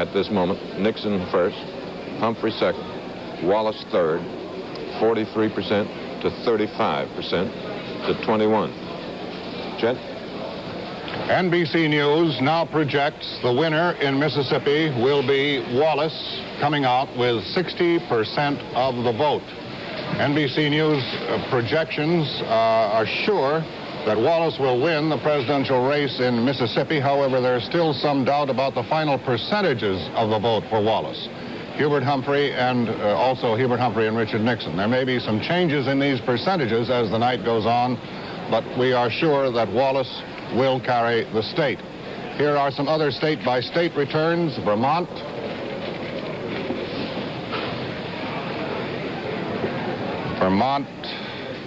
at this moment. Nixon first, Humphrey second, Wallace third, 43% to 35% to 21. Chet? NBC News now projects the winner in Mississippi will be Wallace, coming out with 60% of the vote. NBC News projections are sure that Wallace will win the presidential race in Mississippi. However, there's still some doubt about the final percentages of the vote for Wallace. Hubert Humphrey and also Hubert Humphrey and Richard Nixon. There may be some changes in these percentages as the night goes on, but we are sure that Wallace will carry the state. Here are some other state-by-state returns. Vermont. Vermont,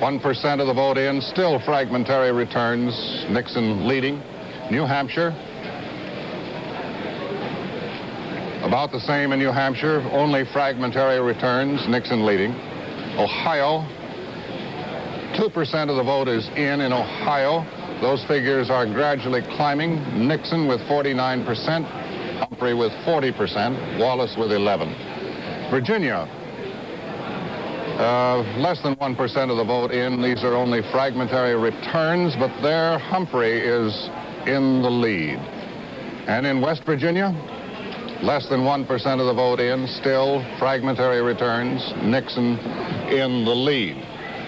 1% of the vote in, still fragmentary returns, Nixon leading. New Hampshire, about the same in New Hampshire, only fragmentary returns, Nixon leading. Ohio, 2% of the vote is in Ohio. Those figures are gradually climbing. Nixon with 49%, Humphrey with 40%, Wallace with 11%. Virginia, less than 1% of the vote in. These are only fragmentary returns, but there Humphrey is in the lead. And in West Virginia, less than 1% of the vote in, still fragmentary returns, Nixon in the lead.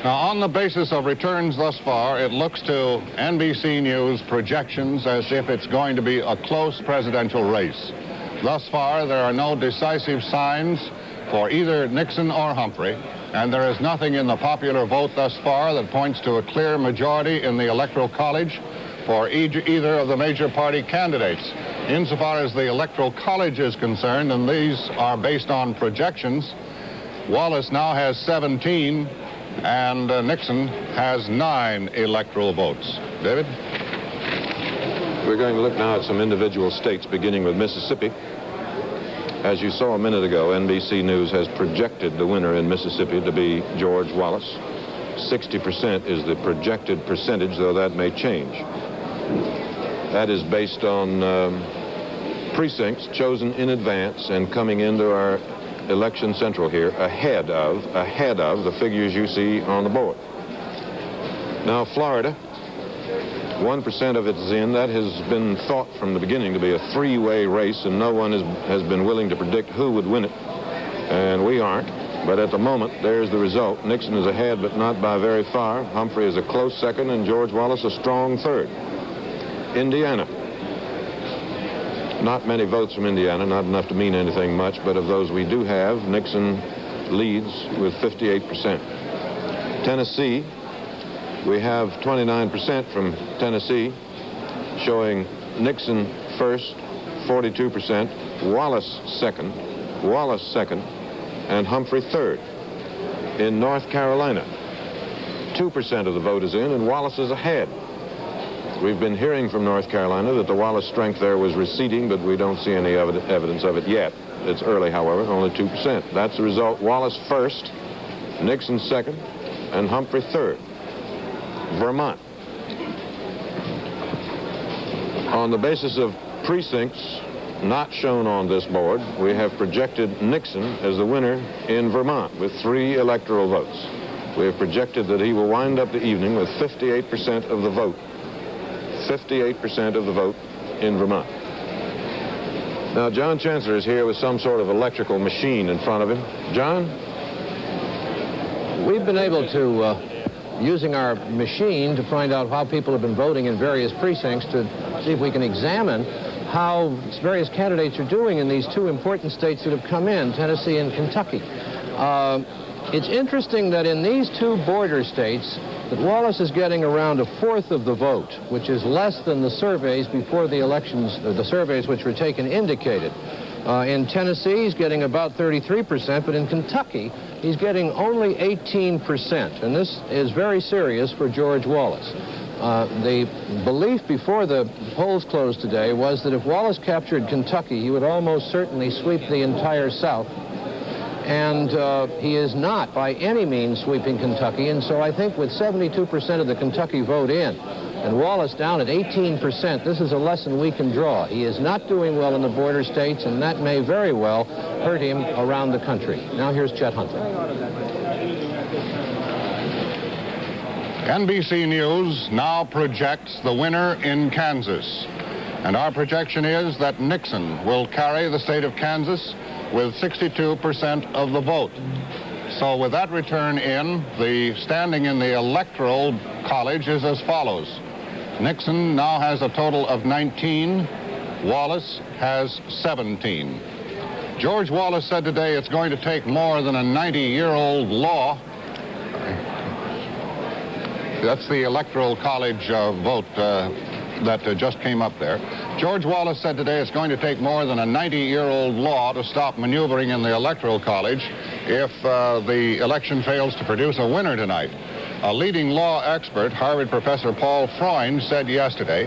Now, on the basis of returns thus far, it looks to NBC News projections as if it's going to be a close presidential race. Thus far, there are no decisive signs for either Nixon or Humphrey, and there is nothing in the popular vote thus far that points to a clear majority in the Electoral College for either of the major party candidates. Insofar as the Electoral College is concerned, and these are based on projections, Wallace now has 17, and Nixon has 9 electoral votes. David? We're going to look now at some individual states, beginning with Mississippi. As you saw a minute ago, NBC News has projected the winner in Mississippi to be George Wallace. 60% is the projected percentage, though that may change. That is based on precincts chosen in advance and coming into our election central here ahead of the figures you see on the board. Now, Florida, 1% of it is in. That has been thought from the beginning to be a three-way race, and no one has been willing to predict who would win it, and we aren't. But at the moment, there's the result. Nixon is ahead, but not by very far. Humphrey is a close second, and George Wallace a strong third. Indiana. Not many votes from Indiana, not enough to mean anything much, but of those we do have, Nixon leads with 58%. Tennessee, we have 29% from Tennessee, showing Nixon first, 42%, Wallace second, and Humphrey third. In North Carolina, 2% of the vote is in, and Wallace is ahead. We've been hearing from North Carolina that the Wallace strength there was receding, but we don't see any evidence of it yet. It's early, however, only 2%. That's the result. Wallace first, Nixon second, and Humphrey third. Vermont. On the basis of precincts not shown on this board, we have projected Nixon as the winner in Vermont with 3 electoral votes. We have projected that he will wind up the evening with 58% of the vote. 58% of the vote in Vermont. Now, John Chancellor is here with some sort of electrical machine in front of him. John? We've been able to, using our machine, to find out how people have been voting in various precincts to see if we can examine how various candidates are doing in these 2 important states that have come in, Tennessee and Kentucky. It's interesting that in these 2 border states, that Wallace is getting around 1/4 of the vote, which is less than the surveys before the elections, the surveys which were taken indicated. In Tennessee, he's getting about 33%, but in Kentucky, he's getting only 18%, and this is very serious for George Wallace. The belief before the polls closed today was that if Wallace captured Kentucky, he would almost certainly sweep the entire South. And he is not by any means sweeping Kentucky, and so I think with 72% of the Kentucky vote in, And Wallace down at 18%. This is a lesson we can draw. He is not doing well in the border states, and that may very well hurt him around the country. Now here's Chet Huntley. NBC News now projects the winner in Kansas. And our projection is that Nixon will carry the state of Kansas with 62% of the vote. So with that return in, the standing in the Electoral College is as follows. Nixon now has a total of 19. Wallace has 17. George Wallace said today it's going to take more than a 90-year-old law. That's the Electoral College vote that just came up there. George Wallace said today it's going to take more than a 90-year-old law to stop maneuvering in the Electoral College if the election fails to produce a winner tonight. A leading law expert, Harvard professor Paul Freund, said yesterday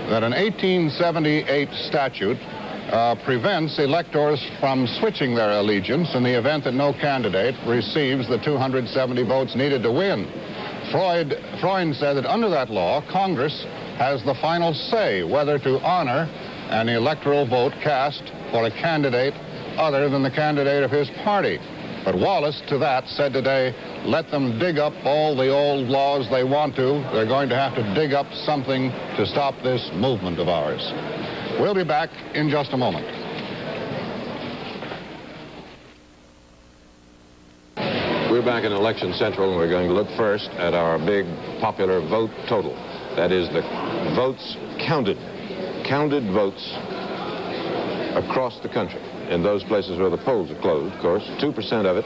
that an 1878 statute prevents electors from switching their allegiance in the event that no candidate receives the 270 votes needed to win. Freund said that under that law, Congress has the final say whether to honor an electoral vote cast for a candidate other than the candidate of his party. But Wallace, to that, said today, let them dig up all the old laws they want to. They're going to have to dig up something to stop this movement of ours. We'll be back in just a moment. We're back in Election Central, and we're going to look first at our big popular vote total. That is the votes counted votes across the country. In those places where the polls are closed, of course, 2% of it,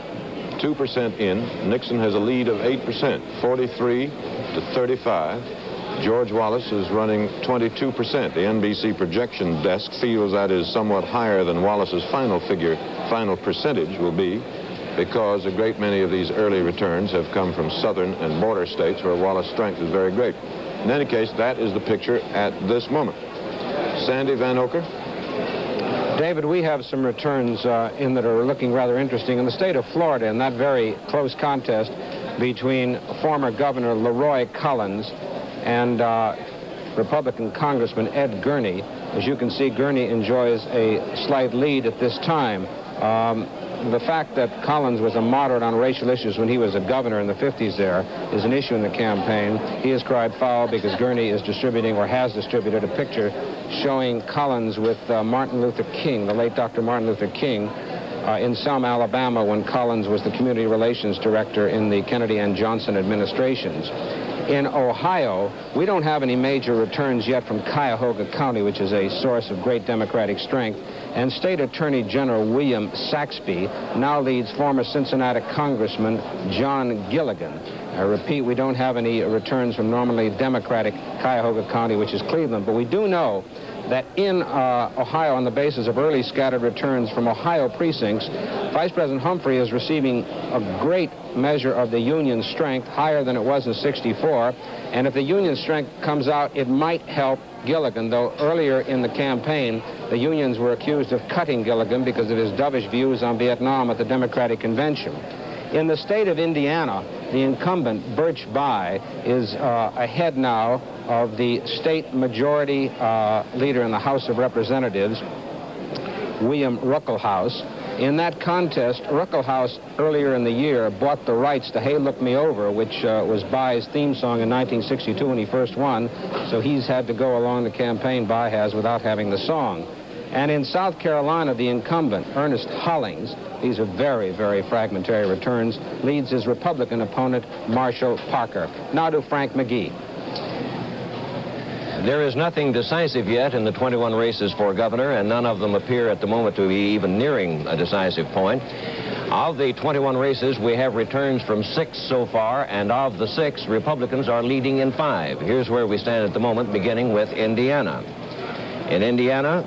2% in. Nixon has a lead of 8%, 43 to 35. George Wallace is running 22%. The NBC projection desk feels that is somewhat higher than Wallace's final percentage will be, because a great many of these early returns have come from southern and border states where Wallace's strength is very great. In any case, that is the picture at this moment. Sandy Van Oker? David, we have some returns in that are looking rather interesting. In the state of Florida, in that very close contest between former Governor Leroy Collins and Republican Congressman Ed Gurney, as you can see, Gurney enjoys a slight lead at this time. The fact that Collins was a moderate on racial issues when he was a governor in the 50s there is an issue in the campaign. He has cried foul because Gurney is distributing, or has distributed, a picture showing Collins with Martin Luther King, the late Dr. Martin Luther King, in Selma, Alabama, when Collins was the community relations director in the Kennedy and Johnson administrations. In Ohio, we don't have any major returns yet from Cuyahoga County, which is a source of great Democratic strength. And State Attorney General William Saxby now leads former Cincinnati Congressman John Gilligan. I repeat, we don't have any returns from normally Democratic Cuyahoga County, which is Cleveland, but we do know that in Ohio, on the basis of early scattered returns from Ohio precincts, Vice President Humphrey is receiving a great measure of the Union strength, higher than it was in '64. And if the Union strength comes out, it might help Gilligan, though earlier in the campaign, the Unions were accused of cutting Gilligan because of his dovish views on Vietnam at the Democratic Convention. In the state of Indiana, the incumbent, Birch Bayh, is ahead now of the state majority leader in the House of Representatives, William Ruckelhaus. In that contest, Ruckelhaus earlier in the year bought the rights to Hey Look Me Over, which was Bayh's theme song in 1962 when he first won, so he's had to go along the campaign, Bayh has, without having the song. And in South Carolina, the incumbent, Ernest Hollings, these are very, very fragmentary returns, leads his Republican opponent, Marshall Parker. Now to Frank McGee. There is nothing decisive yet in the 21 races for governor, and none of them appear at the moment to be even nearing a decisive point. Of the 21 races, we have returns from 6 so far, and of the 6, Republicans are leading in 5. Here's where we stand at the moment, beginning with Indiana. In Indiana,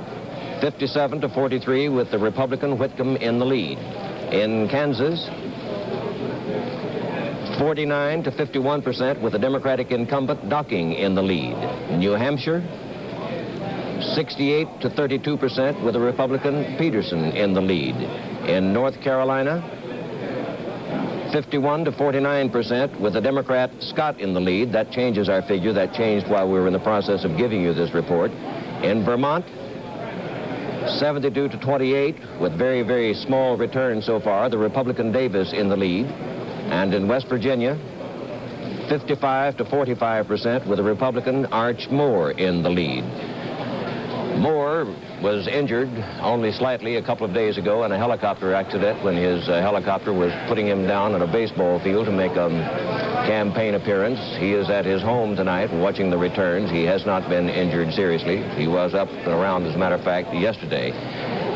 57 to 43 with the Republican Whitcomb in the lead. In Kansas, 49 to 51% with the Democratic incumbent Docking in the lead. New Hampshire, 68 to 32% with the Republican Peterson in the lead. In North Carolina, 51 to 49%, with the Democrat Scott in the lead. That changes our figure. That changed while we were in the process of giving you this report. In Vermont, 72 to 28, with very, very small returns so far, the Republican Davis in the lead. And in West Virginia, 55 to 45%, with the Republican Arch Moore in the lead. Moore was injured only slightly a couple of days ago in a helicopter accident when his helicopter was putting him down on a baseball field to make a campaign appearance. He is at his home tonight watching the returns. He has not been injured seriously. He was up and around, as a matter of fact, yesterday.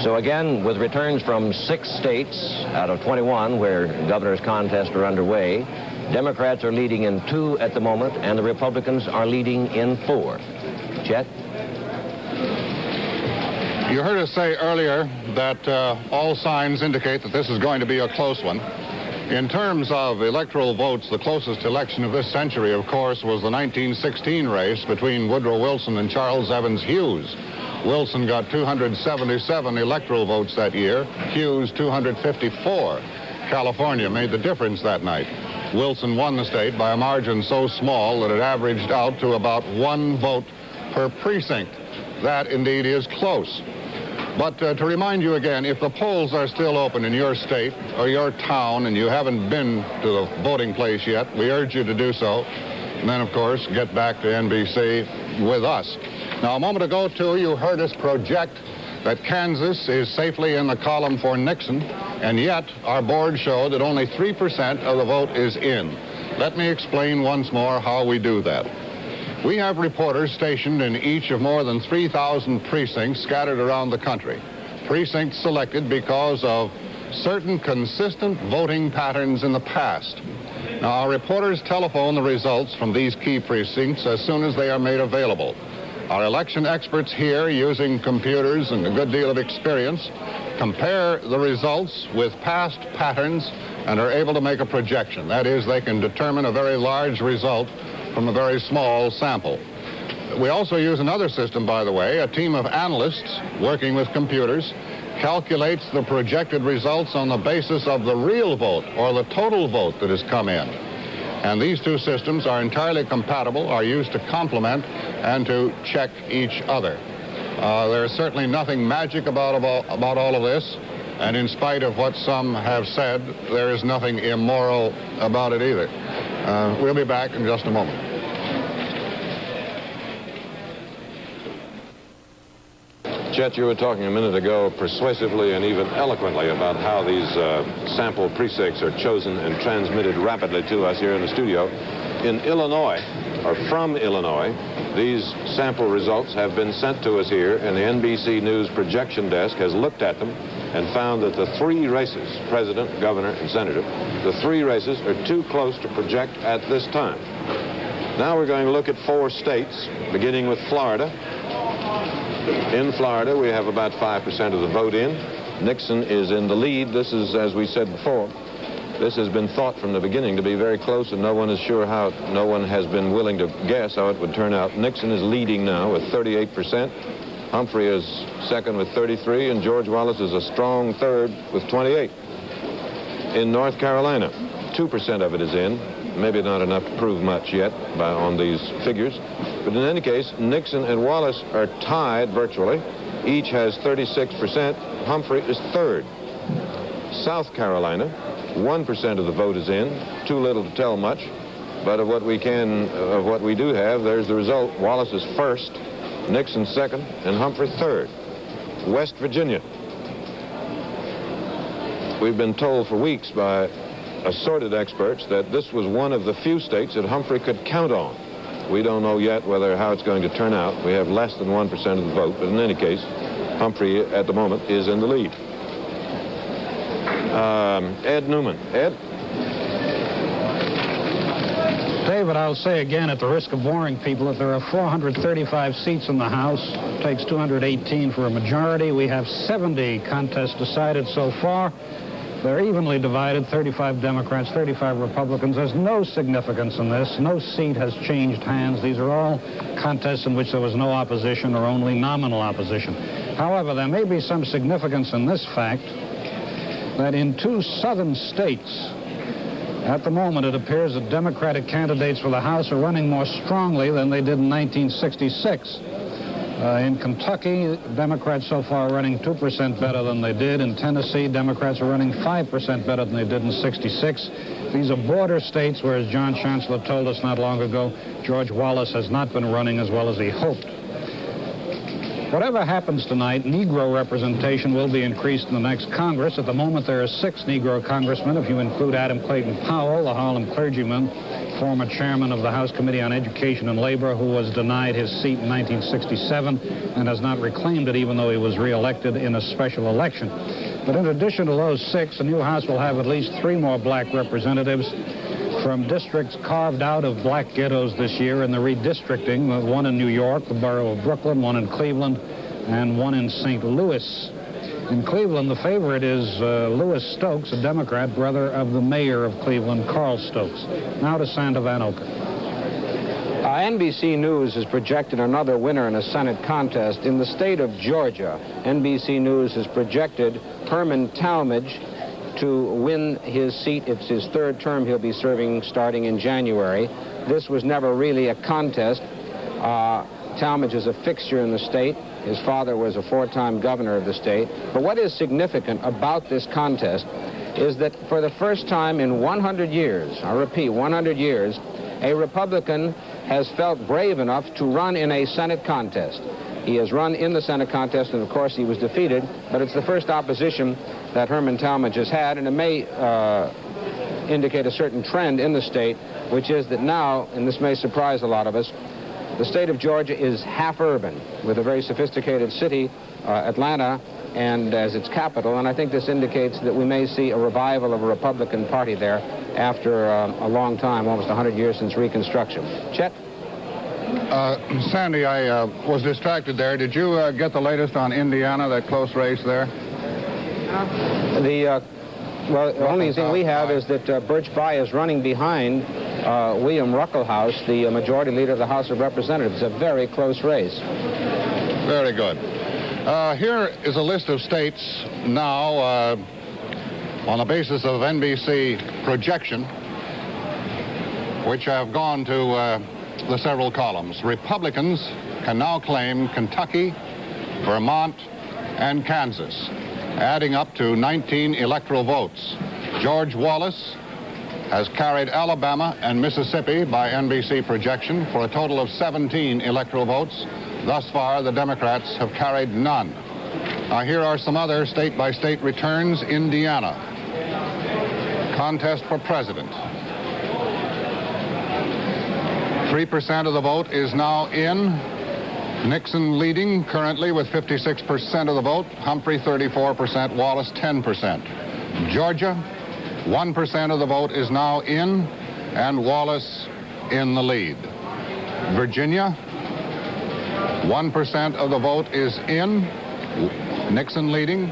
So again, with returns from 6 states out of 21 where governor's contests are underway, Democrats are leading in 2 at the moment, and the Republicans are leading in 4. Chet? You heard us say earlier that all signs indicate that this is going to be a close one. In terms of electoral votes, the closest election of this century, of course, was the 1916 race between Woodrow Wilson and Charles Evans Hughes. Wilson got 277 electoral votes that year, Hughes 254. California made the difference that night. Wilson won the state by a margin so small that it averaged out to about 1 vote per precinct. That indeed is close. But to remind you again, if the polls are still open in your state or your town and you haven't been to the voting place yet, we urge you to do so. And then, of course, get back to NBC with us. Now, a moment ago, too, you heard us project that Kansas is safely in the column for Nixon, and yet our board showed that only 3% of the vote is in. Let me explain once more how we do that. We have reporters stationed in each of more than 3,000 precincts scattered around the country. Precincts selected because of certain consistent voting patterns in the past. Now, our reporters telephone the results from these key precincts as soon as they are made available. Our election experts here, using computers and a good deal of experience, compare the results with past patterns and are able to make a projection. That is, they can determine a very large result from a very small sample. We also use another system, by the way. A team of analysts working with computers calculates the projected results on the basis of the real vote or the total vote that has come in. And these two systems are entirely compatible, are used to complement and to check each other. There is certainly nothing magic about all of this, and in spite of what some have said, there is nothing immoral about it either. We'll be back in just a moment. Chet, you were talking a minute ago persuasively and even eloquently about how these sample precincts are chosen and transmitted rapidly to us here in the studio. In Illinois, or from Illinois, these sample results have been sent to us here, and the NBC News projection desk has looked at them and found that the 3 races, president, governor, and senator, the 3 races are too close to project at this time. Now we're going to look at 4 states, beginning with Florida. In Florida, we have about 5% of the vote in. Nixon is in the lead. This is, as we said before, this has been thought from the beginning to be very close, and no one is sure how, no one has been willing to guess how it would turn out. Nixon is leading now with 38%. Humphrey is second with 33, and George Wallace is a strong third with 28. In North Carolina, 2% of it is in. Maybe not enough to prove much yet on these figures. But in any case, Nixon and Wallace are tied virtually. Each has 36%. Humphrey is third. South Carolina, 1% of the vote is in. Too little to tell much. But of what we do have, there's the result. Wallace is first, Nixon second, and Humphrey third. West Virginia. We've been told for weeks by assorted experts that this was one of the few states that Humphrey could count on. We don't know yet how it's going to turn out. We have less than 1% of the vote, but in any case, Humphrey at the moment is in the lead. Ed Newman. Ed? David, I'll say again, at the risk of boring people, that there are 435 seats in the House. It takes 218 for a majority. We have 70 contests decided so far. They're evenly divided, 35 Democrats, 35 Republicans. There's no significance in this. No seat has changed hands. These are all contests in which there was no opposition or only nominal opposition. However, there may be some significance in this fact that in 2 southern states, At the moment, it appears that Democratic candidates for the House are running more strongly than they did in 1966. In Kentucky, Democrats so far are running 2% better than they did. In Tennessee, Democrats are running 5% better than they did in 66. These are border states where, as John Chancellor told us not long ago, George Wallace has not been running as well as he hoped. Whatever happens tonight, Negro representation will be increased in the next Congress. At the moment, there are 6 Negro congressmen, if you include Adam Clayton Powell, the Harlem clergyman, former chairman of the House Committee on Education and Labor, who was denied his seat in 1967 and has not reclaimed it, even though he was reelected in a special election. But in addition to those 6, the new House will have at least 3 more black representatives from districts carved out of black ghettos this year in the redistricting, one in New York, the borough of Brooklyn, one in Cleveland, and one in St. Louis. In Cleveland, the favorite is Louis Stokes, a Democrat, brother of the mayor of Cleveland, Carl Stokes. Now to Santa Van Oker. NBC News has projected another winner in a Senate contest. In the state of Georgia, NBC News has projected Herman Talmadge to win his seat. It's his 3rd term he'll be serving starting in January. This was never really a contest. Talmadge is a fixture in the state. His father was a 4-time governor of the state. But what is significant about this contest is that for the first time in 100 years, I repeat, 100 years, a Republican has felt brave enough to run in a Senate contest. He has run in the Senate contest, and of course he was defeated, but it's the first opposition that Herman Talmadge has had, and it may indicate a certain trend in the state, which is that now, and this may surprise a lot of us, the state of Georgia is half urban, with a very sophisticated city, Atlanta, and as its capital, and I think this indicates that we may see a revival of a Republican Party there after a long time, almost 100 years since Reconstruction. Chet? Sandy, I was distracted there. Did you get the latest on Indiana, that close race there? Well, the only thing we have is that Birch Bayh is running behind William Ruckelhaus, the majority leader of the House of Representatives. It's a very close race. Very good. Here is a list of states now on the basis of NBC projection, which have gone to the several columns. Republicans can now claim Kentucky, Vermont, and Kansas, adding up to 19 electoral votes. George Wallace has carried Alabama and Mississippi by NBC projection for a total of 17 electoral votes. Thus far, the Democrats have carried none. Now, here are some other state-by-state returns. Indiana, contest for president. 3% of the vote is now in. Nixon leading currently with 56% of the vote. Humphrey 34%, Wallace 10%. Georgia, 1% of the vote is now in, and Wallace in the lead. Virginia, 1% of the vote is in, Nixon leading,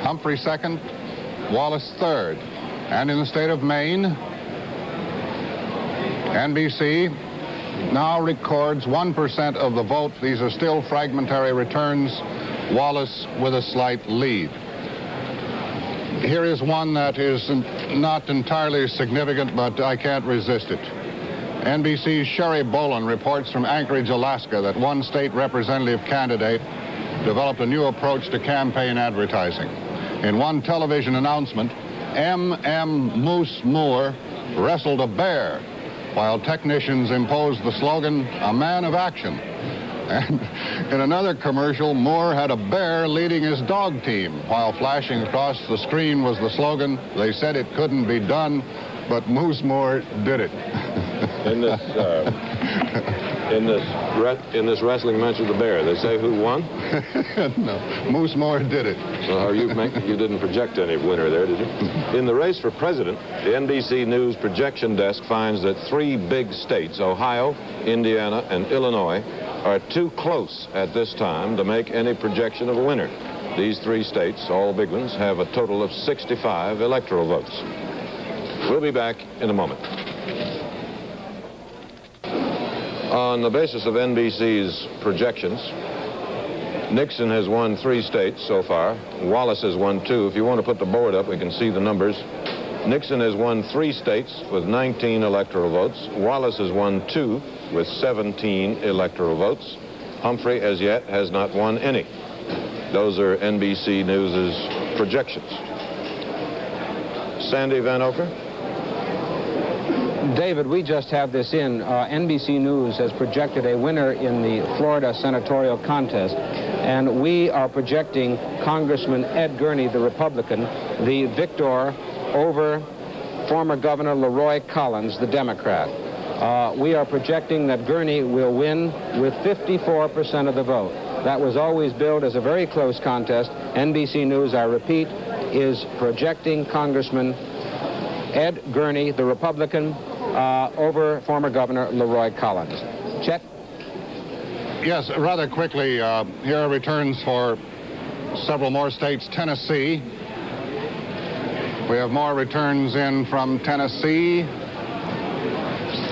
Humphrey second, Wallace third. And in the state of Maine, NBC now records 1% of the vote. These are still fragmentary returns. Wallace with a slight lead. Here is one that is not entirely significant, but I can't resist it. NBC's Sherry Boland reports from Anchorage, Alaska, that one state representative candidate developed a new approach to campaign advertising. In one television announcement, M.M. Moose Moore wrestled a bear, while technicians imposed the slogan, "A man of action." And in another commercial, Moore had a bear leading his dog team, while flashing across the screen was the slogan, "They said it couldn't be done, but Moose Moore did it." In this wrestling match with the bear, they say who won? No, Moose Moore did it. So you didn't project any winner there, did you? In the race for president, the NBC News projection desk finds that 3 big states, Ohio, Indiana, and Illinois, are too close at this time to make any projection of a winner. These 3 states, all big ones, have a total of 65 electoral votes. We'll be back in a moment. On the basis of NBC's projections, Nixon has won 3 states so far. Wallace has won 2. If you want to put the board up, we can see the numbers. Nixon has won 3 states with 19 electoral votes. Wallace has won 2 with 17 electoral votes. Humphrey, as yet, has not won any. Those are NBC News' projections. Sandy Van Oker? David, we just have this in. NBC News has projected a winner in the Florida senatorial contest, and we are projecting Congressman Ed Gurney, the Republican, the victor over former Governor Leroy Collins, the Democrat. We are projecting that Gurney will win with 54% of the vote. That was always billed as a very close contest. NBC News, I repeat, is projecting Congressman Ed Gurney, the Republican, over former Governor Leroy Collins. Chet? Yes, rather quickly, here are returns for several more states. Tennessee. We have more returns in from Tennessee.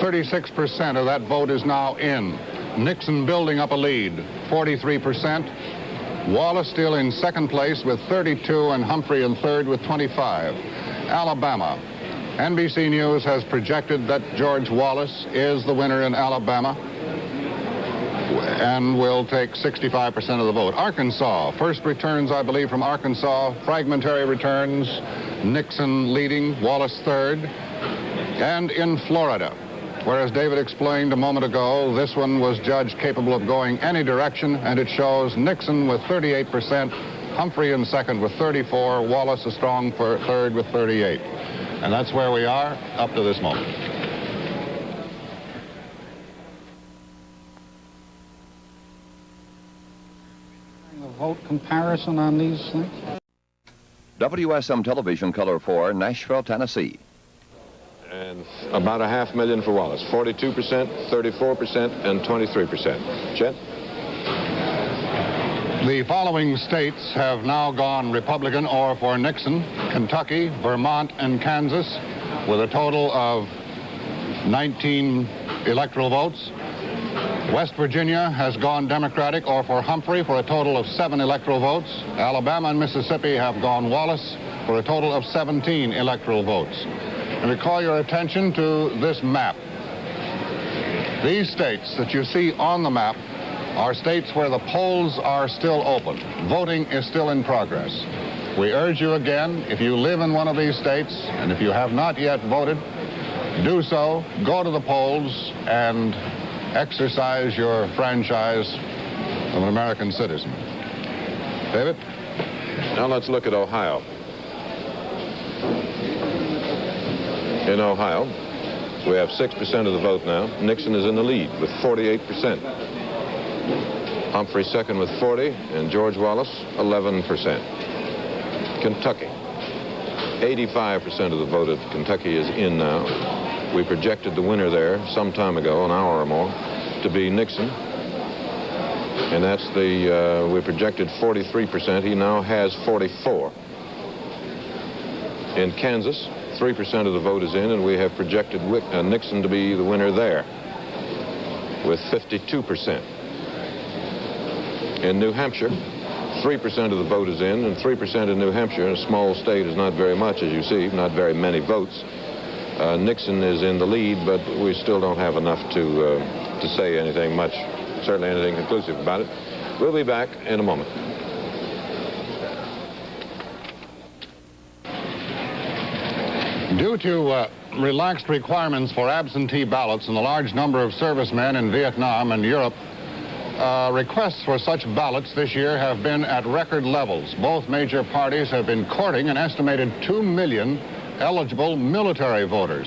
36% of that vote is now in. Nixon building up a lead, 43%. Wallace still in second place with 32, and Humphrey in third with 25. Alabama. NBC News has projected that George Wallace is the winner in Alabama and will take 65% of the vote. Arkansas, first returns, I believe, from Arkansas, fragmentary returns, Nixon leading, Wallace third. And in Florida, whereas David explained a moment ago, this one was judged capable of going any direction, and it shows Nixon with 38%, Humphrey in second with 34, Wallace a strong for third with 38. And that's where we are up to this moment. A vote comparison on these things? WSM Television, Color 4, Nashville, Tennessee. And about 500,000 for Wallace. 42%, 34%, and 23%. Chet? The following states have now gone Republican or for Nixon: Kentucky, Vermont, and Kansas, with a total of 19 electoral votes. West Virginia has gone Democratic or for Humphrey for a total of 7 electoral votes. Alabama and Mississippi have gone Wallace for a total of 17 electoral votes. And we call your attention to this map. These states that you see on the map are states where the polls are still open. Voting is still in progress. We urge you again, if you live in one of these states, and if you have not yet voted, do so, go to the polls, and exercise your franchise of an American citizen. David? Now let's look at Ohio. In Ohio, we have 6% of the vote now. Nixon is in the lead with 48%. Humphrey second with 40, and George Wallace 11%. Kentucky, 85% of the vote of Kentucky is in now. We projected the winner there some time ago, an hour or more, to be Nixon. And that's the, we projected 43%. He now has 44. In Kansas, 3% of the vote is in, and we have projected Nixon to be the winner there with 52%. In New Hampshire, 3% of the vote is in, and 3% in New Hampshire, a small state, is not very much, as you see, not very many votes. Nixon is in the lead, but we still don't have enough to say anything much, certainly anything conclusive about it. We'll be back in a moment. Due to relaxed requirements for absentee ballots and the large number of servicemen in Vietnam and Europe, requests for such ballots this year have been at record levels. Both major parties have been courting an estimated 2 million eligible military voters.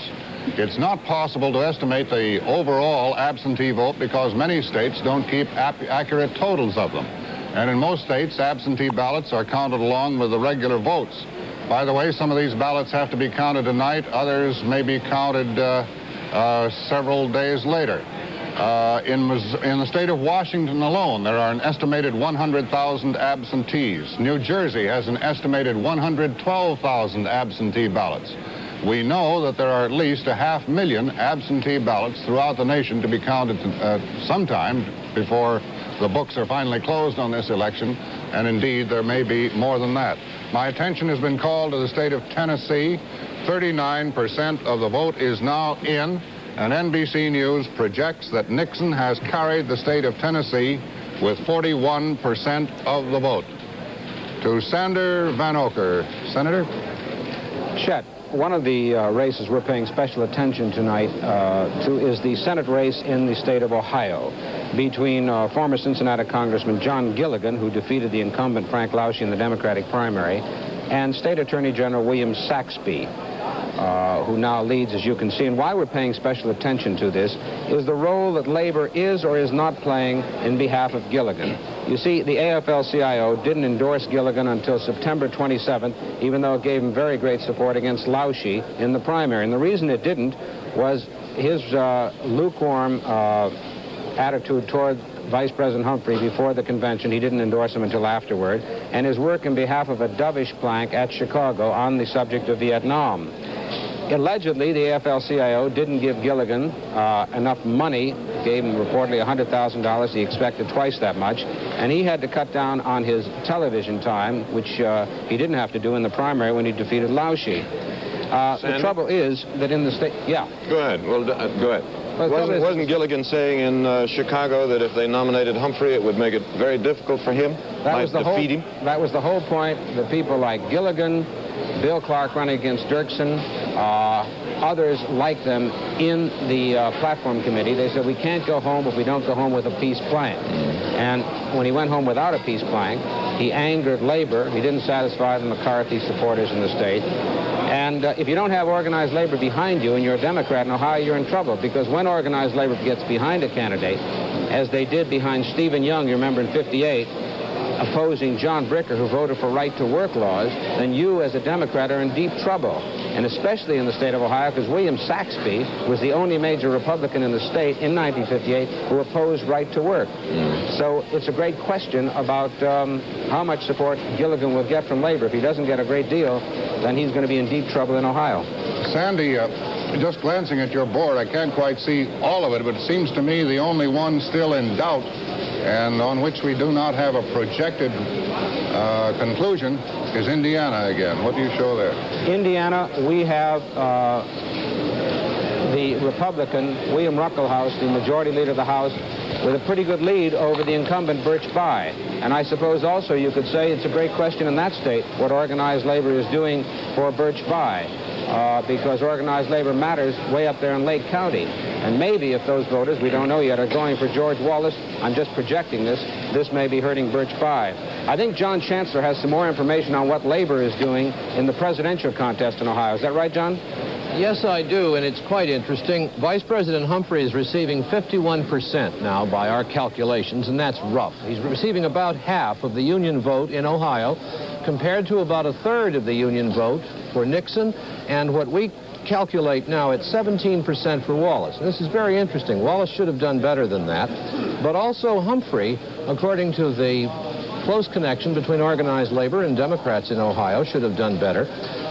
It's not possible to estimate the overall absentee vote because many states don't keep accurate totals of them. And in most states, absentee ballots are counted along with the regular votes. By the way, some of these ballots have to be counted tonight. Others may be counted several days later. In the state of Washington alone, there are an estimated 100,000 absentees. New Jersey has an estimated 112,000 absentee ballots. We know that there are at least 500,000 absentee ballots throughout the nation to be counted sometime before the books are finally closed on this election, and indeed there may be more than that. My attention has been called to the state of Tennessee, 39% of the vote is now in, and NBC News projects that Nixon has carried the state of Tennessee with 41% of the vote. To Sander Van Oker. Senator? Chet, one of the races we're paying special attention tonight to is the Senate race in the state of Ohio between former Cincinnati Congressman John Gilligan, who defeated the incumbent Frank Lausche in the Democratic primary, and State Attorney General William Saxby, who now leads, as you can see. And why we're paying special attention to this is the role that labor is or is not playing in behalf of Gilligan. You see, the AFL-CIO didn't endorse Gilligan until September 27th, even though it gave him very great support against Lausche in the primary. And the reason it didn't was his lukewarm attitude toward Vice President Humphrey before the convention. He didn't endorse him until afterward. And his work in behalf of a dovish plank at Chicago on the subject of Vietnam. Allegedly, the AFL-CIO didn't give Gilligan enough money, gave him reportedly $100,000. He expected twice that much, and he had to cut down on his television time, which he didn't have to do in the primary when he defeated Lausche. The trouble is that in the state... Yeah. Go ahead. Well, go ahead. Wasn't Gilligan saying in Chicago that if they nominated Humphrey, it would make it very difficult for him? That was the whole point. The people like Gilligan, Bill Clark running against Dirksen, others like them in the platform committee. They said, we can't go home if we don't go home with a peace plan. And when he went home without a peace plan, he angered labor. He didn't satisfy the McCarthy supporters in the state. And if you don't have organized labor behind you and you're a Democrat in Ohio, you're in trouble, because when organized labor gets behind a candidate, as they did behind Stephen Young, you remember in '58, opposing John Bricker, who voted for right-to-work laws, then you as a Democrat are in deep trouble. And especially in the state of Ohio, because William Saxby was the only major Republican in the state in 1958 who opposed right-to-work. So it's a great question about how much support Gilligan will get from labor. If he doesn't get a great deal, then he's going to be in deep trouble in Ohio. Sandy, just glancing at your board, I can't quite see all of it, but it seems to me the only one still in doubt and on which we do not have a projected conclusion is Indiana again. What do you show there? Indiana, we have the Republican, William Ruckelhaus, the majority leader of the House, with a pretty good lead over the incumbent Birch Bayh. And I suppose also you could say it's a great question in that state what organized labor is doing for Birch Bayh, because organized labor matters way up there in Lake County. And maybe if those voters, we don't know yet, are going for George Wallace, I'm just projecting this may be hurting Birch Bayh. I think John Chancellor has some more information on what labor is doing in the presidential contest in Ohio. Is that right, John? Yes, I do, and it's quite interesting. Vice President Humphrey is receiving 51% now by our calculations, and that's rough. He's receiving about half of the Union vote in Ohio, compared to about a third of the Union vote for Nixon, and what we calculate now at 17% for Wallace. This is very interesting. Wallace should have done better than that, but also Humphrey, according to the close connection between organized labor and Democrats in Ohio, should have done better.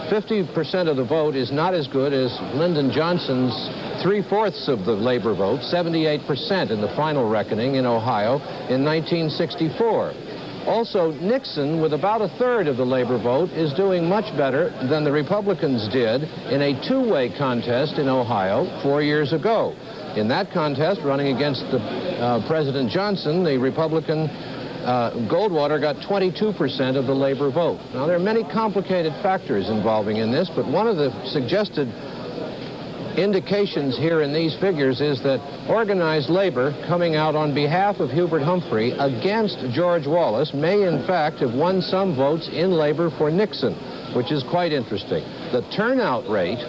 50% of the vote is not as good as Lyndon Johnson's 3/4 of the labor vote, 78% in the final reckoning in Ohio in 1964. Also, Nixon, with about a third of the labor vote, is doing much better than the Republicans did in a two-way contest in Ohio 4 years ago. In that contest, running against President Johnson, the Republican Goldwater got 22% of the labor vote. Now, there are many complicated factors involving in this, but one of the suggested indications here in these figures is that organized labor coming out on behalf of Hubert Humphrey against George Wallace may in fact have won some votes in labor for Nixon, which is quite interesting. The turnout rate,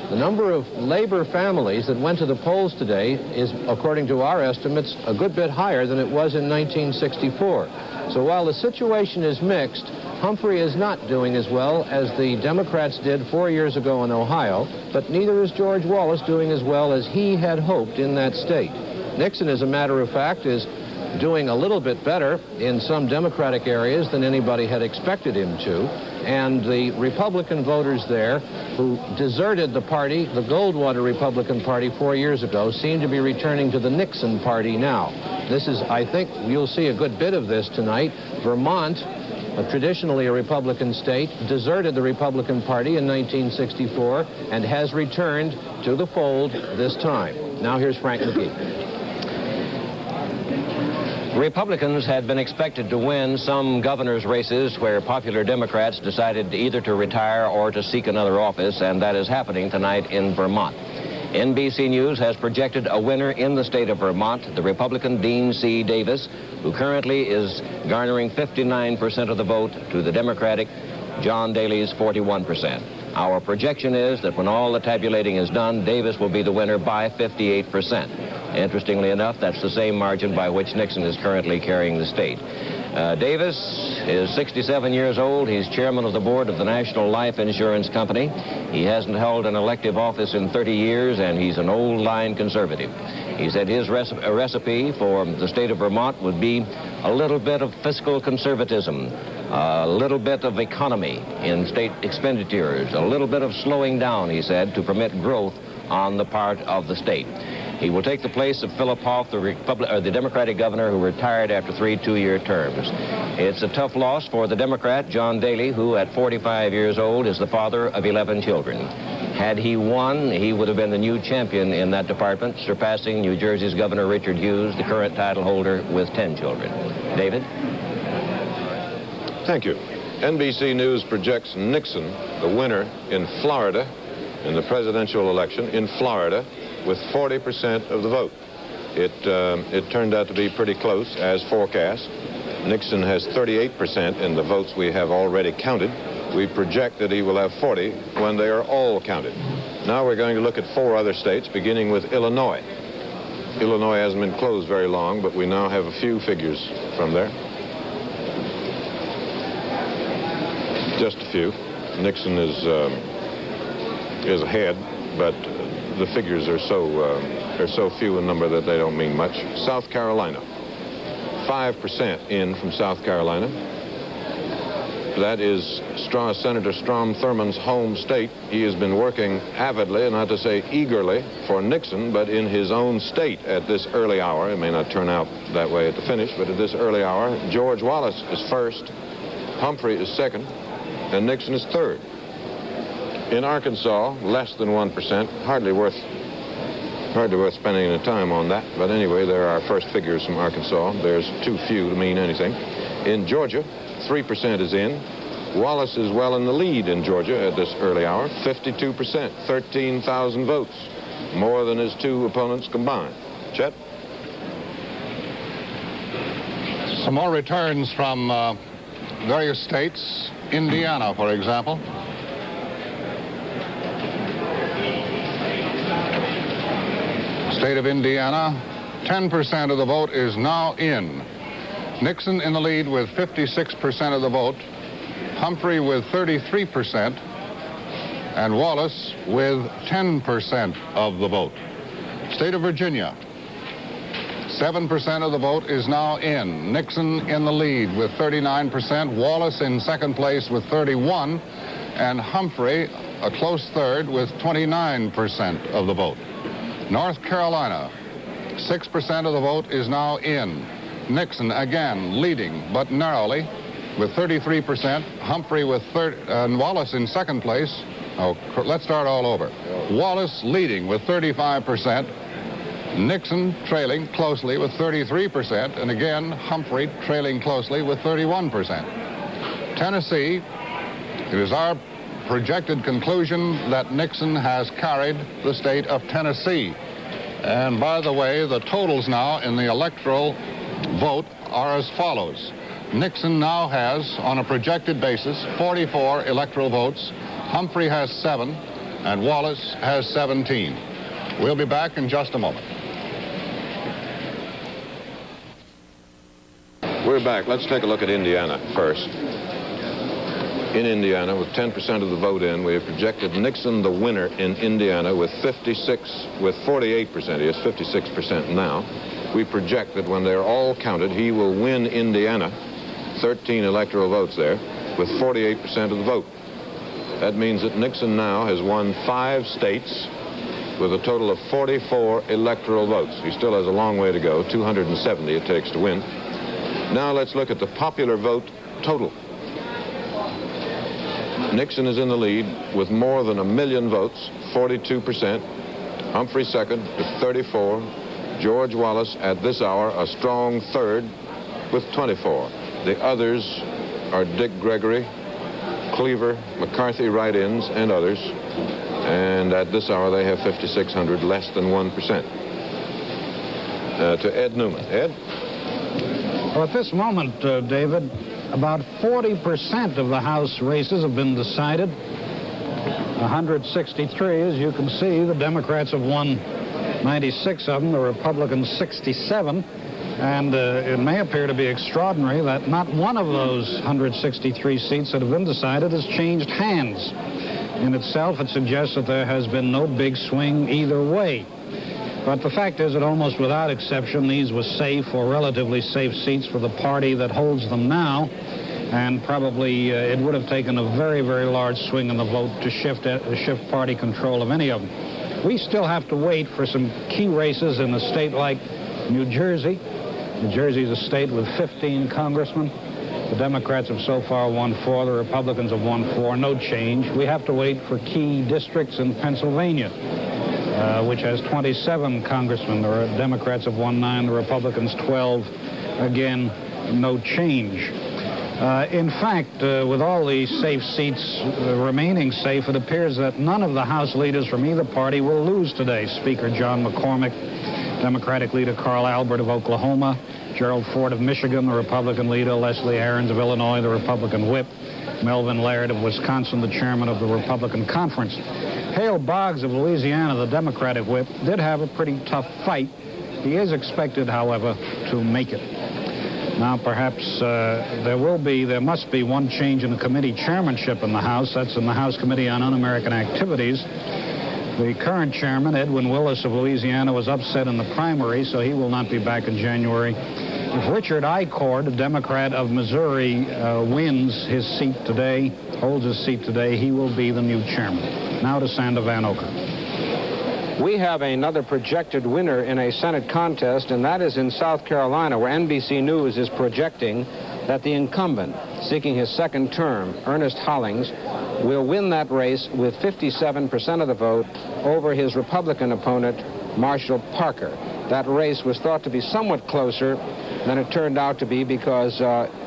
the number of labor families that went to the polls today is, according to our estimates, a good bit higher than it was in 1964. So while the situation is mixed, Humphrey is not doing as well as the Democrats did 4 years ago in Ohio, but neither is George Wallace doing as well as he had hoped in that state. Nixon, as a matter of fact, is doing a little bit better in some Democratic areas than anybody had expected him to, and the Republican voters there who deserted the party, the Goldwater Republican Party 4 years ago, seem to be returning to the Nixon Party now. This is, I think, you'll see a good bit of this tonight. Vermont traditionally a Republican state, deserted the Republican Party in 1964 and has returned to the fold this time. Now here's Frank McGee. Republicans had been expected to win some governor's races where popular Democrats decided either to retire or to seek another office, and that is happening tonight in Vermont. NBC News has projected a winner in the state of Vermont, the Republican Dean C. Davis, who currently is garnering 59% of the vote to the Democratic John Daley's 41%. Our projection is that when all the tabulating is done, Davis will be the winner by 58%. Interestingly enough, that's the same margin by which Nixon is currently carrying the state. Davis is 67 years old. He's chairman of the board of the National Life Insurance Company. He hasn't held an elective office in 30 years, and he's an old-line conservative. He said his recipe for the state of Vermont would be a little bit of fiscal conservatism, a little bit of economy in state expenditures, a little bit of slowing down, he said, to permit growth on the part of the state. He will take the place of Philip Hoff, the Democratic governor who retired after 3 two-year terms. It's a tough loss for the Democrat, John Daley, who at 45 years old is the father of 11 children. Had he won, he would have been the new champion in that department, surpassing New Jersey's Governor Richard Hughes, the current title holder, with 10 children. David? Thank you. NBC News projects Nixon the winner in Florida in the presidential election in Florida with 40% of the vote. It turned out to be pretty close as forecast. Nixon has 38% in the votes we have already counted. We project that he will have 40 when they are all counted. Now we're going to look at 4 other states, beginning with Illinois. Illinois hasn't been closed very long, but we now have a few figures from there. Just a few. Nixon is ahead, but the figures are so few in number that they don't mean much. South Carolina, 5% in from South Carolina. That is Senator Strom Thurmond's home state. He has been working avidly, not to say eagerly, for Nixon, but in his own state at this early hour. It may not turn out that way at the finish, but at this early hour, George Wallace is first, Humphrey is second, and Nixon is third. In Arkansas, less than 1%, hardly worth spending any time on that. But anyway, there are our first figures from Arkansas. There's too few to mean anything. In Georgia, 3% is in. Wallace is well in the lead in Georgia at this early hour, 52%, 13,000 votes, more than his 2 opponents combined. Chet? Some more returns from various states. Indiana, for example. State of Indiana, 10% of the vote is now in. Nixon in the lead with 56% of the vote, Humphrey with 33%, and Wallace with 10% of the vote. State of Virginia, 7% of the vote is now in. Nixon in the lead with 39%, Wallace in second place with 31%, and Humphrey a close third with 29% of the vote. North Carolina, 6% of the vote is now in. Nixon again leading, but narrowly, with 33%. Humphrey with and Wallace in second place. Oh, let's start all over. Wallace leading with 35%. Nixon trailing closely with 33%. And again, Humphrey trailing closely with 31%. Tennessee, it is our projected conclusion that Nixon has carried the state of Tennessee. And by the way, the totals now in the electoral vote are as follows. Nixon now has, on a projected basis, 44 electoral votes. Humphrey has 7, and Wallace has 17. We'll be back in just a moment. We're back. Let's take a look at Indiana first. In Indiana, with 10% of the vote in, we have projected Nixon the winner in Indiana with 48%. He has 56% now. We project that when they're all counted, he will win Indiana, 13 electoral votes there, with 48% of the vote. That means that Nixon now has won 5 states with a total of 44 electoral votes. He still has a long way to go, 270 it takes to win. Now let's look at the popular vote total. Nixon is in the lead with more than 1 million votes, 42%. Humphrey second with 34. George Wallace at this hour a strong third with 24. The others are Dick Gregory, Cleaver, McCarthy write-ins, and others. And at this hour they have 5,600, less than 1%. To Ed Newman. Ed? Well, at this moment, David, about 40% of the House races have been decided. 163, as you can see. The Democrats have won 96 of them, the Republicans 67. And it may appear to be extraordinary that not one of those 163 seats that have been decided has changed hands. In itself, it suggests that there has been no big swing either way. But the fact is that almost without exception, these were safe or relatively safe seats for the party that holds them now. And probably it would have taken a very, very large swing in the vote to shift party control of any of them. We still have to wait for some key races in a state like New Jersey. New Jersey is a state with 15 congressmen. The Democrats have so far won 4. The Republicans have won 4. No change. We have to wait for key districts in Pennsylvania, which has 27 congressmen. The Democrats have won 9. The Republicans 12. Again, no change. In fact, with all these safe seats remaining safe, it appears that none of the House leaders from either party will lose today. Speaker John McCormick, Democratic leader Carl Albert of Oklahoma, Gerald Ford of Michigan, the Republican leader, Leslie Aarons of Illinois, the Republican whip, Melvin Laird of Wisconsin, the chairman of the Republican Conference. Hale Boggs of Louisiana, the Democratic whip, did have a pretty tough fight. He is expected, however, to make it. Now, perhaps there must be one change in the committee chairmanship in the House. That's in the House Committee on Un-American Activities. The current chairman, Edwin Willis of Louisiana, was upset in the primary, so he will not be back in January. If Richard Icord, a Democrat of Missouri, wins his seat today, holds his seat today, he will be the new chairman. Now to Sander Van Oker. We have another projected winner in a Senate contest, and that is in South Carolina, where NBC News is projecting that the incumbent, seeking his second term, Ernest Hollings, will win that race with 57% of the vote over his Republican opponent, Marshall Parker. That race was thought to be somewhat closer than it turned out to be because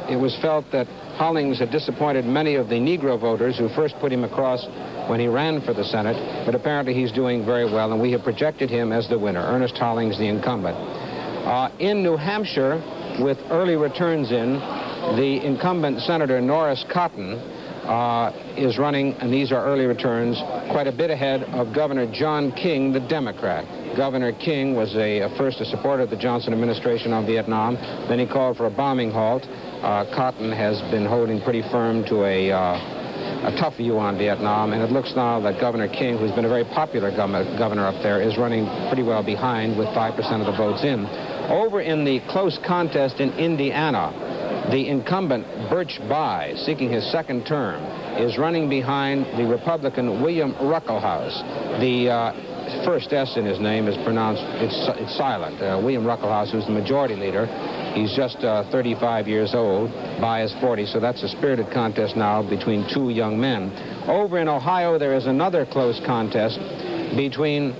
it was felt that Hollings had disappointed many of the Negro voters who first put him across when he ran for the Senate, but apparently he's doing very well, and we have projected him as the winner, Ernest Hollings, the incumbent. In New Hampshire, with early returns in, the incumbent Senator Norris Cotton is running, and these are early returns, quite a bit ahead of Governor John King, the Democrat. Governor King was first a supporter of the Johnson administration on Vietnam. Then he called for a bombing halt. Cotton has been holding pretty firm to a tough view on Vietnam, and it looks now that Governor King, who's been a very popular governor up there, is running pretty well behind with 5% of the votes in. Over in the close contest in Indiana, the incumbent Birch Bayh, seeking his second term, is running behind the Republican William Ruckelshaus. The first S in his name is pronounced, it's silent. William Ruckelshaus, who's the majority leader, he's just 35 years old. Bayh is 40, so that's a spirited contest now between two young men. Over in Ohio, there is another close contest between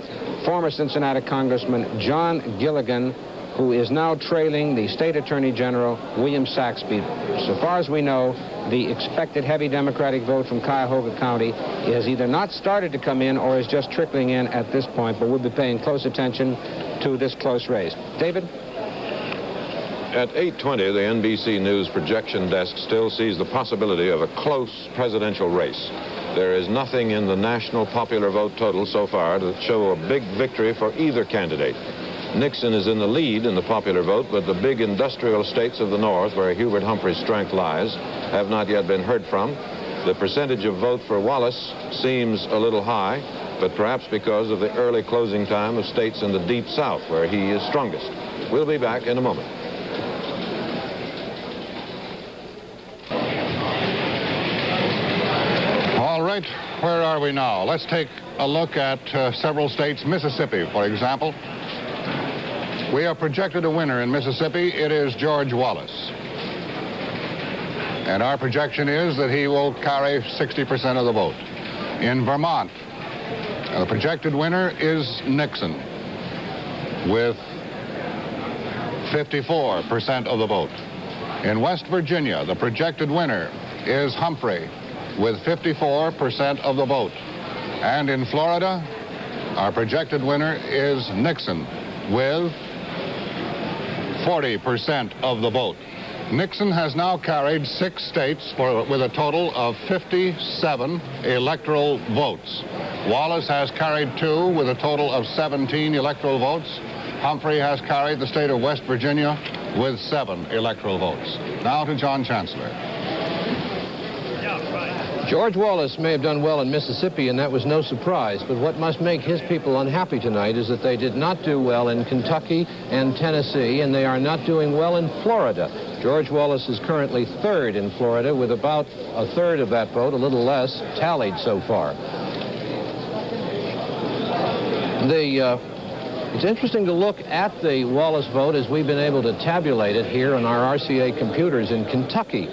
former Cincinnati Congressman John Gilligan, who is now trailing the State Attorney General, William Saxby. So far as we know, the expected heavy Democratic vote from Cuyahoga County has either not started to come in or is just trickling in at this point, but we'll be paying close attention to this close race. David? At 8:20, the NBC News projection desk still sees the possibility of a close presidential race. There is nothing in the national popular vote total so far to show a big victory for either candidate. Nixon is in the lead in the popular vote, but the big industrial states of the North, where Hubert Humphrey's strength lies, have not yet been heard from. The percentage of vote for Wallace seems a little high, but perhaps because of the early closing time of states in the Deep South, where he is strongest. We'll be back in a moment. All right, where are we now? Let's take a look at several states. Mississippi, for example. We have projected a winner in Mississippi. It is George Wallace. And our projection is that he will carry 60% of the vote. In Vermont, the projected winner is Nixon with 54% of the vote. In West Virginia, the projected winner is Humphrey with 54% of the vote. And in Florida, our projected winner is Nixon with 40% of the vote. Nixon has now carried 6 states with a total of 57 electoral votes. Wallace has carried 2 with a total of 17 electoral votes. Humphrey has carried the state of West Virginia with 7 electoral votes. Now to John Chancellor. George Wallace may have done well in Mississippi, and that was no surprise, but what must make his people unhappy tonight is that they did not do well in Kentucky and Tennessee, and they are not doing well in Florida. George Wallace is currently 3rd in Florida with about a third of that vote, a little less, tallied so far. It's interesting to look at the Wallace vote as we've been able to tabulate it here on our RCA computers in Kentucky.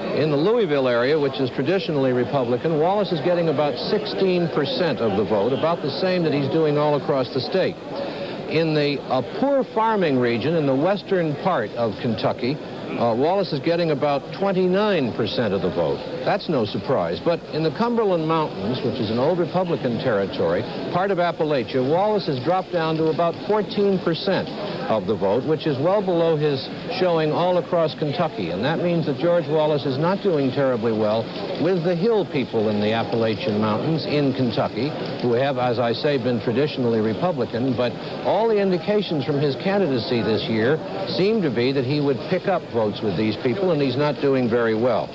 In the Louisville area, which is traditionally Republican, Wallace is getting about 16% of the vote, about the same that he's doing all across the state. In the poor farming region in the western part of Kentucky, Wallace is getting about 29% of the vote. That's no surprise. But in the Cumberland Mountains, which is an old Republican territory, part of Appalachia, Wallace has dropped down to about 14% of the vote, which is well below his showing all across Kentucky. And that means that George Wallace is not doing terribly well with the hill people in the Appalachian Mountains in Kentucky, who have, as I say, been traditionally Republican. But all the indications from his candidacy this year seem to be that he would pick up votes with these people, and he's not doing very well.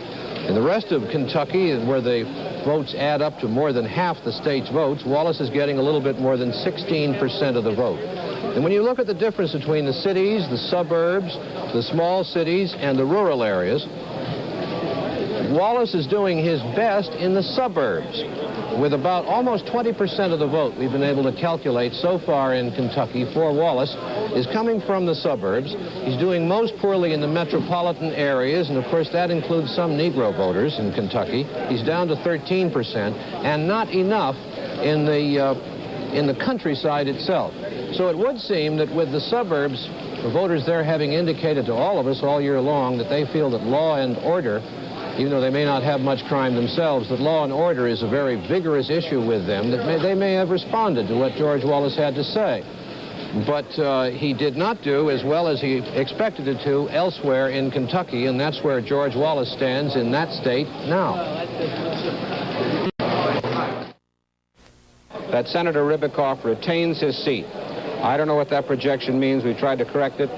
In the rest of Kentucky, where the votes add up to more than half the state's votes, Wallace is getting a little bit more than 16% of the vote. And when you look at the difference between the cities, the suburbs, the small cities, and the rural areas, Wallace is doing his best in the suburbs. With about almost 20% of the vote we've been able to calculate so far in Kentucky for Wallace is coming from the suburbs. He's doing most poorly in the metropolitan areas, and of course that includes some Negro voters in Kentucky. He's down to 13%, and not enough in the countryside itself. So it would seem that with the suburbs, the voters there having indicated to all of us all year long that they feel that law and order, even though they may not have much crime themselves, that law and order is a very vigorous issue with them, that they may have responded to what George Wallace had to say. But he did not do as well as he expected it to elsewhere in Kentucky, and that's where George Wallace stands in that state now. That Senator Ribicoff retains his seat. I don't know what that projection means. We tried to correct it.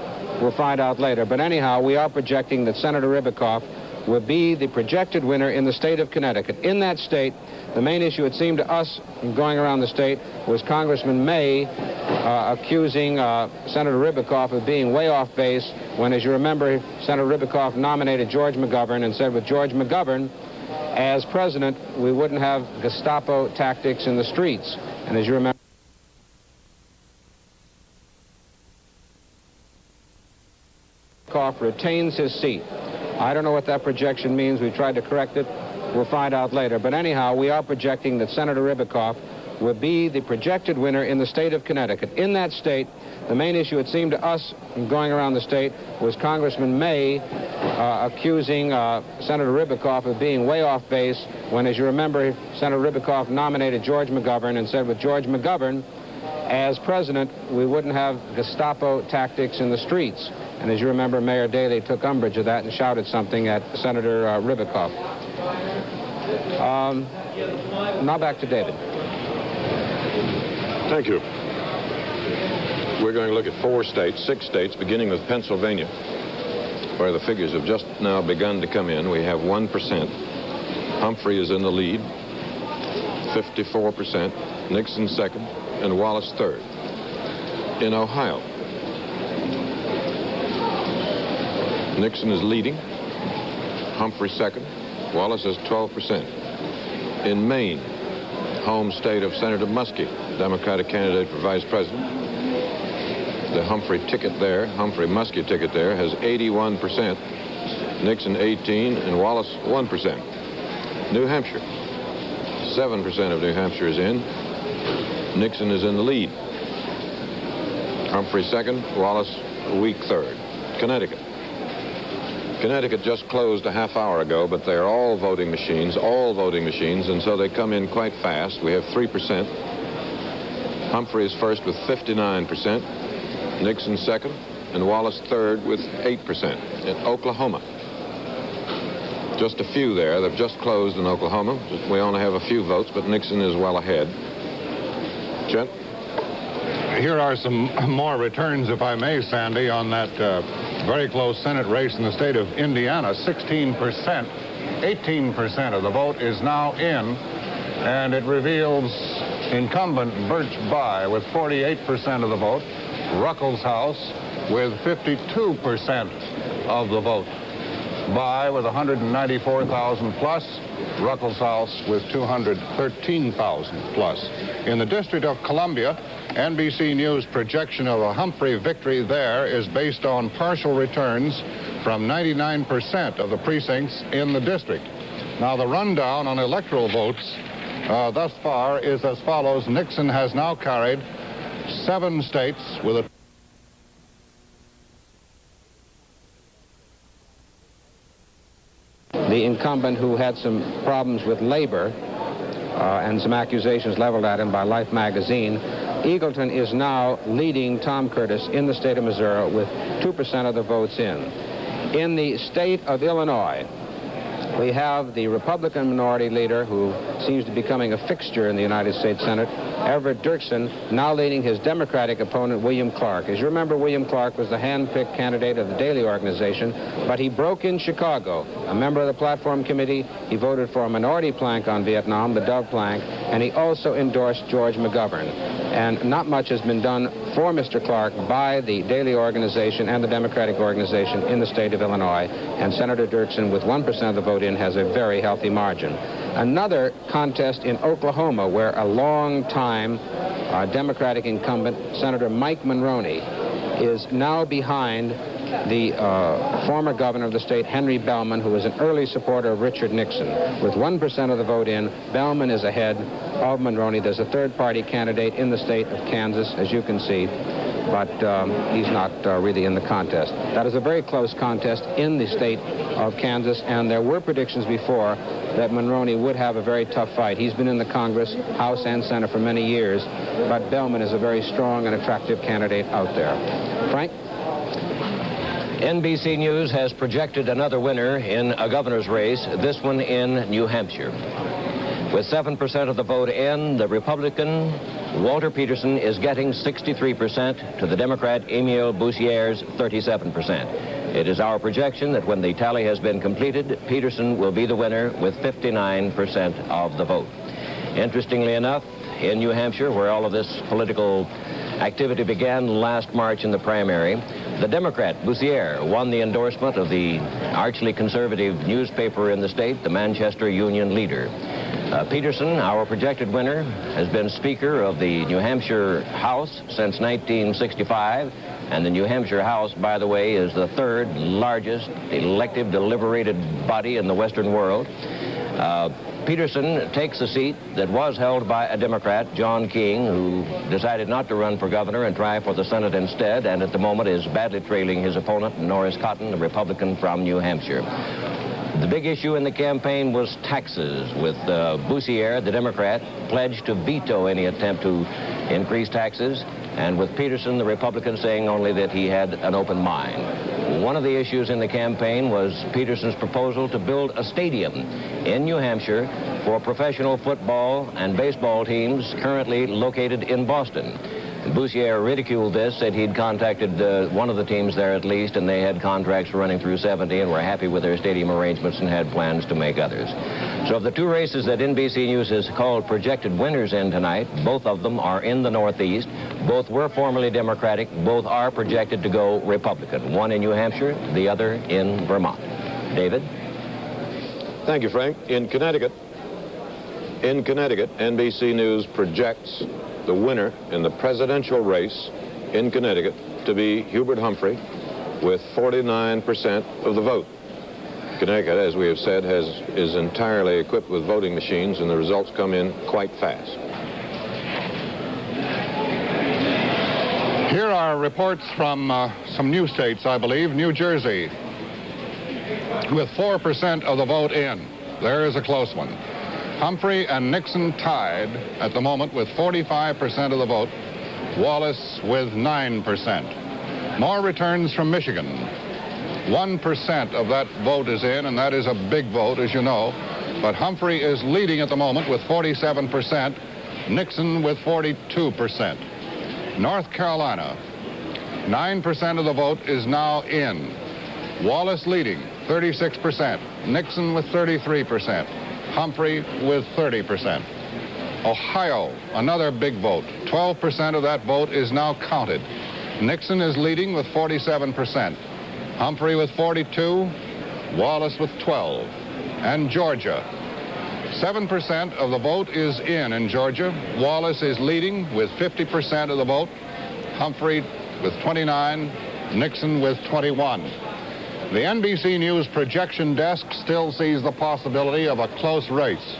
We'll find out later. But anyhow, we are projecting that Senator Ribicoff will be the projected winner in the state of Connecticut. In that state, the main issue, it seemed to us, going around the state, was Congressman May accusing Senator Ribicoff of being way off base when, as you remember, Senator Ribicoff nominated George McGovern and said with George McGovern as president, we wouldn't have Gestapo tactics in the streets. And as you remember, Ribicoff retains his seat. I don't know what that projection means. We tried to correct it. We'll find out later. But anyhow, we are projecting that Senator Ribicoff will be the projected winner in the state of Connecticut. In that state, the main issue, it seemed to us, going around the state, was Congressman May accusing Senator Ribicoff of being way off base when, as you remember, Senator Ribicoff nominated George McGovern and said with George McGovern as president, we wouldn't have Gestapo tactics in the streets. And as you remember, Mayor Daley took umbrage of that and shouted something at Senator Ribicoff. Now back to David. Thank you. We're going to look at 6 states, beginning with Pennsylvania, where the figures have just now begun to come in. We have 1%. Humphrey is in the lead, 54%. Nixon second, and Wallace third. In Ohio, Nixon is leading, Humphrey second, Wallace has 12%. In Maine, home state of Senator Muskie, Democratic candidate for vice president, the Humphrey Muskie ticket there has 81%. Nixon 18%, and Wallace 1%. New Hampshire, 7% of New Hampshire is in. Nixon is in the lead. Humphrey second, Wallace a weak third. Connecticut. Connecticut just closed a half hour ago, but they're all voting machines, and so they come in quite fast. We have 3%. Humphrey is first with 59%, Nixon second, and Wallace third with 8%. In Oklahoma, just a few there. They've just closed in Oklahoma. We only have a few votes, but Nixon is well ahead. Chet? Here are some more returns, if I may, Sandy, on that very close Senate race in the state of Indiana. 16%, 18% of the vote is now in, and it reveals incumbent Birch Bayh with 48% of the vote, Ruckelshaus with 52% of the vote. Bayh with 194,000 plus, Ruckelshaus with 213,000 plus. In the District of Columbia, NBC News' projection of a Humphrey victory there is based on partial returns from 99% of the precincts in the district. Now, the rundown on electoral votes thus far is as follows. Nixon has now carried 7 states with a the incumbent, who had some problems with labor and some accusations leveled at him by Life magazine. Eagleton is now leading Tom Curtis in the state of Missouri with 2% of the votes in. In the state of Illinois, we have the Republican minority leader, who seems to be becoming a fixture in the United States Senate, Everett Dirksen, now leading his Democratic opponent, William Clark. As you remember, William Clark was the hand-picked candidate of the Daley organization, but he broke in Chicago. A member of the Platform Committee, he voted for a minority plank on Vietnam, the Dove plank, and he also endorsed George McGovern. And not much has been done for Mr. Clark by the Daley organization and the Democratic organization in the state of Illinois, and Senator Dirksen, with 1% of the vote in, has a very healthy margin. Another contest in Oklahoma, where a long-time Democratic incumbent, Senator Mike Monroney, is now behind the former governor of the state, Henry Bellman, who was an early supporter of Richard Nixon. With 1% of the vote in, Bellman is ahead of Monroney. There's a third-party candidate in the state of Kansas, as you can see, but he's not really in the contest. That is a very close contest in the state of Kansas, and there were predictions before that Monroney would have a very tough fight. He's been in the Congress, House, and Senate for many years, but Bellman is a very strong and attractive candidate out there. Frank? NBC News has projected another winner in a governor's race, this one in New Hampshire. With 7% of the vote in, the Republican Walter Peterson is getting 63% to the Democrat Emile Boussier's 37%. It is our projection that when the tally has been completed, Peterson will be the winner with 59% of the vote. Interestingly enough, in New Hampshire, where all of this political activity began last March in the primary, the Democrat Boussier won the endorsement of the archly conservative newspaper in the state, the Manchester Union Leader. Peterson, our projected winner, has been Speaker of the New Hampshire House since 1965, and the New Hampshire House, by the way, is the third largest elective deliberated body in the Western world. Peterson takes a seat that was held by a Democrat, John King, who decided not to run for governor and try for the Senate instead, and at the moment is badly trailing his opponent, Norris Cotton, the Republican from New Hampshire. The big issue in the campaign was taxes, with Boussier, the Democrat, pledged to veto any attempt to increase taxes, and with Peterson, the Republican, saying only that he had an open mind. One of the issues in the campaign was Peterson's proposal to build a stadium in New Hampshire for professional football and baseball teams currently located in Boston. Boussier ridiculed this, said he'd contacted one of the teams there at least, and they had contracts running through 70 and were happy with their stadium arrangements and had plans to make others. So of the two races that NBC News has called projected winners in tonight, both of them are in the Northeast. Both were formerly Democratic. Both are projected to go Republican. One in New Hampshire, the other in Vermont. David? Thank you, Frank. In Connecticut, NBC News projects the winner in the presidential race in Connecticut to be Hubert Humphrey with 49% of the vote. Connecticut, as we have said, is entirely equipped with voting machines, and the results come in quite fast. Here are reports from some new states, I believe. New Jersey, with 4% of the vote in. There is a close one. Humphrey and Nixon tied at the moment with 45% of the vote. Wallace with 9%. More returns from Michigan. 1% of that vote is in, and that is a big vote, as you know. But Humphrey is leading at the moment with 47%. Nixon with 42%. North Carolina, 9% of the vote is now in. Wallace leading, 36%. Nixon with 33%. Humphrey with 30%. Ohio, another big vote. 12% of that vote is now counted. Nixon is leading with 47%. Humphrey with 42, Wallace with 12. And Georgia, 7% of the vote is in Georgia. Wallace is leading with 50% of the vote. Humphrey with 29, Nixon with 21. The NBC News projection desk still sees the possibility of a close race.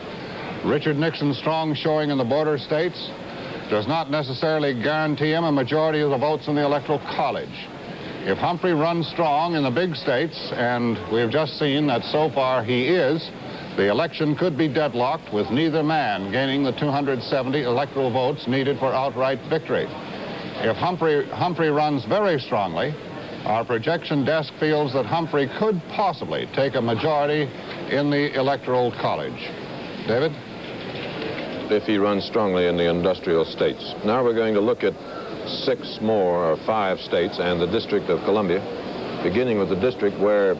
Richard Nixon's strong showing in the border states does not necessarily guarantee him a majority of the votes in the Electoral College. If Humphrey runs strong in the big states, and we've just seen that so far he is, the election could be deadlocked with neither man gaining the 270 electoral votes needed for outright victory. If Humphrey runs very strongly, our projection desk feels that Humphrey could possibly take a majority in the Electoral College. David? If he runs strongly in the industrial states. Now we're going to look at 6 more or 5 states and the District of Columbia, beginning with the district where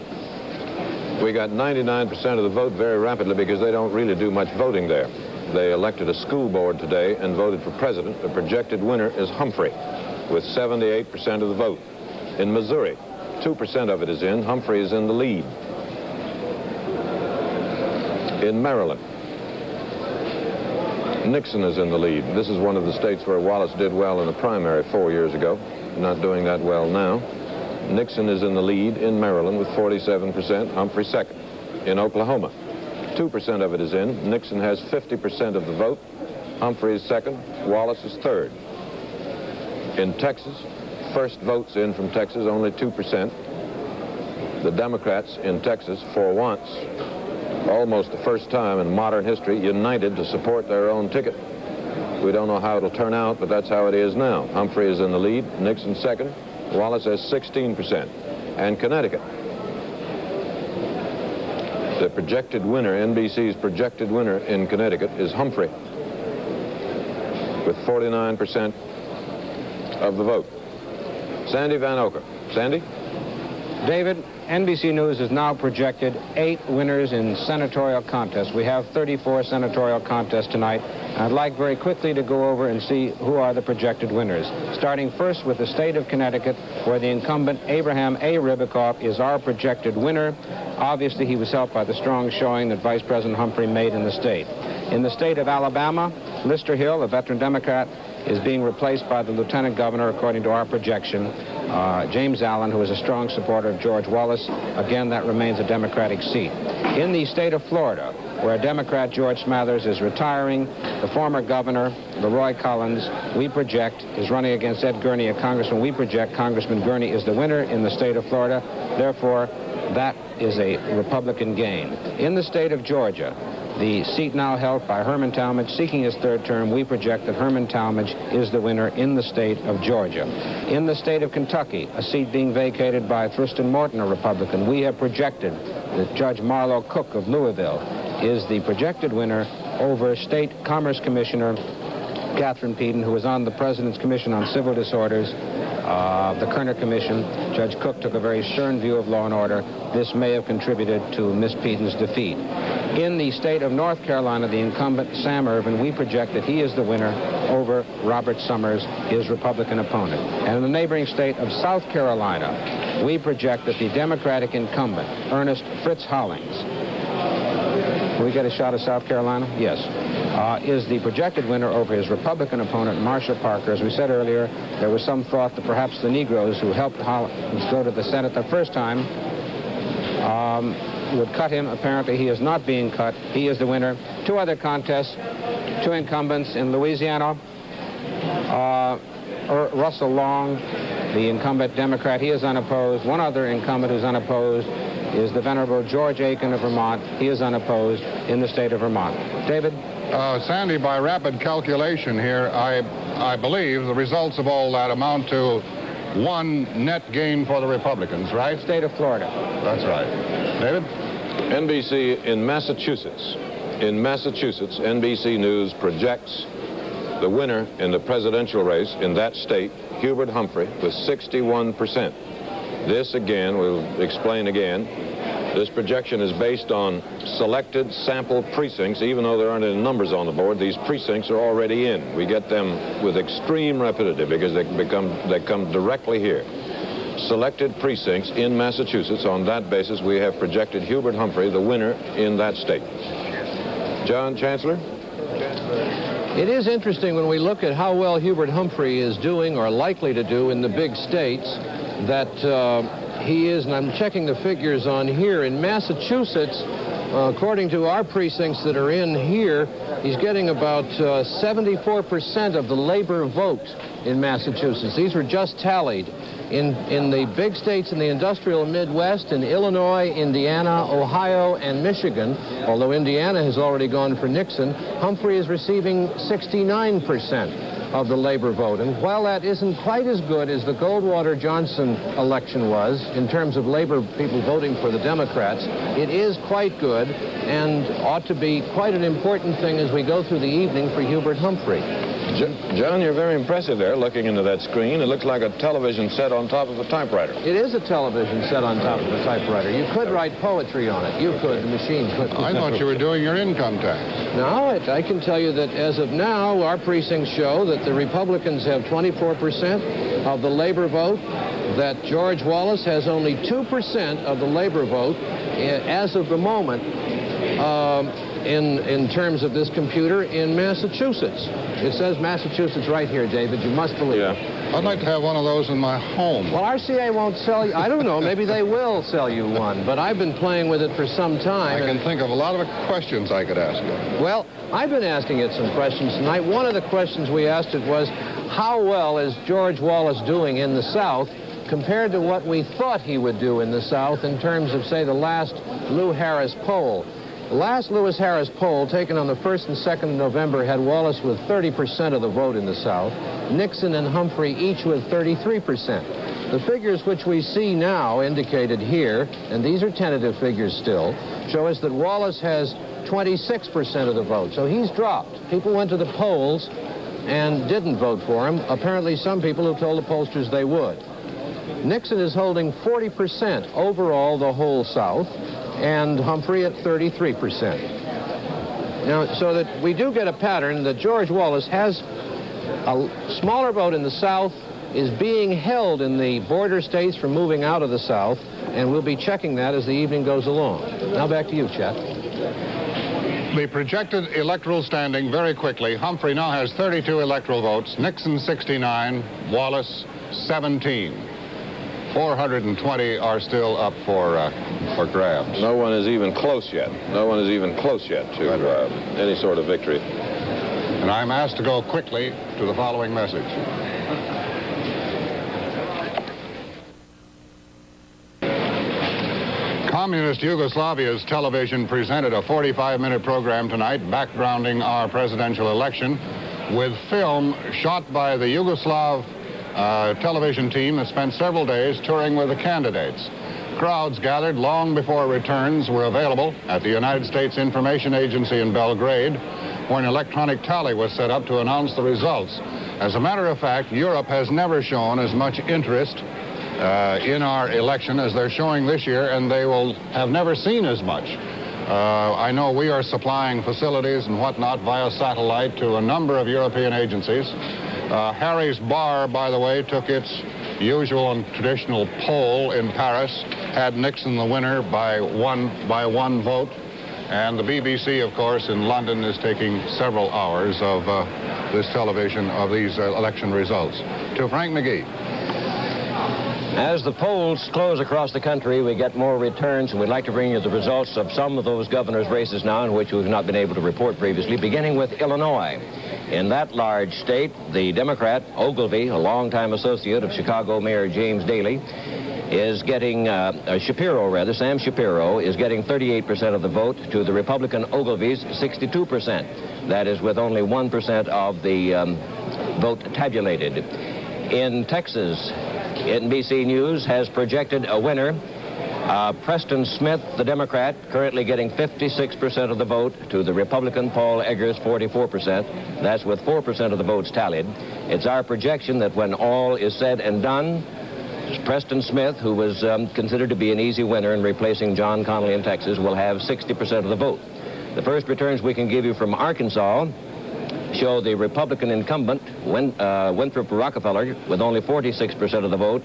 we got 99% of the vote very rapidly because they don't really do much voting there. They elected a school board today and voted for president. The projected winner is Humphrey with 78% of the vote. In Missouri, 2% of it is in. Humphrey is in the lead. In Maryland, Nixon is in the lead. This is one of the states where Wallace did well in the primary 4 years ago. Not doing that well now. Nixon is in the lead in Maryland with 47%. Humphrey second. In Oklahoma, 2% of it is in. Nixon has 50% of the vote. Humphrey is second. Wallace is third. In Texas, first votes in from Texas, only 2%. The Democrats in Texas, for once, almost the first time in modern history, united to support their own ticket. We don't know how it'll turn out, but that's how it is now. Humphrey is in the lead. Nixon second. Wallace has 16%. And Connecticut, the projected winner, NBC's projected winner in Connecticut is Humphrey with 49% of the vote. Sandy Van Oker. Sandy? David, NBC News has now projected 8 winners in senatorial contests. We have 34 senatorial contests tonight. I'd like very quickly to go over and see who are the projected winners. Starting first with the state of Connecticut, where the incumbent Abraham A. Ribicoff is our projected winner. Obviously, he was helped by the strong showing that Vice President Humphrey made in the state. In the state of Alabama, Lister Hill, a veteran Democrat, is being replaced by the lieutenant governor, according to our projection, James Allen, who is a strong supporter of George Wallace. Again, that remains a Democratic seat. In the state of Florida, where Democrat George Smathers is retiring, the former governor, Leroy Collins, we project, is running against Ed Gurney, a congressman. We project Congressman Gurney is the winner in the state of Florida. Therefore, that is a Republican gain. In the state of Georgia, the seat now held by Herman Talmadge, seeking his third term, we project that Herman Talmadge is the winner in the state of Georgia. In the state of Kentucky, a seat being vacated by Thurston Morton, a Republican, we have projected that Judge Marlowe Cook of Louisville is the projected winner over State Commerce Commissioner Catherine Peden, who is on the President's Commission on Civil Disorders, the Kerner Commission. Judge Cook took a very stern view of law and order. This may have contributed to Miss Peden's defeat. In the state of North Carolina, the incumbent Sam Ervin, we project that he is the winner over Robert Summers, his Republican opponent. And in the neighboring state of South Carolina, we project that the Democratic incumbent, Ernest Fritz Hollings, can we get a shot of South Carolina? Yes. Is the projected winner over his Republican opponent, Marshall Parker. As we said earlier, there was some thought that perhaps the Negroes who helped Hollings go to the Senate the first time would cut him. Apparently, he is not being cut. He is the winner. Two other contests, two incumbents in Louisiana. Russell Long, the incumbent Democrat, he is unopposed. One other incumbent who's unopposed is the venerable George Aiken of Vermont. He is unopposed in the state of Vermont. David? Sandy, by rapid calculation here, I believe the results of all that amount to one net gain for the Republicans, right? State of Florida. That's right. David? NBC in Massachusetts. In Massachusetts, NBC News projects the winner in the presidential race in that state, Hubert Humphrey, with 61%. This, again, we'll explain again, this projection is based on selected sample precincts. Even though there aren't any numbers on the board, these precincts are already in. We get them with extreme rapidity because they come directly here. Selected precincts in Massachusetts. On that basis, we have projected Hubert Humphrey the winner in that state. John Chancellor? It is interesting when we look at how well Hubert Humphrey is doing or likely to do in the big states that he is, and I'm checking the figures on here, in Massachusetts, according to our precincts that are in here, he's getting about 74% of the labor vote in Massachusetts. These were just tallied. In the big states in the industrial Midwest, in Illinois, Indiana, Ohio, and Michigan, although Indiana has already gone for Nixon, Humphrey is receiving 69% of the labor vote. And while that isn't quite as good as the Goldwater-Johnson election was in terms of labor people voting for the Democrats, it is quite good and ought to be quite an important thing as we go through the evening for Hubert Humphrey. John, you're very impressive there, looking into that screen. It looks like a television set on top of a typewriter. It is a television set on top of a typewriter. You could write poetry on it. You could. The machine could. I thought you were doing your income tax. No, I can tell you that as of now, our precincts show that the Republicans have 24% of the labor vote, that George Wallace has only 2% of the labor vote as of the moment. In terms of this computer in Massachusetts. It says Massachusetts right here, David. You must believe it. I'd like to have one of those in my home. Well, RCA won't sell you. I don't know. Maybe they will sell you one. But I've been playing with it for some time. I can think of a lot of questions I could ask you. Well, I've been asking it some questions tonight. One of the questions we asked it was, how well is George Wallace doing in the South compared to what we thought he would do in the South in terms of, say, the last Lou Harris poll? The last Lewis Harris poll, taken on the 1st and 2nd of November, had Wallace with 30% of the vote in the South, Nixon and Humphrey each with 33%. The figures which we see now indicated here, and these are tentative figures still, show us that Wallace has 26% of the vote. So he's dropped. People went to the polls and didn't vote for him. Apparently some people who told the pollsters they would. Nixon is holding 40% overall the whole South, and Humphrey at 33%. Now, so that we do get a pattern that George Wallace has a smaller vote in the South, is being held in the border states from moving out of the South, and we'll be checking that as the evening goes along. Now back to you, Chet. The projected electoral standing very quickly. Humphrey now has 32 electoral votes, Nixon 69, Wallace 17. 420 are still up for grabs. No one is even close yet. No one is even close yet to any sort of victory. And I'm asked to go quickly to the following message. Communist Yugoslavia's television presented a 45-minute program tonight backgrounding our presidential election with film shot by the Yugoslav television team that spent several days touring with the candidates. Crowds gathered long before returns were available at the United States Information Agency in Belgrade, where an electronic tally was set up to announce the results. As a matter of fact, Europe has never shown as much interest in our election as they're showing this year, and they will have never seen as much. I know we are supplying facilities and whatnot via satellite to a number of European agencies. Harry's Bar, by the way, took its usual and traditional poll in Paris, had Nixon the winner by one vote. And the BBC, of course, in London is taking several hours of this television, of these election results. To Frank McGee. As the polls close across the country, we get more returns, and we'd like to bring you the results of some of those governor's races now in which we've not been able to report previously, beginning with Illinois. In that large state, the Democrat, Ogilvy, a longtime associate of Chicago Mayor James Daley, is getting, Sam Shapiro is getting 38% of the vote to the Republican Ogilvy's 62%. That is with only 1% of the vote tabulated. In Texas, NBC News has projected a winner. Preston Smith, the Democrat, currently getting 56% of the vote to the Republican Paul Eggers' 44%. That's with 4% of the votes tallied. It's our projection that when all is said and done, Preston Smith, who was considered to be an easy winner in replacing John Connally in Texas, will have 60% of the vote. The first returns we can give you from Arkansas show the Republican incumbent, Winthrop Rockefeller, with only 46% of the vote,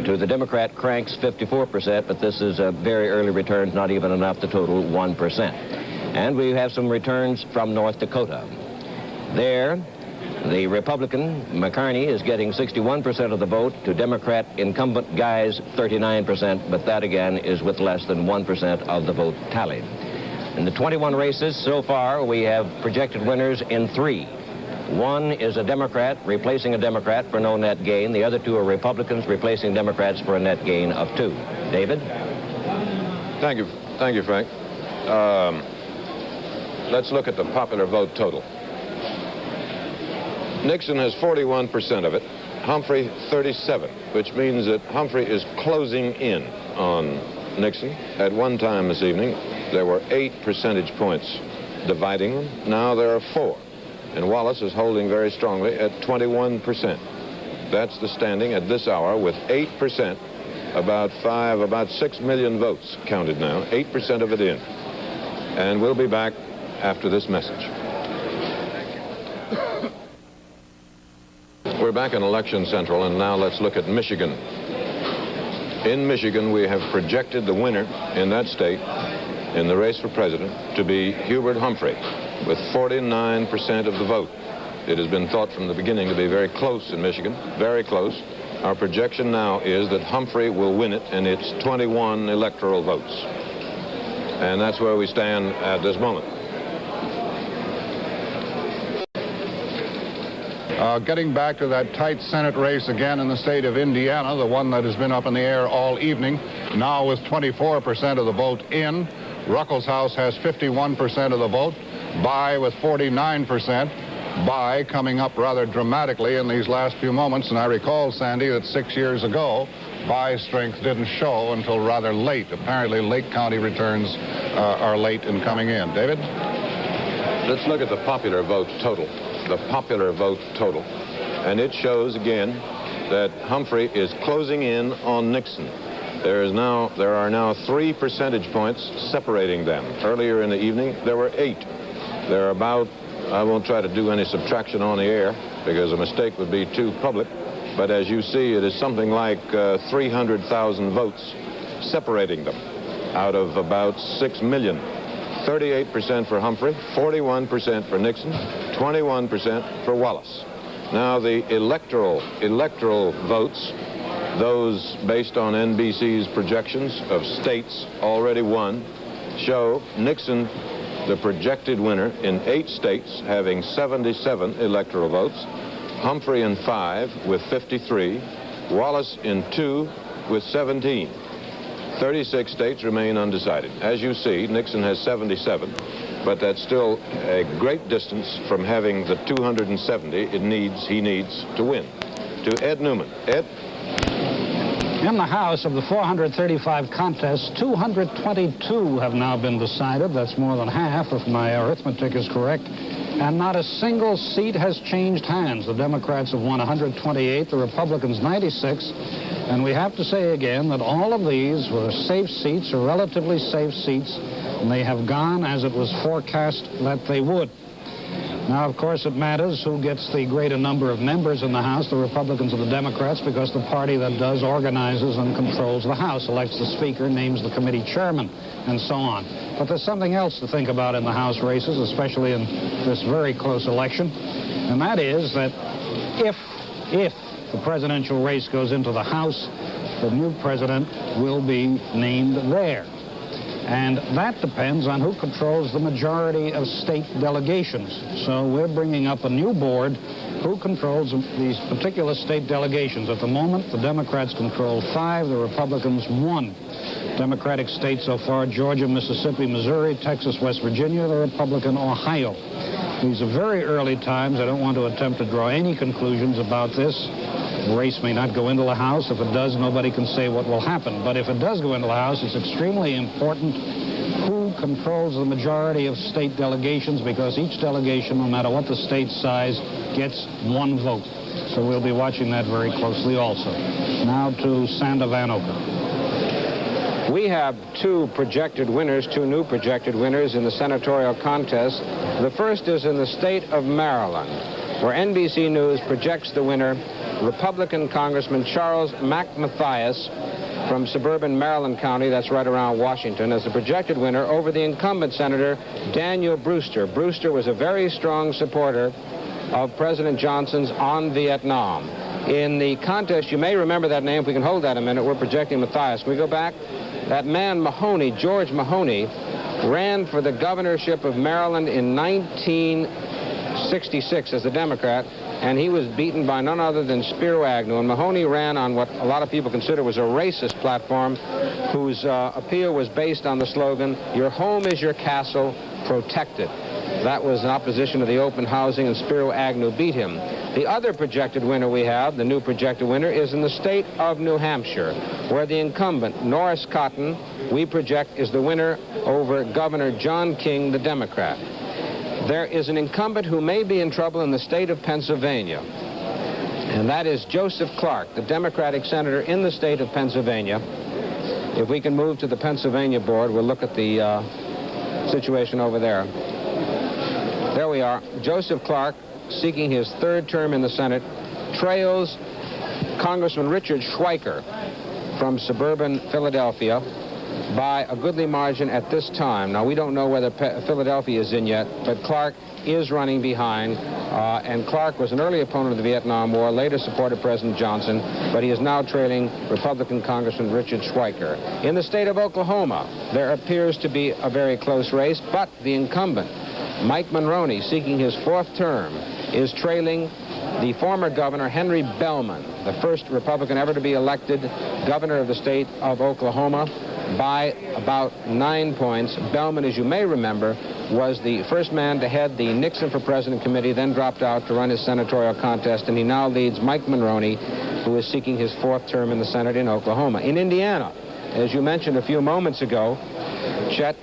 to the Democrat Crank's 54%, but this is a very early return, not even enough to total 1%. And we have some returns from North Dakota. There, the Republican, McCarney, is getting 61% of the vote to Democrat incumbent Guy's 39%, but that again is with less than 1% of the vote tallied. In the 21 races so far, we have projected winners in 3. One is a Democrat replacing a Democrat for no net gain. The other 2 are Republicans replacing Democrats for a net gain of 2. David? Thank you, Frank. Let's look at the popular vote total. Nixon has 41% of it, Humphrey 37, which means that Humphrey is closing in on Nixon. At one time this evening, there were 8 percentage points dividing them. Now there are 4. And Wallace is holding very strongly at 21%. That's the standing at this hour with 8%, about 6 million votes counted now, 8% of it in. And we'll be back after this message. We're back in Election Central, and now let's look at Michigan. In Michigan, we have projected the winner in that state in the race for president to be Hubert Humphrey with 49% of the vote. It has been thought from the beginning to be very close in Michigan, very close. Our projection now is that Humphrey will win it, and it's 21 electoral votes. And that's where we stand at this moment. Getting back to that tight Senate race again in the state of Indiana, the one that has been up in the air all evening, now with 24% of the vote in. Ruckelshaus has 51% of the vote. By with 49%. By coming up rather dramatically in these last few moments. And I recall, Sandy, that 6 years ago, By's strength didn't show until rather late. Apparently, Lake County returns are late in coming in. David? Let's look at the popular vote total. The popular vote total. And it shows, again, that Humphrey is closing in on Nixon. There are now 3 percentage points separating them. Earlier in the evening, there were 8. There are about, I won't try to do any subtraction on the air because a mistake would be too public, but as you see, it is something like 300,000 votes separating them out of about 6 million. 38% for Humphrey, 41% for Nixon, 21% for Wallace. Now the electoral votes, those based on NBC's projections of states already won, show Nixon the projected winner in 8 states having 77 electoral votes, Humphrey in 5 with 53, Wallace in 2 with 17. 36 states remain undecided. As you see, Nixon has 77, but that's still a great distance from having the 270 he needs to win. To Ed Newman. Ed? In the House, of the 435 contests, 222 have now been decided. That's more than half, if my arithmetic is correct. And not a single seat has changed hands. The Democrats have won 128, the Republicans 96. And we have to say again that all of these were safe seats, or relatively safe seats, and they have gone as it was forecast that they would. Now, of course, it matters who gets the greater number of members in the House, the Republicans or the Democrats, because the party that does organizes and controls the House, elects the Speaker, names the committee chairman, and so on. But there's something else to think about in the House races, especially in this very close election, and that is that if the presidential race goes into the House, the new president will be named there. And that depends on who controls the majority of state delegations. So we're bringing up a new board who controls these particular state delegations. At the moment, the Democrats control 5, the Republicans 1. Democratic states so far: Georgia, Mississippi, Missouri, Texas, West Virginia, the Republican Ohio. These are very early times. I don't want to attempt to draw any conclusions about this. The race may not go into the House. If it does, nobody can say what will happen. But if it does go into the House, it's extremely important who controls the majority of state delegations, because each delegation, no matter what the state size, gets 1 vote. So we'll be watching that very closely also. Now to Sander Vanoker. We have 2 projected winners, 2 new projected winners in the senatorial contest. The first is in the state of Maryland, where NBC News projects the winner, Republican Congressman Charles McMathias from suburban Maryland County, that's right around Washington, as the projected winner over the incumbent Senator Daniel Brewster. Brewster was a very strong supporter of President Johnson's on Vietnam. In the contest, you may remember that name. If we can hold that a minute, we're projecting Mathias. Can we go back? That man Mahoney, George Mahoney, ran for the governorship of Maryland in 1966 as a Democrat, and he was beaten by none other than Spiro Agnew. And Mahoney ran on what a lot of people consider was a racist platform, whose appeal was based on the slogan, "Your home is your castle, protect it." That was in opposition to the open housing, and Spiro Agnew beat him. The other projected winner we have, the new projected winner, is in the state of New Hampshire, where the incumbent, Norris Cotton, we project is the winner over Governor John King, the Democrat. There is an incumbent who may be in trouble in the state of Pennsylvania, and that is Joseph Clark, the Democratic senator in the state of Pennsylvania. If we can move to the Pennsylvania board, we'll look at the situation over there. There we are. Joseph Clark, seeking his 3rd term in the Senate, trails Congressman Richard Schweiker from suburban Philadelphia by a goodly margin at this time. Now, we don't know whether Philadelphia is in yet, but Clark is running behind, and Clark was an early opponent of the Vietnam War, later supported President Johnson, but he is now trailing Republican Congressman Richard Schweiker. In the state of Oklahoma, there appears to be a very close race, but the incumbent, Mike Monroney, seeking his 4th term, is trailing the former governor, Henry Bellman, the first Republican ever to be elected governor of the state of Oklahoma, by about 9 points. Bellman, as you may remember, was the first man to head the Nixon for President committee, then dropped out to run his senatorial contest, and he now leads Mike Monroney, who is seeking his 4th term in the Senate in Oklahoma. In Indiana, as you mentioned a few moments ago, Chet,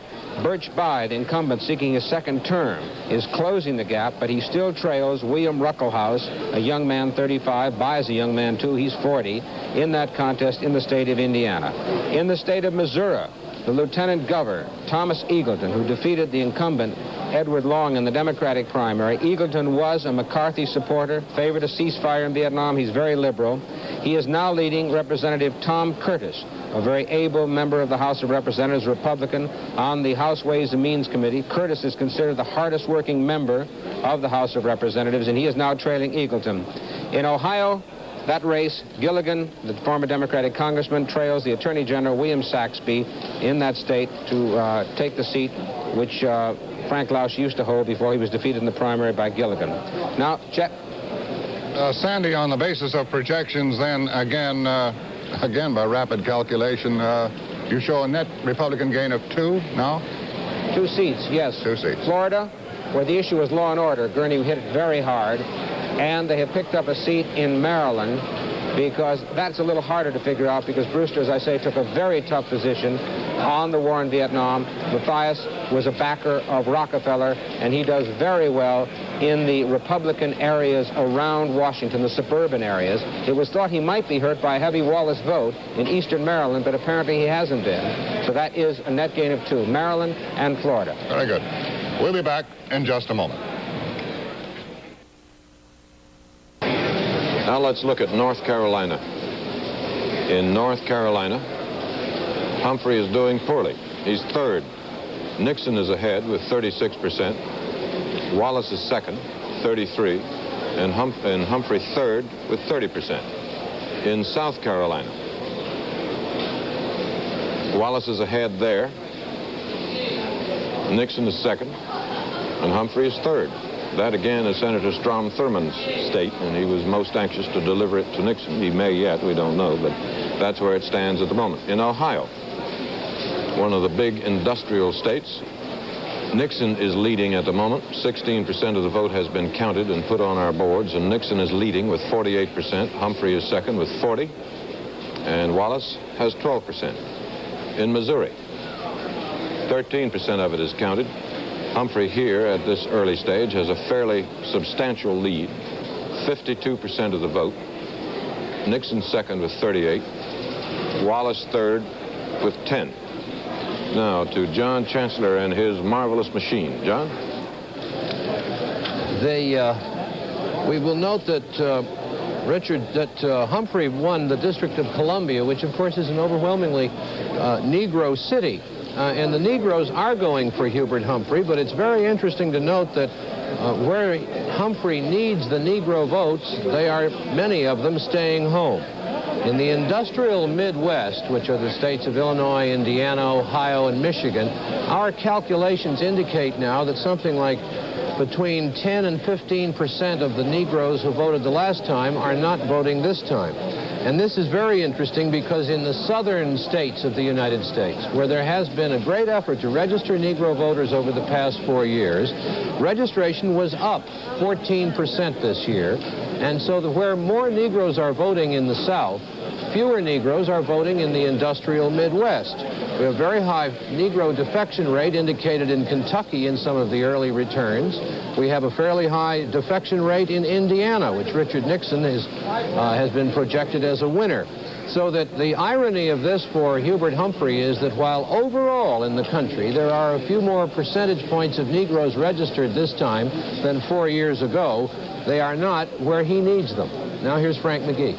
Birch Bayh, the incumbent seeking his 2nd term, is closing the gap, but he still trails William Ruckelhaus, a young man, 35. Bayh is a young man, too. He's 40, in that contest in the state of Indiana. In the state of Missouri, the lieutenant governor, Thomas Eagleton, who defeated the incumbent, Edward Long, in the Democratic primary. Eagleton was a McCarthy supporter, favored a ceasefire in Vietnam. He's very liberal. He is now leading Representative Tom Curtis, a very able member of the House of Representatives, Republican, on the House Ways and Means Committee. Curtis is considered the hardest working member of the House of Representatives, and he is now trailing Eagleton. In Ohio, that race, Gilligan, the former Democratic congressman, trails the Attorney General William Saxby in that state to take the seat which Frank Lausch used to hold before he was defeated in the primary by Gilligan. Now, Chet. Sandy, on the basis of projections, then, again by rapid calculation, you show a net Republican gain of 2 now? 2 seats, yes. 2 seats. Florida, where the issue was law and order, Gurney hit it very hard, and they have picked up a seat in Maryland, because that's a little harder to figure out, because Brewster, as I say, took a very tough position on the war in Vietnam. Mathias was a backer of Rockefeller, and he does very well in the Republican areas around Washington, the suburban areas. It was thought he might be hurt by a heavy Wallace vote in eastern Maryland, but apparently he hasn't been. So that is a net gain of 2, Maryland and Florida. Very good. We'll be back in just a moment. Now let's look at North Carolina. In North Carolina, Humphrey is doing poorly. He's 3rd. Nixon is ahead with 36%. Wallace is 2nd, 33%, and Humphrey 3rd with 30%. In South Carolina, Wallace is ahead there. Nixon is second, and Humphrey is third. That, again, is Senator Strom Thurmond's state, and he was most anxious to deliver it to Nixon. He may yet, we don't know, but that's where it stands at the moment. In Ohio, one of the big industrial states, Nixon is leading at the moment. 16% of the vote has been counted and put on our boards, and Nixon is leading with 48%. Humphrey is second with 40%, and Wallace has 12%. In Missouri, 13% of it is counted. Humphrey here at this early stage has a fairly substantial lead, 52% of the vote. Nixon second with 38. Wallace third with 10. Now to John Chancellor and his marvelous machine. John? We will note that, Richard, that Humphrey won the District of Columbia, which of course is an overwhelmingly Negro city. And the Negroes are going for Hubert Humphrey, but it's very interesting to note that where Humphrey needs the Negro votes, they are, many of them, staying home. In the industrial Midwest, which are the states of Illinois, Indiana, Ohio, and Michigan, our calculations indicate now that something like between 10 and 15% of the Negroes who voted the last time are not voting this time. And this is very interesting because in the southern states of the United States, where there has been a great effort to register Negro voters over the past 4 years, registration was up 14% this year. And so where more Negroes are voting in the South, fewer Negroes are voting in the industrial Midwest. We have a very high Negro defection rate indicated in Kentucky in some of the early returns. We have a fairly high defection rate in Indiana, which Richard Nixon has been projected as a winner. So that the irony of this for Hubert Humphrey is that while overall in the country there are a few more percentage points of Negroes registered this time than 4 years ago, they are not where he needs them. Now here's Frank McGee.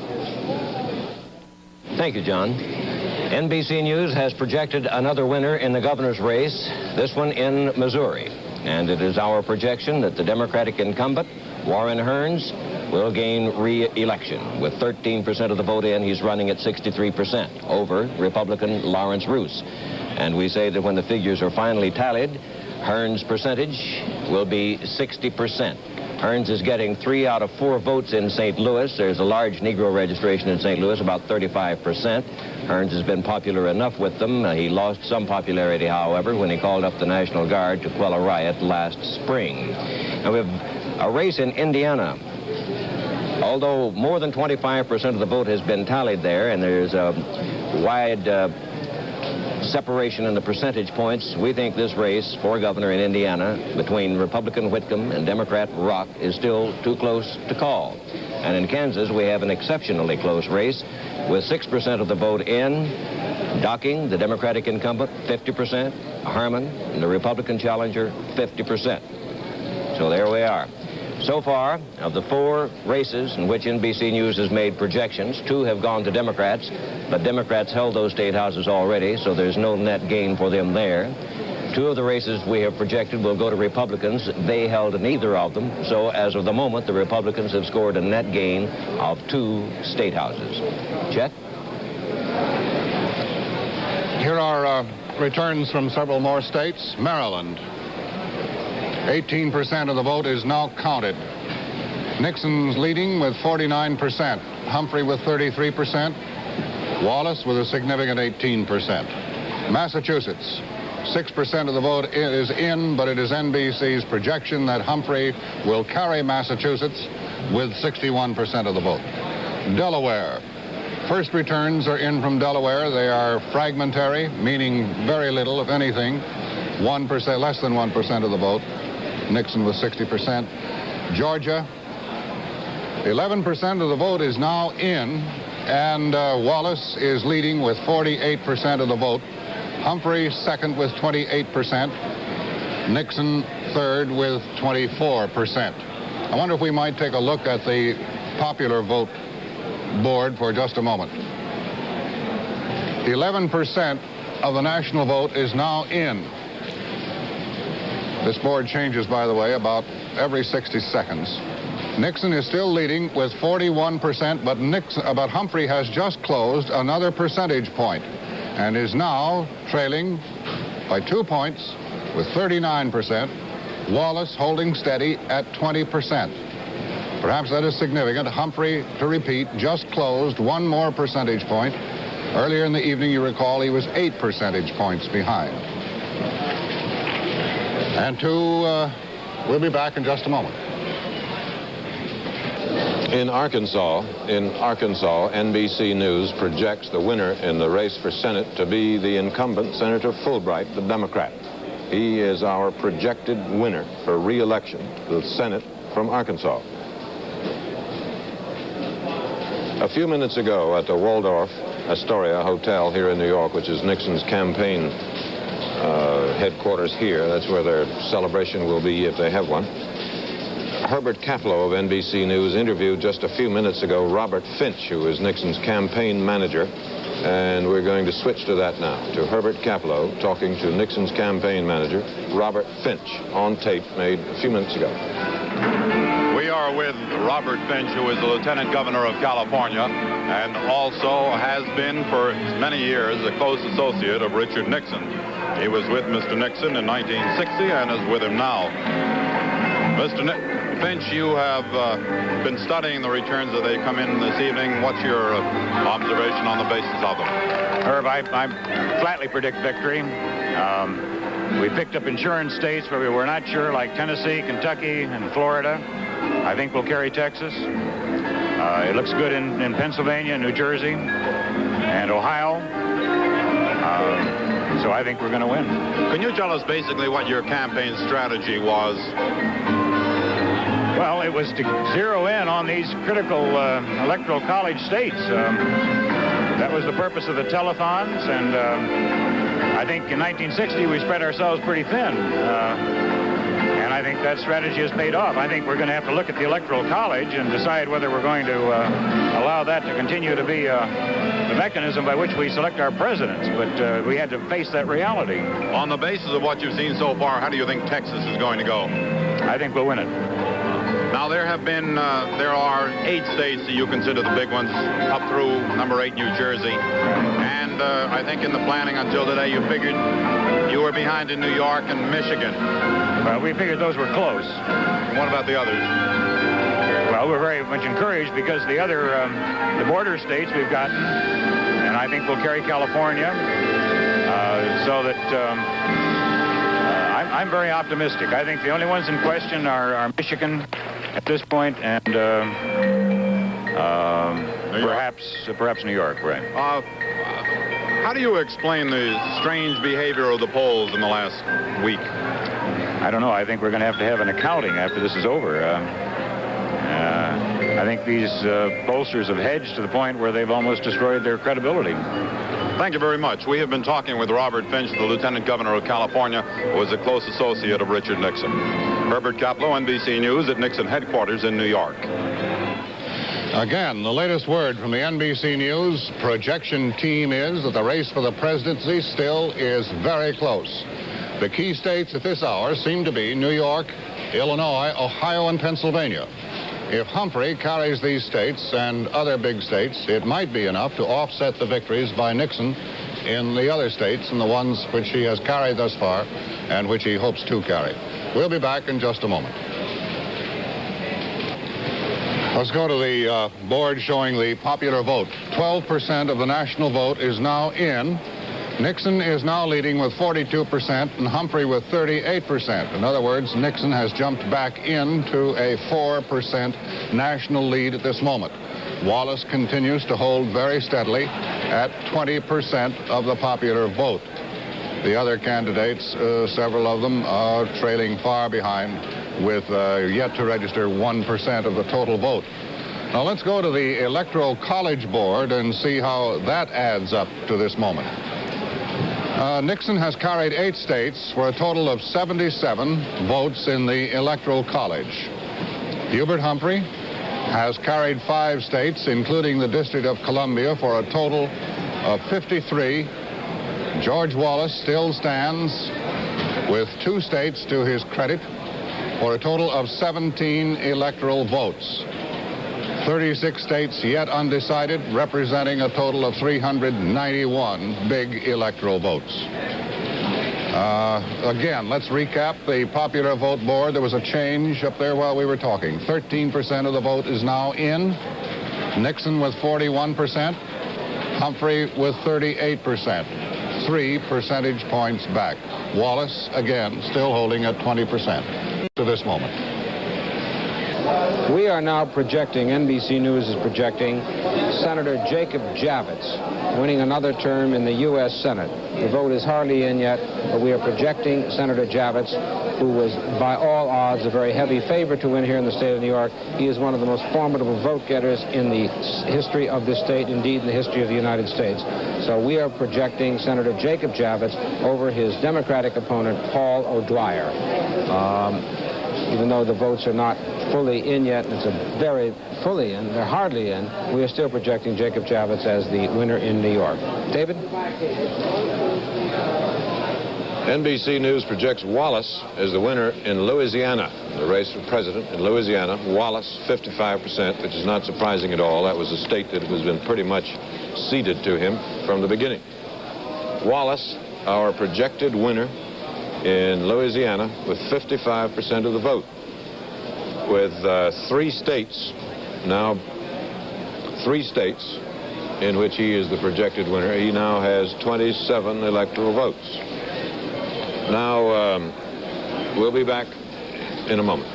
Thank you, John. NBC News has projected another winner in the governor's race, this one in Missouri. And it is our projection that the Democratic incumbent, Warren Hearns, will gain re-election. With 13% of the vote in, he's running at 63% over Republican Lawrence Roos. And we say that when the figures are finally tallied, Hearns' percentage will be 60%. Hearns is getting 3 out of 4 votes in St. Louis. There's a large Negro registration in St. Louis, about 35%. Hearns has been popular enough with them. He lost some popularity, however, when he called up the National Guard to quell a riot last spring. Now, we have a race in Indiana. Although more than 25% of the vote has been tallied there, and there's a wide separation in the percentage points, we think this race for governor in Indiana between Republican Whitcomb and Democrat Rock is still too close to call. And in Kansas, we have an exceptionally close race with 6% of the vote in, Docking, the Democratic incumbent, 50%, Harmon, the Republican challenger, 50%. So there we are. So far, of the 4 races in which NBC News has made projections, 2 have gone to Democrats, but Democrats held those state houses already, so there's no net gain for them there. 2 of the races we have projected will go to Republicans. They held neither of them, so as of the moment, the Republicans have scored a net gain of 2 state houses. Chet? Here are returns from several more states. Maryland. 18% of the vote is now counted. Nixon's leading with 49%. Humphrey with 33%. Wallace with a significant 18%. Massachusetts, 6% of the vote is in, but it is NBC's projection that Humphrey will carry Massachusetts with 61% of the vote. Delaware. First returns are in from Delaware. They are fragmentary, meaning very little, if anything. 1%, less than 1% of the vote. Nixon with 60%. Georgia, 11% of the vote is now in, and Wallace is leading with 48% of the vote. Humphrey second with 28%. Nixon third with 24%. I wonder if we might take a look at the popular vote board for just a moment. 11% of the national vote is now in. This board changes, by the way, about every 60 seconds. Nixon is still leading with 41%, but Humphrey has just closed another percentage point. and is now trailing by 2 points with 39%. Wallace holding steady at 20%. Perhaps that is significant. Humphrey, to repeat, just closed 1 more percentage point. Earlier in the evening, you recall, he was 8 percentage points behind. And we'll be back in just a moment. In Arkansas, NBC News projects the winner in the race for Senate to be the incumbent Senator Fulbright, the Democrat. He is our projected winner for re-election to the Senate from Arkansas. A few minutes ago at the Waldorf Astoria Hotel here in New York, which is Nixon's campaign headquarters here, that's where their celebration will be if they have one, Herbert Kaplow of NBC News interviewed just a few minutes ago Robert Finch, who is Nixon's campaign manager, and we're going to switch to that now, to Herbert Kaplow talking to Nixon's campaign manager, Robert Finch, on tape made a few minutes ago. We are with Robert Finch, who is the Lieutenant Governor of California and also has been for many years a close associate of Richard Nixon. He was with Mr. Nixon in 1960 and is with him now. Mr. Finch, you have been studying the returns as they come in this evening. What's your observation on the basis of them? Herb, I flatly predict victory. We picked up insurance states where we were not sure, like Tennessee, Kentucky, and Florida. I think we'll carry Texas. It looks good in Pennsylvania, New Jersey, and Ohio. So I think we're going to win. Can you tell us basically what your campaign strategy was? Well, it was to zero in on these critical electoral college states. That was the purpose of the telethons, and I think in 1960 we spread ourselves pretty thin. And I think that strategy has paid off. I think we're going to have to look at the Electoral College and decide whether we're going to allow that to continue to be the mechanism by which we select our presidents. But we had to face that reality. On the basis of what you've seen so far, how do you think Texas is going to go? I think we'll win it. Now, there are 8 states that you consider the big ones, up through number 8, New Jersey. And I think in the planning until today, you figured you were behind in New York and Michigan. Well, we figured those were close. What about the others? Well, we're very much encouraged because the other, the border states we've gotten, and I think we'll carry California, so that I'm very optimistic. I think the only ones in question are Michigan at this point and perhaps New York, right. How do you explain the strange behavior of the polls in the last week? I don't know. I think we're going to have an accounting after this is over. I think these pollsters have hedged to the point where they've almost destroyed their credibility. Thank you very much. We have been talking with Robert Finch, the Lieutenant Governor of California, who was a close associate of Richard Nixon. Herbert Kaplow, NBC News at Nixon headquarters in New York. Again, the latest word from the NBC News projection team is that the race for the presidency still is very close. The key states at this hour seem to be New York, Illinois, Ohio, and Pennsylvania. If Humphrey carries these states and other big states, it might be enough to offset the victories by Nixon in the other states and the ones which he has carried thus far and which he hopes to carry. We'll be back in just a moment. Let's go to the board showing the popular vote. 12% of the national vote is now in. Nixon is now leading with 42% and Humphrey with 38%. In other words, Nixon has jumped back into a 4% national lead at this moment. Wallace continues to hold very steadily at 20% of the popular vote. The other candidates, several of them, are trailing far behind with yet to register 1% of the total vote. Now let's go to the Electoral College Board and see how that adds up to this moment. Nixon has carried 8 states for a total of 77 votes in the Electoral College. Hubert Humphrey has carried 5 states, including the District of Columbia, for a total of 53. George Wallace still stands with 2 states to his credit for a total of 17 electoral votes. 36 states yet undecided, representing a total of 391 big electoral votes. Again, let's recap the popular vote board. There was a change up there while we were talking. 13% of the vote is now in. Nixon with 41%. Humphrey with 38%. 3 percentage points back. Wallace, again, still holding at 20% to this moment. We are now projecting, NBC News is projecting, Senator Jacob Javits winning another term in the U.S. Senate. The vote is hardly in yet, but we are projecting Senator Javits, who was by all odds a very heavy favorite to win here in the state of New York. He is one of the most formidable vote getters in the history of this state, indeed in the history of the United States. So we are projecting Senator Jacob Javits over his Democratic opponent, Paul O'Dwyer. Even though the votes are not fully in yet, and it's a very fully in, they're hardly in, we are still projecting Jacob Javits as the winner in New York. David? NBC News projects Wallace as the winner in Louisiana, the race for president in Louisiana. Wallace, 55%, which is not surprising at all. That was a state that has been pretty much ceded to him from the beginning. Wallace, our projected winner in Louisiana, with 55% of the vote. With 3 states in which he is the projected winner, he now has 27 electoral votes. Now, we'll be back in a moment.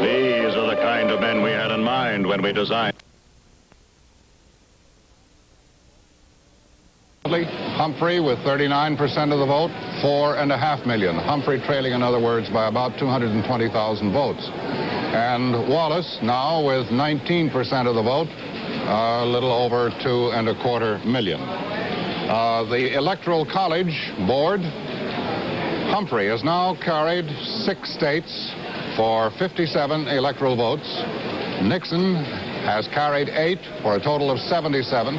These are the kind of men we had in mind when we designed. Humphrey with 39% of the vote, 4.5 million. Humphrey trailing, in other words, by about 220,000 votes. And Wallace now with 19% of the vote, a little over 2.25 million. The Electoral College Board, Humphrey has now carried 6 states for 57 electoral votes. Nixon has carried 8 for a total of 77.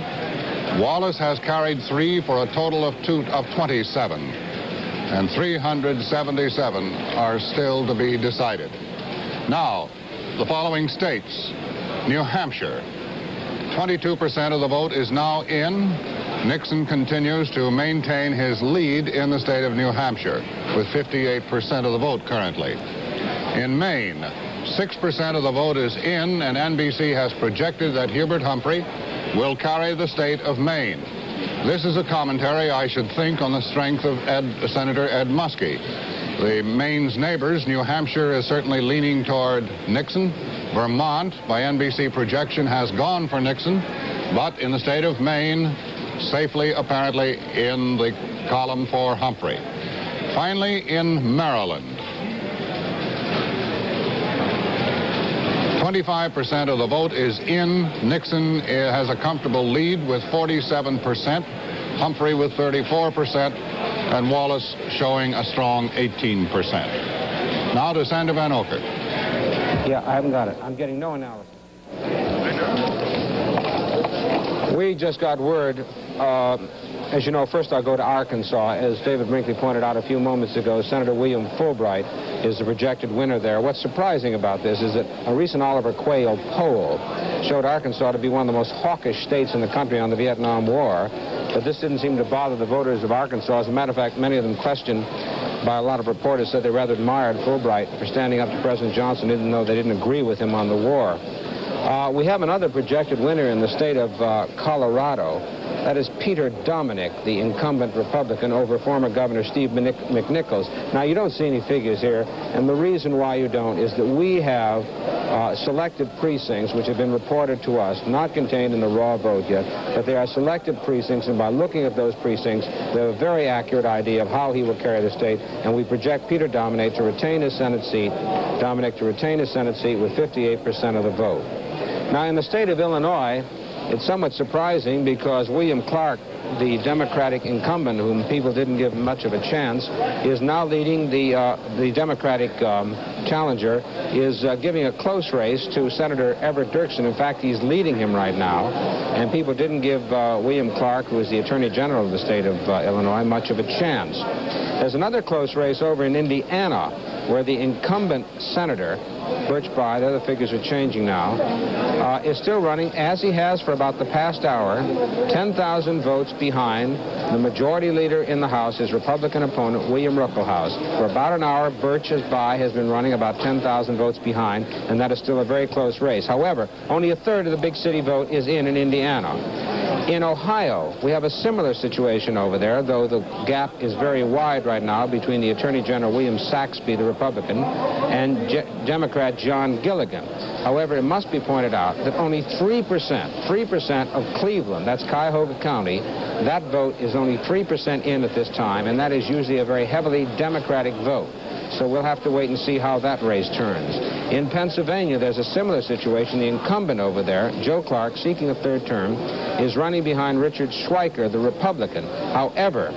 Wallace has carried 3 for a total of 27. And 377 are still to be decided. Now, the following states. New Hampshire, 22% of the vote is now in. Nixon continues to maintain his lead in the state of New Hampshire with 58% of the vote currently. In Maine, 6% of the vote is in, and NBC has projected that Hubert Humphrey will carry the state of Maine. This is a commentary, I should think, on the strength of Senator Ed Muskie. The Maine's neighbors, New Hampshire, is certainly leaning toward Nixon. Vermont, by NBC projection, has gone for Nixon, but in the state of Maine, safely, apparently, in the column for Humphrey. Finally, in Maryland, 25% of the vote is in. Nixon has a comfortable lead with 47%, Humphrey with 34%, and Wallace showing a strong 18%. Now to Sander Van Oker. Yeah, I haven't got it. I'm getting no analysis. We just got word, as you know, first I'll go to Arkansas. As David Brinkley pointed out a few moments ago, Senator William Fulbright is the projected winner there. What's surprising about this is that a recent Oliver Quayle poll showed Arkansas to be one of the most hawkish states in the country on the Vietnam War, but this didn't seem to bother the voters of Arkansas. As a matter of fact, many of them questioned, by a lot of reporters, said they rather admired Fulbright for standing up to President Johnson, even though they didn't agree with him on the war. We have another projected winner in the state of Colorado. That is Peter Dominick, the incumbent Republican, over former Governor Steve McNichols. Now, you don't see any figures here, and the reason why you don't is that we have selected precincts which have been reported to us, not contained in the raw vote yet, but they are selected precincts, and by looking at those precincts, we have a very accurate idea of how he will carry the state, and we project Peter Dominick to retain his Senate seat, with 58% of the vote. Now, in the state of Illinois, It's somewhat surprising because William Clark, the Democratic incumbent, whom people didn't give much of a chance, is now leading the Democratic challenger, is giving a close race to Senator Everett Dirksen. In fact, he's leading him right now, and people didn't give William Clark, who is the Attorney General of the state of Illinois, much of a chance. There's another close race over in Indiana, where the incumbent senator, Birch Bayh, the other figures are changing now, is still running, as he has for about the past hour, 10,000 votes behind the majority leader in the House, his Republican opponent, William Ruckelhaus. For about an hour, Birch Bayh has been running about 10,000 votes behind, and that is still a very close race. However, only a third of the big city vote is in Indiana. In Ohio, we have a similar situation over there, though the gap is very wide right now between the Attorney General William Saxby, the Republican, and Democrat John Gilligan. However, it must be pointed out that only 3% of Cleveland, that's Cuyahoga County, that vote is only 3% in at this time, and that is usually a very heavily Democratic vote. So we'll have to wait and see how that race turns. In Pennsylvania, there's a similar situation. The incumbent over there, Joe Clark, seeking a third term, is running behind Richard Schweiker, the Republican. However,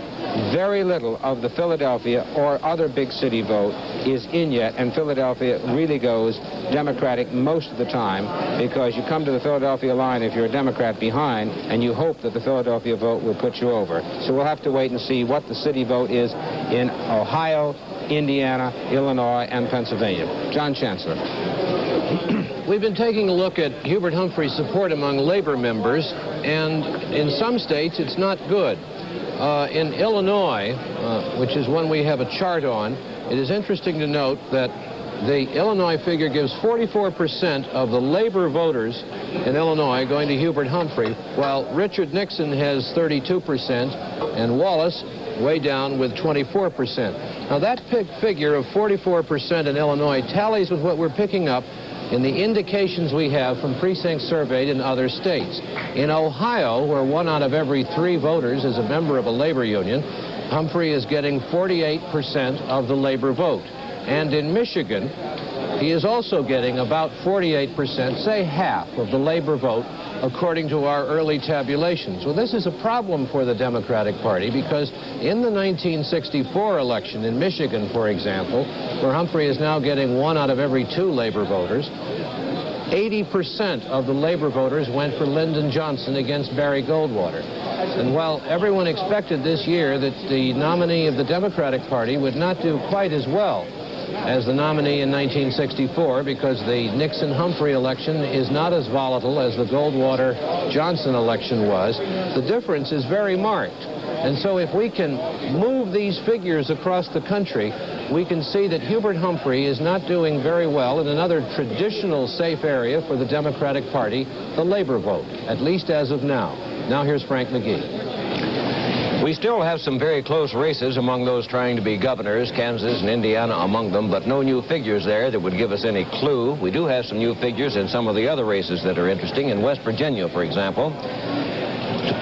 very little of the Philadelphia or other big city vote is in yet, and Philadelphia really goes Democratic most of the time, because you come to the Philadelphia line if you're a Democrat behind, and you hope that the Philadelphia vote will put you over. So we'll have to wait and see what the city vote is in Ohio, Indiana, Illinois, and Pennsylvania. John Chancellor. We've been taking a look at Hubert Humphrey's support among labor members, and in some states it's not good. In Illinois, which is one we have a chart on, it is interesting to note that the Illinois figure gives 44% of the labor voters in Illinois going to Hubert Humphrey, while Richard Nixon has 32% and Wallace way down with 24%. Now that figure of 44% in Illinois tallies with what we're picking up in the indications we have from precincts surveyed in other states. In Ohio, where 1 out of every 3 voters is a member of a labor union, Humphrey is getting 48% of the labor vote. And in Michigan, he is also getting about 48%, say half of the labor vote, according to our early tabulations. Well, this is a problem for the Democratic Party, because in the 1964 election in Michigan, for example, where Humphrey is now getting 1 out of every 2 labor voters, 80% of the labor voters went for Lyndon Johnson against Barry Goldwater. And while everyone expected this year that the nominee of the Democratic Party would not do quite as well as the nominee in 1964, because the Nixon-Humphrey election is not as volatile as the Goldwater-Johnson election was, the difference is very marked. And so if we can move these figures across the country, we can see that Hubert Humphrey is not doing very well in another traditional safe area for the Democratic Party, the labor vote, at least as of now. Now here's Frank McGee. We still have some very close races among those trying to be governors, Kansas and Indiana among them, but no new figures there that would give us any clue. We do have some new figures in some of the other races that are interesting. In West Virginia, for example,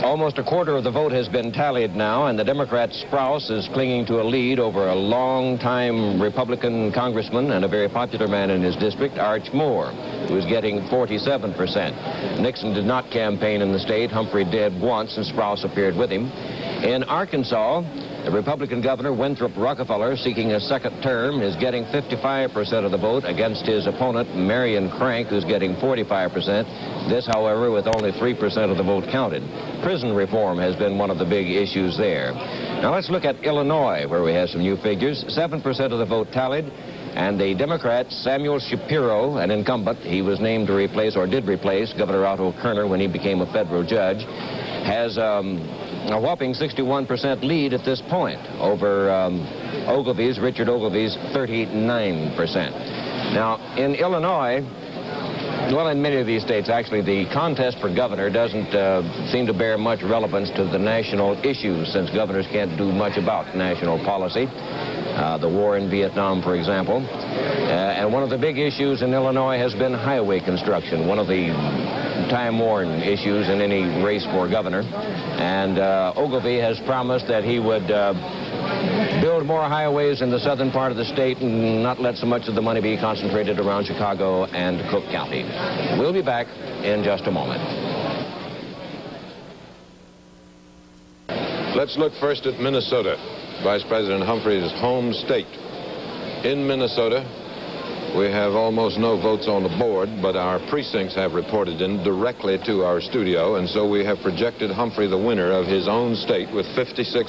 almost a quarter of the vote has been tallied now, and the Democrat Sprouse is clinging to a lead over a long-time Republican congressman and a very popular man in his district, Arch Moore, who is getting 47%. Nixon did not campaign in the state. Humphrey did once, and Sprouse appeared with him. In Arkansas, the Republican governor, Winthrop Rockefeller, seeking a second term, is getting 55% of the vote against his opponent, Marion Crank, who's getting 45%. This, however, with only 3% of the vote counted. Prison reform has been one of the big issues there. Now let's look at Illinois, where we have some new figures. 7% of the vote tallied, and the Democrat, Samuel Shapiro, an incumbent, he was named to replace, or did replace, Governor Otto Kerner when he became a federal judge, has a whopping 61% lead at this point over Richard Ogilvy's 39%. Now, in Illinois, well, in many of these states, actually, the contest for governor doesn't seem to bear much relevance to the national issues, since governors can't do much about national policy. The war in Vietnam, for example. And one of the big issues in Illinois has been highway construction, one of the time-worn issues in any race for governor. And Ogilvy has promised that he would build more highways in the southern part of the state and not let so much of the money be concentrated around Chicago and Cook County. We'll be back in just a moment. Let's look first at Minnesota, Vice President Humphrey's home state. In Minnesota, we have almost no votes on the board, but our precincts have reported in directly to our studio, and so we have projected Humphrey the winner of his own state with 56%.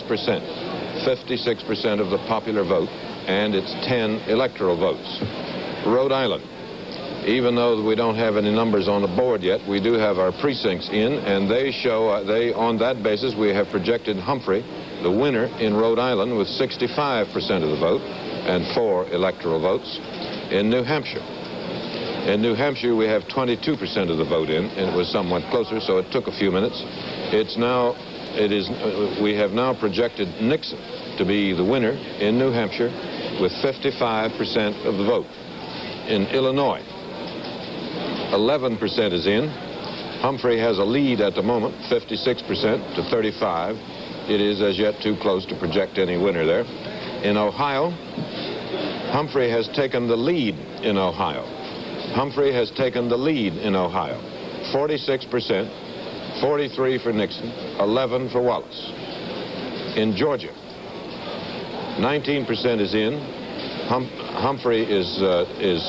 56% of the popular vote, and it's 10 electoral votes. Rhode Island. Even though we don't have any numbers on the board yet, we do have our precincts in, and they show, on that basis, we have projected Humphrey the winner in Rhode Island with 65% of the vote and 4 electoral votes. In New Hampshire. In New Hampshire, we have 22% of the vote in, and it was somewhat closer, so it took a few minutes. We have now projected Nixon to be the winner in New Hampshire with 55% of the vote. In Illinois, 11% is in. Humphrey has a lead at the moment, 56% to 35. It is as yet too close to project any winner there. In Ohio, Humphrey has taken the lead in Ohio. Humphrey has taken the lead in Ohio. 46%, 43 for Nixon, 11 for Wallace. In Georgia, 19% is in. Humphrey is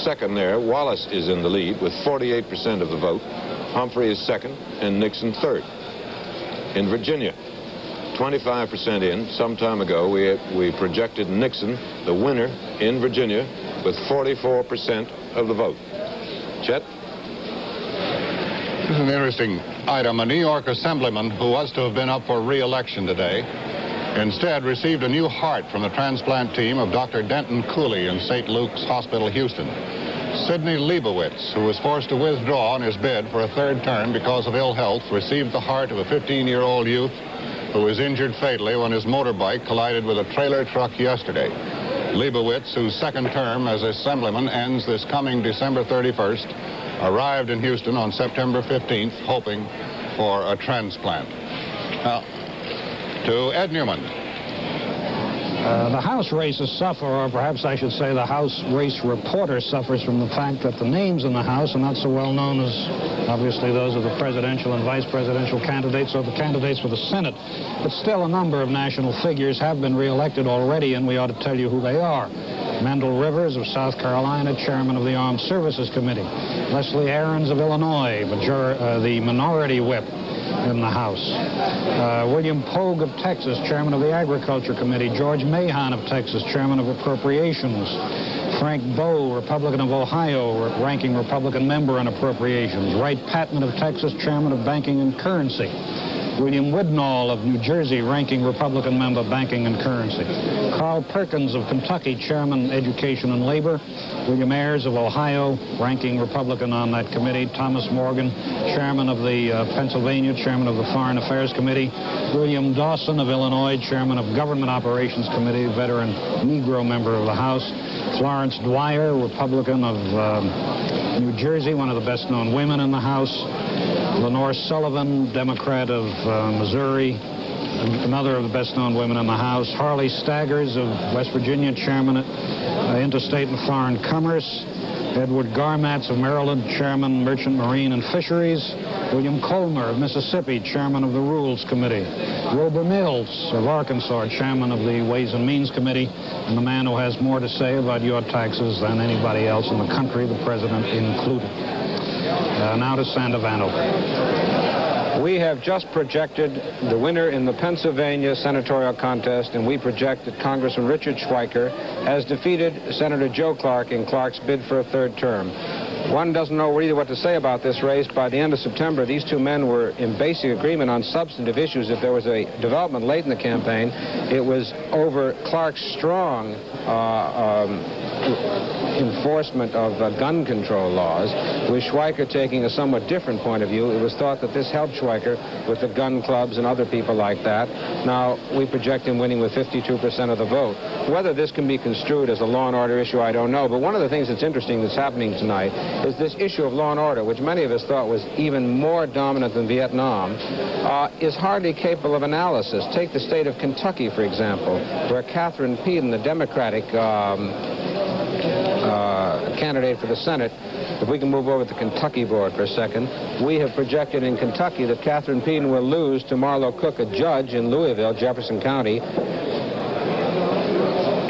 second there. Wallace is in the lead with 48% of the vote. Humphrey is second and Nixon third. In Virginia, 25% in. Some time ago, we projected Nixon the winner in Virginia with 44% of the vote. Chet? This is an interesting item. A New York assemblyman who was to have been up for re-election today instead received a new heart from the transplant team of Dr. Denton Cooley in St. Luke's Hospital, Houston. Sidney Leibowitz, who was forced to withdraw on his bid for a third term because of ill health, received the heart of a 15-year-old youth who was injured fatally when his motorbike collided with a trailer truck yesterday. Leibowitz, whose second term as assemblyman ends this coming December 31st, arrived in Houston on September 15th, hoping for a transplant. Now, to Ed Newman. The House races suffer, or perhaps I should say the House race reporter suffers from the fact that the names in the House are not so well known as, obviously, those of the presidential and vice presidential candidates or the candidates for the Senate. But still, a number of national figures have been reelected already, and we ought to tell you who they are. Mendel Rivers of South Carolina, chairman of the Armed Services Committee. Leslie Aarons of Illinois, the minority whip in the House. William Pogue of Texas, chairman of the Agriculture Committee. George Mahon of Texas, chairman of Appropriations. Frank Bowe, Republican of Ohio, ranking Republican member on Appropriations. Wright Patman of Texas, chairman of Banking and Currency. William Widnall of New Jersey, ranking Republican member, Banking and Currency. Carl Perkins of Kentucky, chairman, Education and Labor. William Ayers of Ohio, ranking Republican on that committee. Thomas Morgan, chairman of the Pennsylvania, chairman of the Foreign Affairs Committee. William Dawson of Illinois, chairman of Government Operations Committee, veteran Negro member of the House. Florence Dwyer, Republican of New Jersey, one of the best-known women in the House. Lenore Sullivan, Democrat of Missouri, another of the best-known women in the House. Harley Staggers of West Virginia, chairman at Interstate and Foreign Commerce. Edward Garmatz of Maryland, chairman, Merchant Marine and Fisheries. William Colmer of Mississippi, chairman of the Rules Committee. Wilbur Mills of Arkansas, chairman of the Ways and Means Committee, and the man who has more to say about your taxes than anybody else in the country, the president included. Now to Sander Vanover. We have just projected the winner in the Pennsylvania senatorial contest, and we project that Congressman Richard Schweiker has defeated Senator Joe Clark in Clark's bid for a third term. One doesn't know really what to say about this race. By the end of September, these two men were in basic agreement on substantive issues. If there was a development late in the campaign, it was over Clark's strong enforcement of gun control laws, with Schweiker taking a somewhat different point of view. It was thought that this helped Schweiker with the gun clubs and other people like that. Now, we project him winning with 52% of the vote. Whether this can be construed as a law and order issue, I don't know. But one of the things that's interesting that's happening tonight is this issue of law and order, which many of us thought was even more dominant than Vietnam, is hardly capable of analysis. Take the state of Kentucky, for example, where Catherine Peden, the Democratic candidate for the Senate, If we can move over to the Kentucky board for a second, we have projected in Kentucky that Catherine Peden will lose to Marlo Cook, a judge in Louisville, Jefferson County.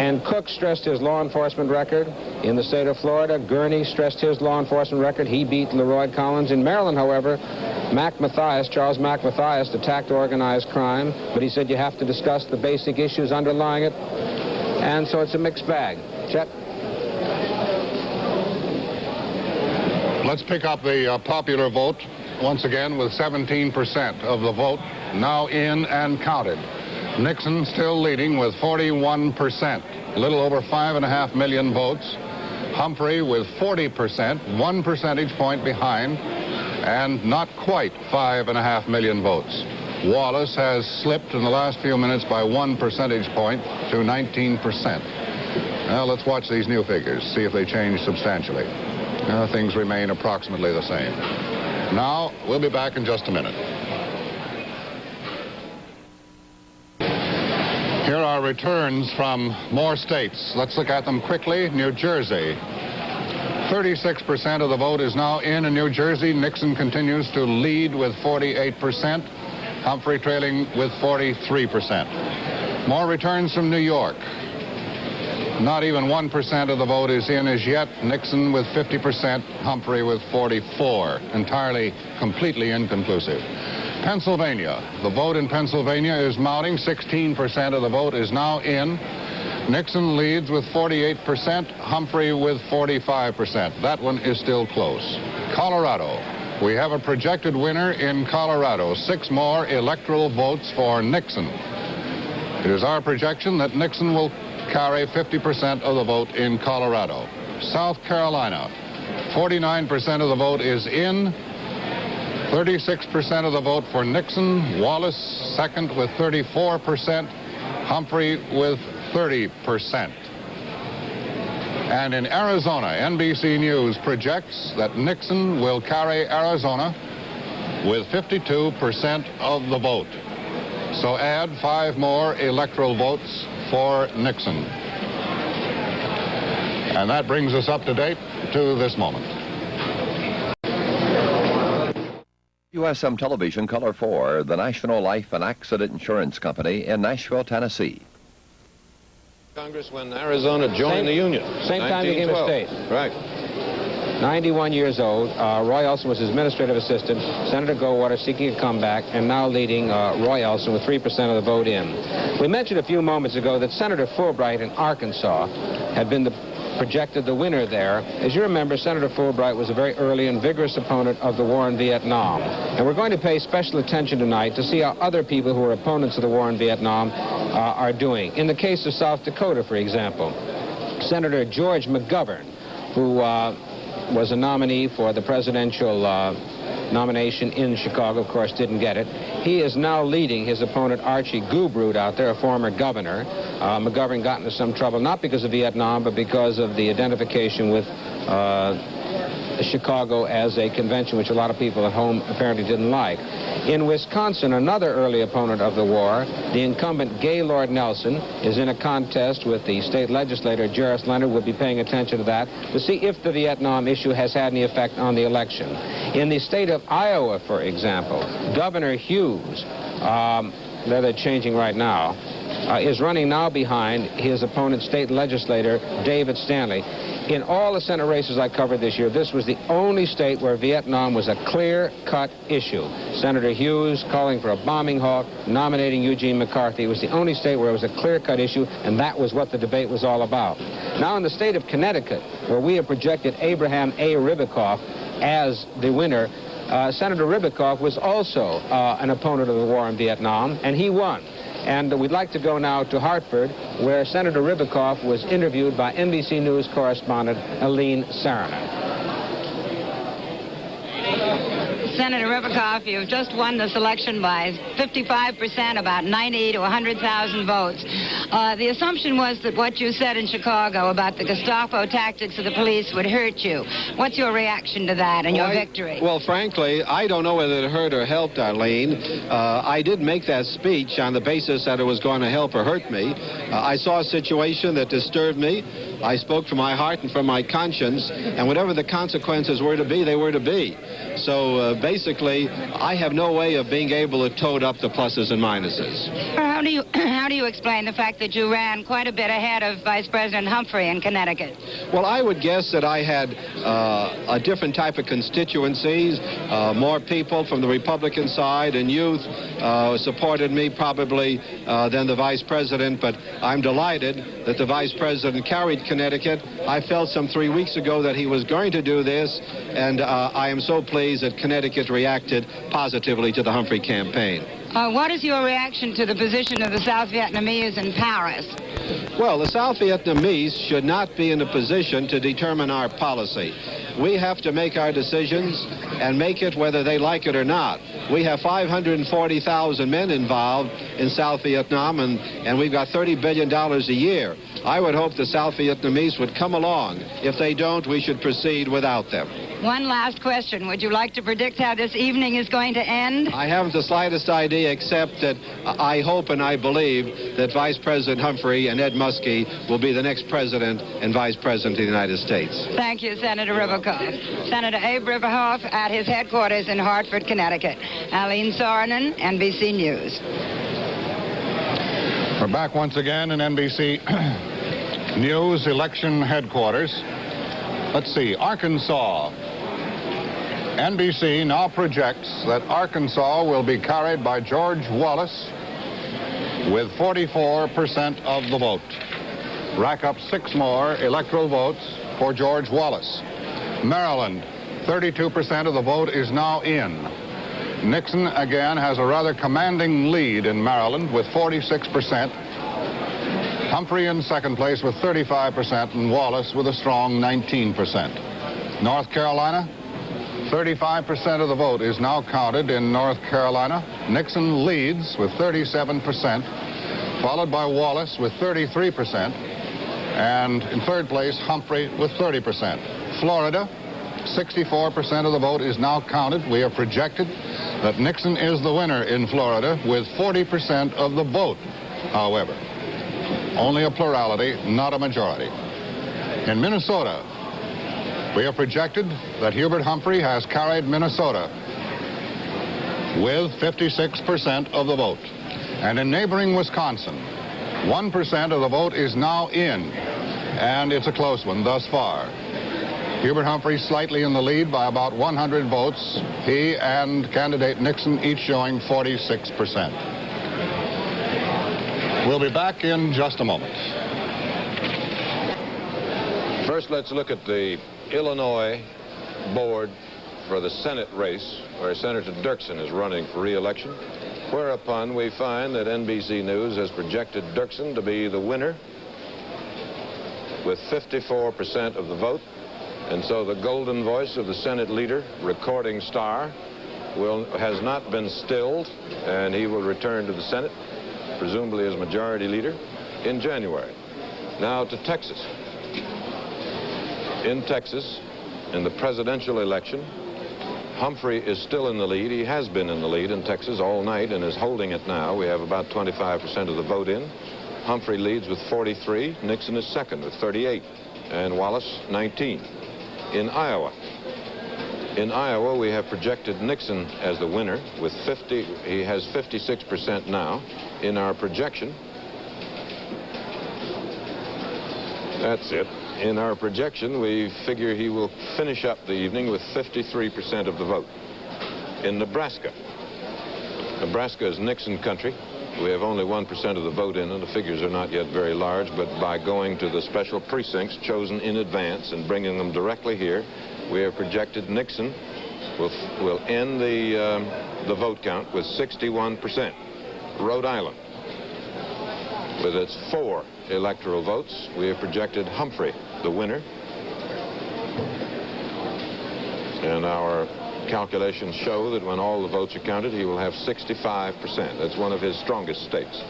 And Cook stressed his law enforcement record in the state of Florida. Gurney stressed his law enforcement record. He beat Leroy Collins. In Maryland, however, Charles Mac Mathias, attacked organized crime, but he said you have to discuss the basic issues underlying it. And so it's a mixed bag. Chet? Let's pick up the popular vote once again with 17% of the vote now in and counted. Nixon still leading with 41%, a little over 5.5 million votes. Humphrey with 40%, 1 percentage point behind, and not quite 5.5 million votes. Wallace has slipped in the last few minutes by 1 percentage point to 19%. Now let's watch these new figures, see if they change substantially. Things remain approximately the same. Now, we'll be back in just a minute. Here are returns from more states. Let's look at them quickly. New Jersey. 36% of the vote is now in New Jersey. Nixon continues to lead with 48%. Humphrey trailing with 43%. More returns from New York. Not even 1% of the vote is in as yet. Nixon with 50%, Humphrey with 44%. Entirely, completely inconclusive. Pennsylvania. The vote in Pennsylvania is mounting. 16% of the vote is now in. Nixon leads with 48%, Humphrey with 45%. That one is still close. Colorado. We have a projected winner in Colorado. 6 more electoral votes for Nixon. It is our projection that Nixon will carry 50% of the vote in Colorado. South Carolina. 49% of the vote is in. 36% of the vote for Nixon. Wallace second with 34%. Humphrey with 30%. And in Arizona, NBC News projects that Nixon will carry Arizona with 52% of the vote. So add 5 more electoral votes for Nixon. And that brings us up to date to this moment. USM Television Color 4, the National Life and Accident Insurance Company in Nashville, Tennessee. Congress when Arizona joined the Union. Same time he became a state. Right. 91 years old. Roy Elson was his administrative assistant. Senator Goldwater seeking a comeback, and now leading Roy Elson with 3% of the vote in. We mentioned a few moments ago that Senator Fulbright in Arkansas had been projected the winner there. As you remember, Senator Fulbright was a very early and vigorous opponent of the war in Vietnam. And we're going to pay special attention tonight to see how other people who are opponents of the war in Vietnam are doing. In the case of South Dakota, for example, Senator George McGovern, who was a nominee for the presidential nomination in Chicago, of course didn't get it. He is now leading his opponent Archie Gubrud out there, a former governor. McGovern got into some trouble, not because of Vietnam, but because of the identification with Chicago as a convention, which a lot of people at home apparently didn't like. In Wisconsin, another early opponent of the war, the incumbent Gaylord Nelson, is in a contest with the state legislator Jarris Leonard. We'll be paying attention to that to see if the Vietnam issue has had any effect on the election. In the state of Iowa, for example, Governor Hughes, they're changing right now, is running now behind his opponent, state legislator David Stanley. In all the Senate races I covered this year, this was the only state where Vietnam was a clear-cut issue. Senator Hughes calling for a bombing halt, nominating Eugene McCarthy. It was the only state where it was a clear-cut issue, and that was what the debate was all about. Now in the state of Connecticut, where we have projected Abraham A. Ribicoff as the winner, Senator Ribicoff was also an opponent of the war in Vietnam, and he won. And we'd like to go now to Hartford, where Senator Ribicoff was interviewed by NBC News correspondent Aline Sarana. Senator Ribicoff, you've just won this election by 55%, about 90 to 100,000 votes. The assumption was that what you said in Chicago about the Gestapo tactics of the police would hurt you. What's your reaction to that and your victory? Well, frankly, I don't know whether it hurt or helped, Arlene. I did make that speech on the basis that it was going to help or hurt me. I saw a situation that disturbed me. I spoke from my heart and from my conscience, and whatever the consequences were to be, they were to be. So basically, I have no way of being able to tote up the pluses and minuses. How do you explain the fact that you ran quite a bit ahead of Vice President Humphrey in Connecticut? Well, I would guess that I had a different type of constituencies, more people from the Republican side and youth supported me probably than the Vice President, but I'm delighted that the Vice President carried Connecticut. I felt some 3 weeks ago that he was going to do this, and I am so pleased that Connecticut reacted positively to the Humphrey campaign. What is your reaction to the position of the South Vietnamese in Paris? Well, the South Vietnamese should not be in a position to determine our policy. We have to make our decisions and make it whether they like it or not. We have 540,000 men involved in South Vietnam, and we've got $30 billion a year. I would hope the South Vietnamese would come along. If they don't, we should proceed without them. One last question. Would you like to predict how this evening is going to end? I haven't the slightest idea, except that I hope and I believe that Vice President Humphrey and Ed Muskie will be the next president and vice president of the United States. Thank you, Senator Ribicoff. Senator Abe Riverhoff at his headquarters in Hartford, Connecticut. Aline Saarinen, NBC News. We're back once again in NBC News election headquarters. Let's see, Arkansas. NBC now projects that Arkansas will be carried by George Wallace with 44% of the vote. Rack up 6 more electoral votes for George Wallace. Maryland, 32% of the vote is now in. Nixon again has a rather commanding lead in Maryland with 46%. Humphrey in second place with 35%, and Wallace with a strong 19%. North Carolina, 35% of the vote is now counted in North Carolina. Nixon leads with 37%, followed by Wallace with 33%, and in third place, Humphrey with 30%. Florida, 64% of the vote is now counted. We have projected that Nixon is the winner in Florida with 40% of the vote, however. Only a plurality, not a majority. In Minnesota, we have projected that Hubert Humphrey has carried Minnesota with 56% of the vote. And in neighboring Wisconsin, 1% of the vote is now in, and it's a close one thus far. Hubert Humphrey slightly in the lead by about 100 votes. He and candidate Nixon each showing 46%. We'll be back in just a moment. First, let's look at the Illinois board for the Senate race, where Senator Dirksen is running for re-election, whereupon we find that NBC News has projected Dirksen to be the winner with 54% of the vote. And so the golden voice of the Senate leader, recording star, has not been stilled, and he will return to the Senate, presumably as majority leader, in January. Now to Texas. In Texas, in the presidential election, Humphrey is still in the lead. He has been in the lead in Texas all night and is holding it now. We have about 25% of the vote in. Humphrey leads with 43. Nixon is second with 38. And Wallace, 19. In Iowa, we have projected Nixon as the winner with 50. He has 56% now. In our projection, that's it. In our projection, we figure he will finish up the evening with 53% of the vote. In Nebraska, Nebraska is Nixon country. We have only 1% of the vote in, and the figures are not yet very large, but by going to the special precincts chosen in advance and bringing them directly here, we have projected Nixon will end the vote count with 61%. Rhode Island, with its 4 electoral votes, we have projected Humphrey the winner. And our calculations show that when all the votes are counted, he will have 65%. That's one of his strongest states.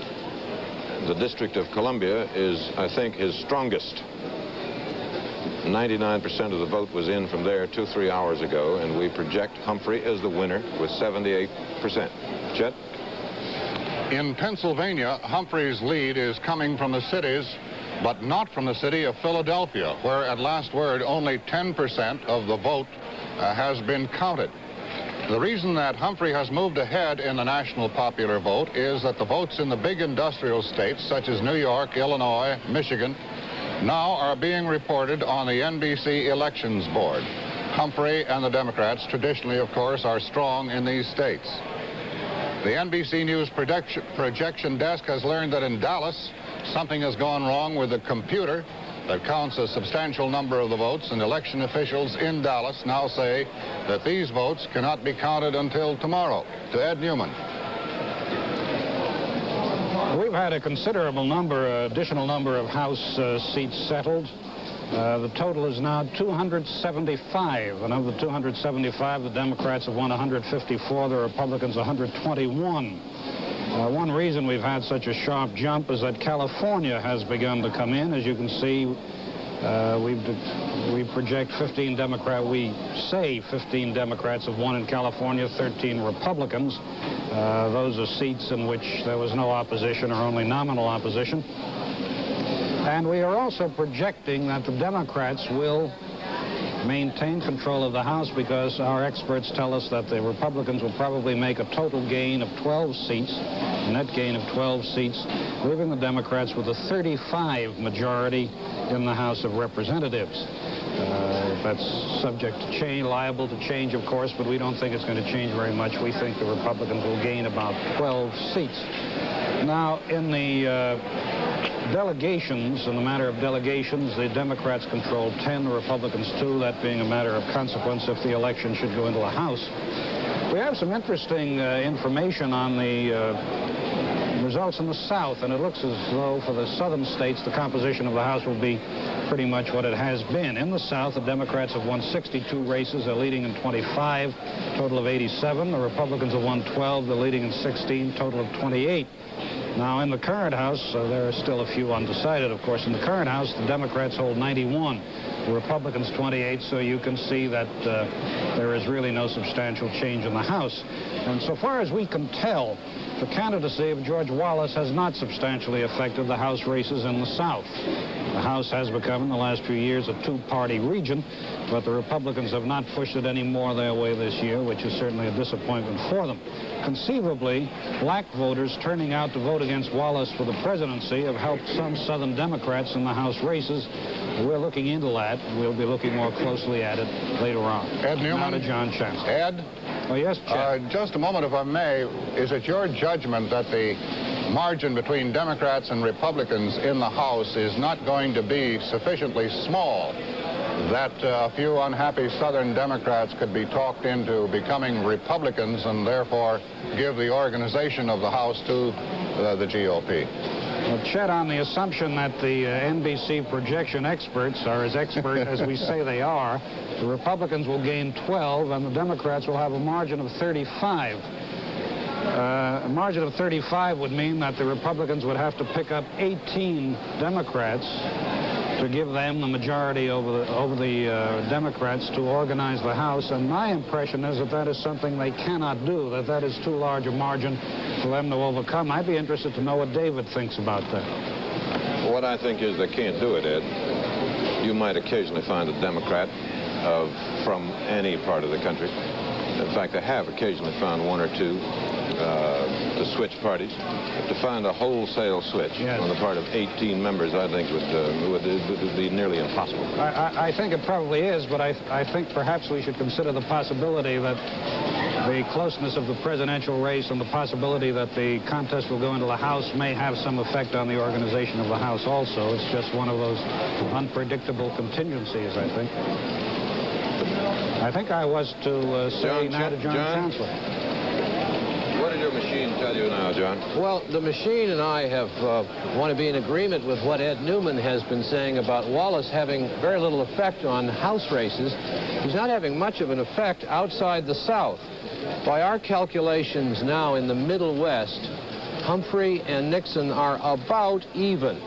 The District of Columbia is, I think, his strongest. 99% of the vote was in from there 2-3 hours ago, and we project Humphrey as the winner with 78%. Chet? In Pennsylvania, Humphrey's lead is coming from the cities but not from the city of Philadelphia, where at last word only 10% of the vote has been counted. The reason that Humphrey has moved ahead in the national popular vote is that the votes in the big industrial states, such as New York, Illinois, Michigan, now are being reported on the NBC Elections Board. Humphrey and the Democrats, traditionally, of course, are strong in these states. The NBC News projection desk has learned that in Dallas, something has gone wrong with the computer that counts a substantial number of the votes, and election officials in Dallas now say that these votes cannot be counted until tomorrow. To Ed Newman. We've had a considerable number, additional number of House seats settled. The total is now 275, and of the 275, the Democrats have won 154, the Republicans 121. One reason we've had such a sharp jump is that California has begun to come in. As you can see, we project 15 Democrats. We say 15 Democrats have won in California, 13 Republicans. Those are seats in which there was no opposition or only nominal opposition. And we are also projecting that the Democrats will maintain control of the House, because our experts tell us that the Republicans will probably make a total gain of 12 seats, a net gain of 12 seats, leaving the Democrats with a 35 majority in the House of Representatives. That's subject to change, liable to change, of course, but we don't think it's going to change very much. We think the Republicans will gain about 12 seats. Now, in the delegations, in the matter of delegations, the Democrats control 10, the Republicans 2, that being a matter of consequence if the election should go into the House. We have some interesting information on the results in the South, and it looks as though for the southern states, the composition of the House will be pretty much what it has been. In the South, the Democrats have won 62 races. They're leading in 25, total of 87. The Republicans have won 12. They're leading in 16, total of 28. Now, in the current House, there are still a few undecided, of course. In the current House, the Democrats hold 91, the Republicans 28, so you can see that there is really no substantial change in the House. And so far as we can tell, the candidacy of George Wallace has not substantially affected the House races in the South. The House has become, in the last few years, a two-party region, but the Republicans have not pushed it any more their way this year, which is certainly a disappointment for them. Conceivably, black voters turning out to vote against Wallace for the presidency have helped some Southern Democrats in the House races. We're looking into that. We'll be looking more closely at it later on. Ed Newman. Now to John Chancellor. Ed? Oh, yes, Chet. Just a moment, if I may. Is it your judgment that the margin between Democrats and Republicans in the House is not going to be sufficiently small that a few unhappy Southern Democrats could be talked into becoming Republicans and therefore give the organization of the House to the GOP? Well, Chet, on the assumption that the NBC projection experts are as expert as we say they are, the Republicans will gain 12 and the Democrats will have a margin of 35. A margin of 35 would mean that the Republicans would have to pick up 18 Democrats to give them the majority over the Democrats to organize the House. And my impression is that that is something they cannot do, that is too large a margin for them to overcome. I'd be interested to know what David thinks about that. What I think is they can't do it, Ed. You might occasionally find a Democrat from any part of the country. In fact, they have occasionally found one or two to switch parties. But to find a wholesale switch on the part of 18 members, I think would be nearly impossible. I think it probably is, but I think perhaps we should consider the possibility that the closeness of the presidential race and the possibility that the contest will go into the House may have some effect on the organization of the House also. It's just one of those unpredictable contingencies, I think. I think I was to say now to John Chancellor. What did your machine tell you now, John? Well, the machine and I want to be in agreement with what Ed Newman has been saying about Wallace having very little effect on House races. He's not having much of an effect outside the South. By our calculations now in the Middle West, Humphrey and Nixon are about even.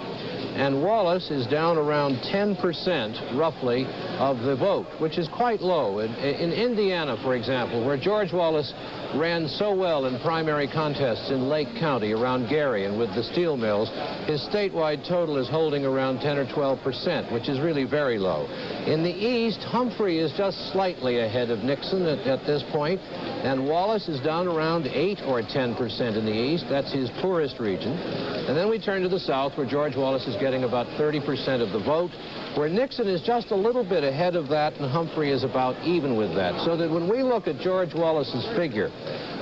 And Wallace is down around 10%, roughly, of the vote, which is quite low. In Indiana, for example, where George Wallace ran so well in primary contests in Lake County around Gary and with the steel mills, his statewide total is holding around 10 or 12%, which is really very low. In the East, Humphrey is just slightly ahead of Nixon at this point, and Wallace is down around 8 or 10% in the East. That's his poorest region. And then we turn to the South, where George Wallace is getting about 30% of the vote, where Nixon is just a little bit ahead of that, and Humphrey is about even with that. So that when we look at George Wallace's figure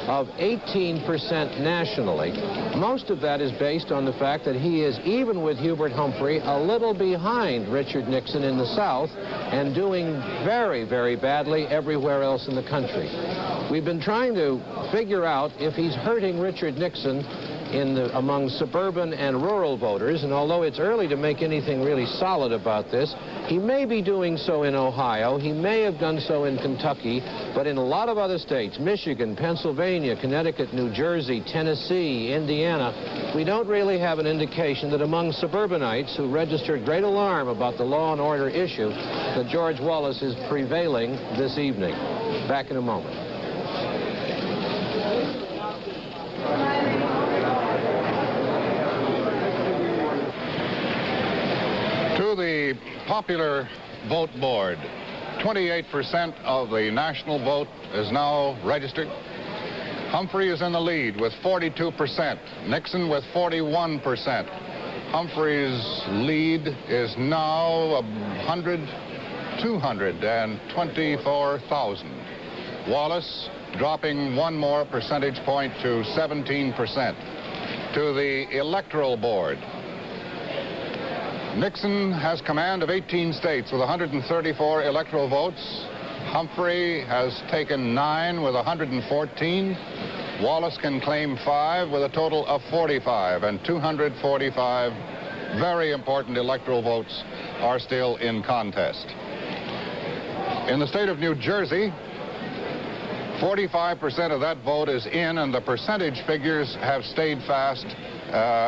of 18% nationally, most of that is based on the fact that he is, even with Hubert Humphrey, a little behind Richard Nixon in the South and doing very, very badly everywhere else in the country. We've been trying to figure out if he's hurting Richard Nixon among suburban and rural voters, and although it's early to make anything really solid about this, he may be doing so in Ohio, he may have done so in Kentucky, but in a lot of other states, Michigan, Pennsylvania, Connecticut, New Jersey, Tennessee, Indiana, we don't really have an indication that among suburbanites who registered great alarm about the law and order issue, that George Wallace is prevailing this evening. Back in a moment. To the popular vote board, 28% of the national vote is now registered. Humphrey is in the lead with 42%, Nixon with 41%. Humphrey's lead is now 224,000. Wallace dropping one more percentage point to 17%. To the electoral board, Nixon has command of 18 states with 134 electoral votes. Humphrey has taken 9 with 114. Wallace can claim 5 with a total of 45, and 245 very important electoral votes are still in contest. In the state of New Jersey, 45% of that vote is in, and the percentage figures have stayed fast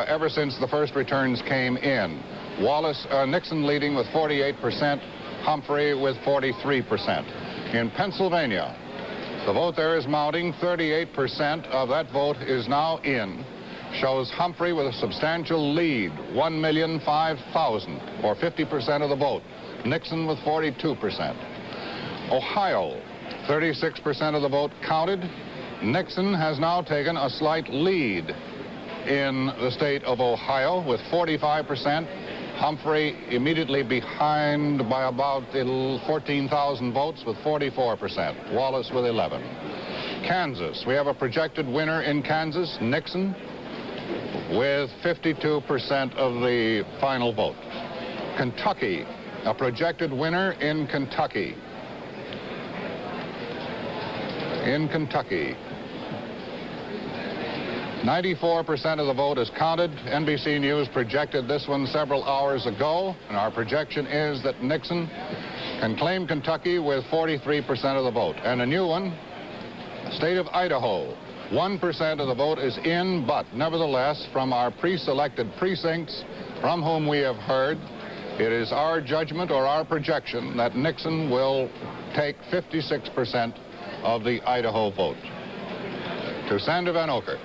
ever since the first returns came in. Nixon leading with 48%, Humphrey with 43%. In Pennsylvania, the vote there is mounting. 38% of that vote is now in. Shows Humphrey with a substantial lead, 1,005,000, or 50% of the vote. Nixon with 42%. Ohio, 36% of the vote counted. Nixon has now taken a slight lead in the state of Ohio with 45%. Humphrey immediately behind by about 14,000 votes with 44%. Wallace with 11. Kansas, we have a projected winner in Kansas, Nixon, with 52% of the final vote. Kentucky, a projected winner in Kentucky. 94% of the vote is counted. NBC News projected this one several hours ago, and our projection is that Nixon can claim Kentucky with 43% of the vote. And a new one, state of Idaho, 1% of the vote is in, but nevertheless, from our pre-selected precincts, from whom we have heard, it is our judgment or our projection that Nixon will take 56% of the Idaho vote. To Sander Van Oker.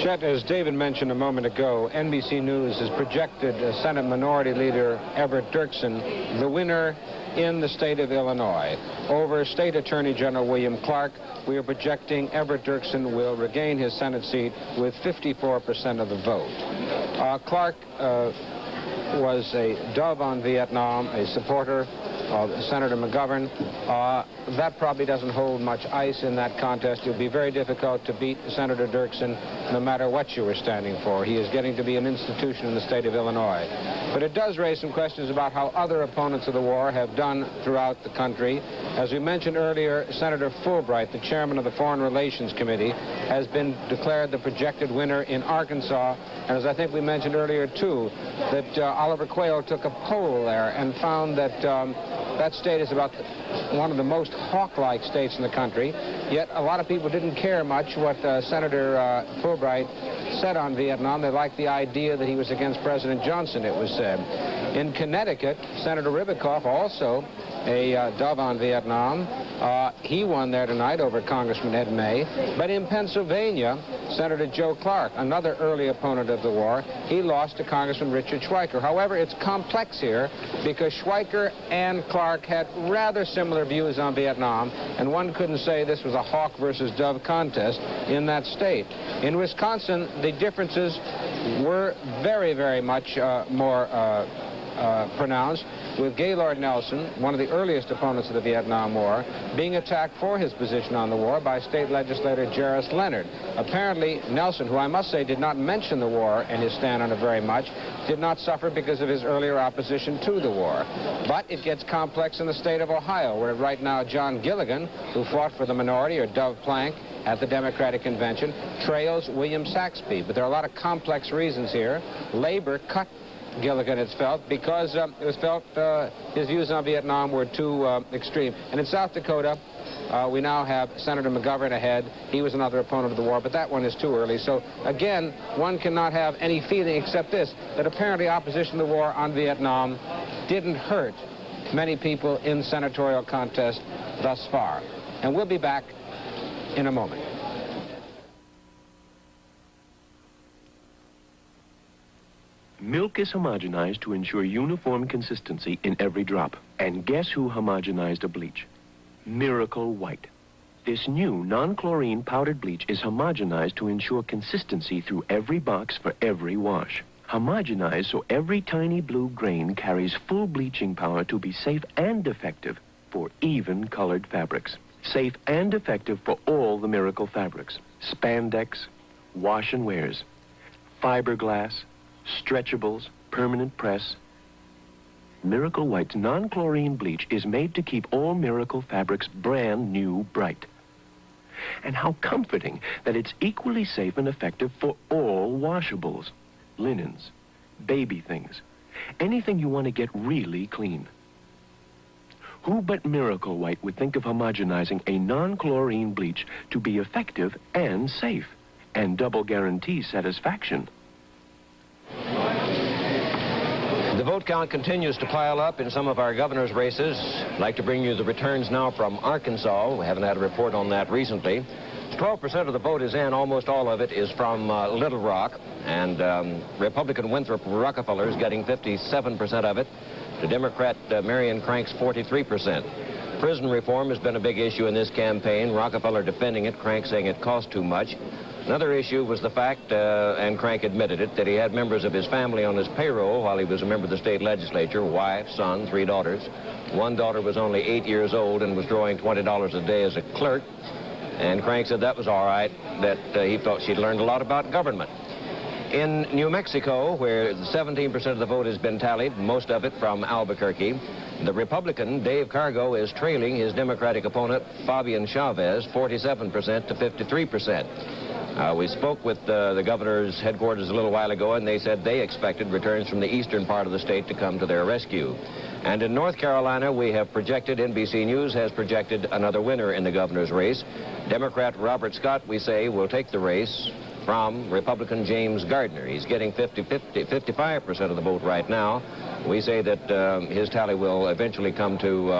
Chet, as David mentioned a moment ago, NBC News has projected Senate Minority Leader Everett Dirksen the winner in the state of Illinois. Over State Attorney General William Clark, we are projecting Everett Dirksen will regain his Senate seat with 54% of the vote. Clark was a dove on Vietnam, a supporter of Senator McGovern. That probably doesn't hold much ice in that contest. It would be very difficult to beat Senator Dirksen no matter what you were standing for. He is getting to be an institution in the state of Illinois. But it does raise some questions about how other opponents of the war have done throughout the country. As we mentioned earlier, Senator Fulbright, the chairman of the Foreign Relations Committee, has been declared the projected winner in Arkansas. And as I think we mentioned earlier, too, that Oliver Quayle took a poll there and found that that state is about one of the most hawk-like states in the country. Yet a lot of people didn't care much what Senator Fulbright said on Vietnam. They liked the idea that he was against President Johnson, it was said. In Connecticut, Senator Ribicoff, also a dove on Vietnam, he won there tonight over Congressman Ed May. But in Pennsylvania, Senator Joe Clark, another early opponent of the war, he lost to Congressman Richard Schweiker. However, it's complex here because Schweiker and Clark had rather similar views on Vietnam, and one couldn't say this was a hawk versus dove contest in that state. In Wisconsin, the differences were very, very much more pronounced, with Gaylord Nelson, one of the earliest opponents of the Vietnam War, being attacked for his position on the war by state legislator Jarris Leonard. Apparently, Nelson, who I must say did not mention the war and his stand on it very much, did not suffer because of his earlier opposition to the war. But it gets complex in the state of Ohio, where right now John Gilligan, who fought for the minority, or Dove Plank, at the Democratic Convention, trails William Saxby. But there are a lot of complex reasons here. Labor cut Gilligan, it's felt, because it was felt his views on Vietnam were too extreme. And in South Dakota, we now have Senator McGovern ahead. He was another opponent of the war, but that one is too early. So, again, one cannot have any feeling except this, that apparently opposition to the war on Vietnam didn't hurt many people in senatorial contest thus far. And we'll be back in a moment. Milk is homogenized to ensure uniform consistency in every drop. And guess who homogenized a bleach? Miracle White. This new non-chlorine powdered bleach is homogenized to ensure consistency through every box for every wash. Homogenized so every tiny blue grain carries full bleaching power to be safe and effective for even colored fabrics. Safe and effective for all the Miracle fabrics. Spandex, wash and wears, fiberglass, stretchables, permanent press. Miracle White's non-chlorine bleach is made to keep all Miracle fabrics brand new bright. And how comforting that it's equally safe and effective for all washables, linens, baby things, anything you want to get really clean. Who but Miracle White would think of homogenizing a non-chlorine bleach to be effective and safe, and double guarantee satisfaction? The vote count continues to pile up in some of our governor's races. I'd like to bring you the returns now from Arkansas. We haven't had a report on that recently. 12% of the vote is in. Almost all of it is from Little Rock. And Republican Winthrop Rockefeller is getting 57% of it. The Democrat Marion Crank's 43%. Prison reform has been a big issue in this campaign. Rockefeller defending it, Crank saying it cost too much. Another issue was the fact, and Crank admitted it, that he had members of his family on his payroll while he was a member of the state legislature, wife, son, 3 daughters. One daughter was only 8 years old and was drawing $20 a day as a clerk. And Crank said that was all right, that he thought she'd learned a lot about government. In New Mexico, where 17% of the vote has been tallied, most of it from Albuquerque, the Republican, Dave Cargo, is trailing his Democratic opponent, Fabian Chavez, 47% to 53%. We spoke with the governor's headquarters a little while ago, and they said they expected returns from the eastern part of the state to come to their rescue. And in North Carolina, we have projected, NBC News has projected another winner in the governor's race. Democrat Robert Scott, we say, will take the race from Republican James Gardner. He's getting 55% of the vote right now. We say that his tally will eventually come to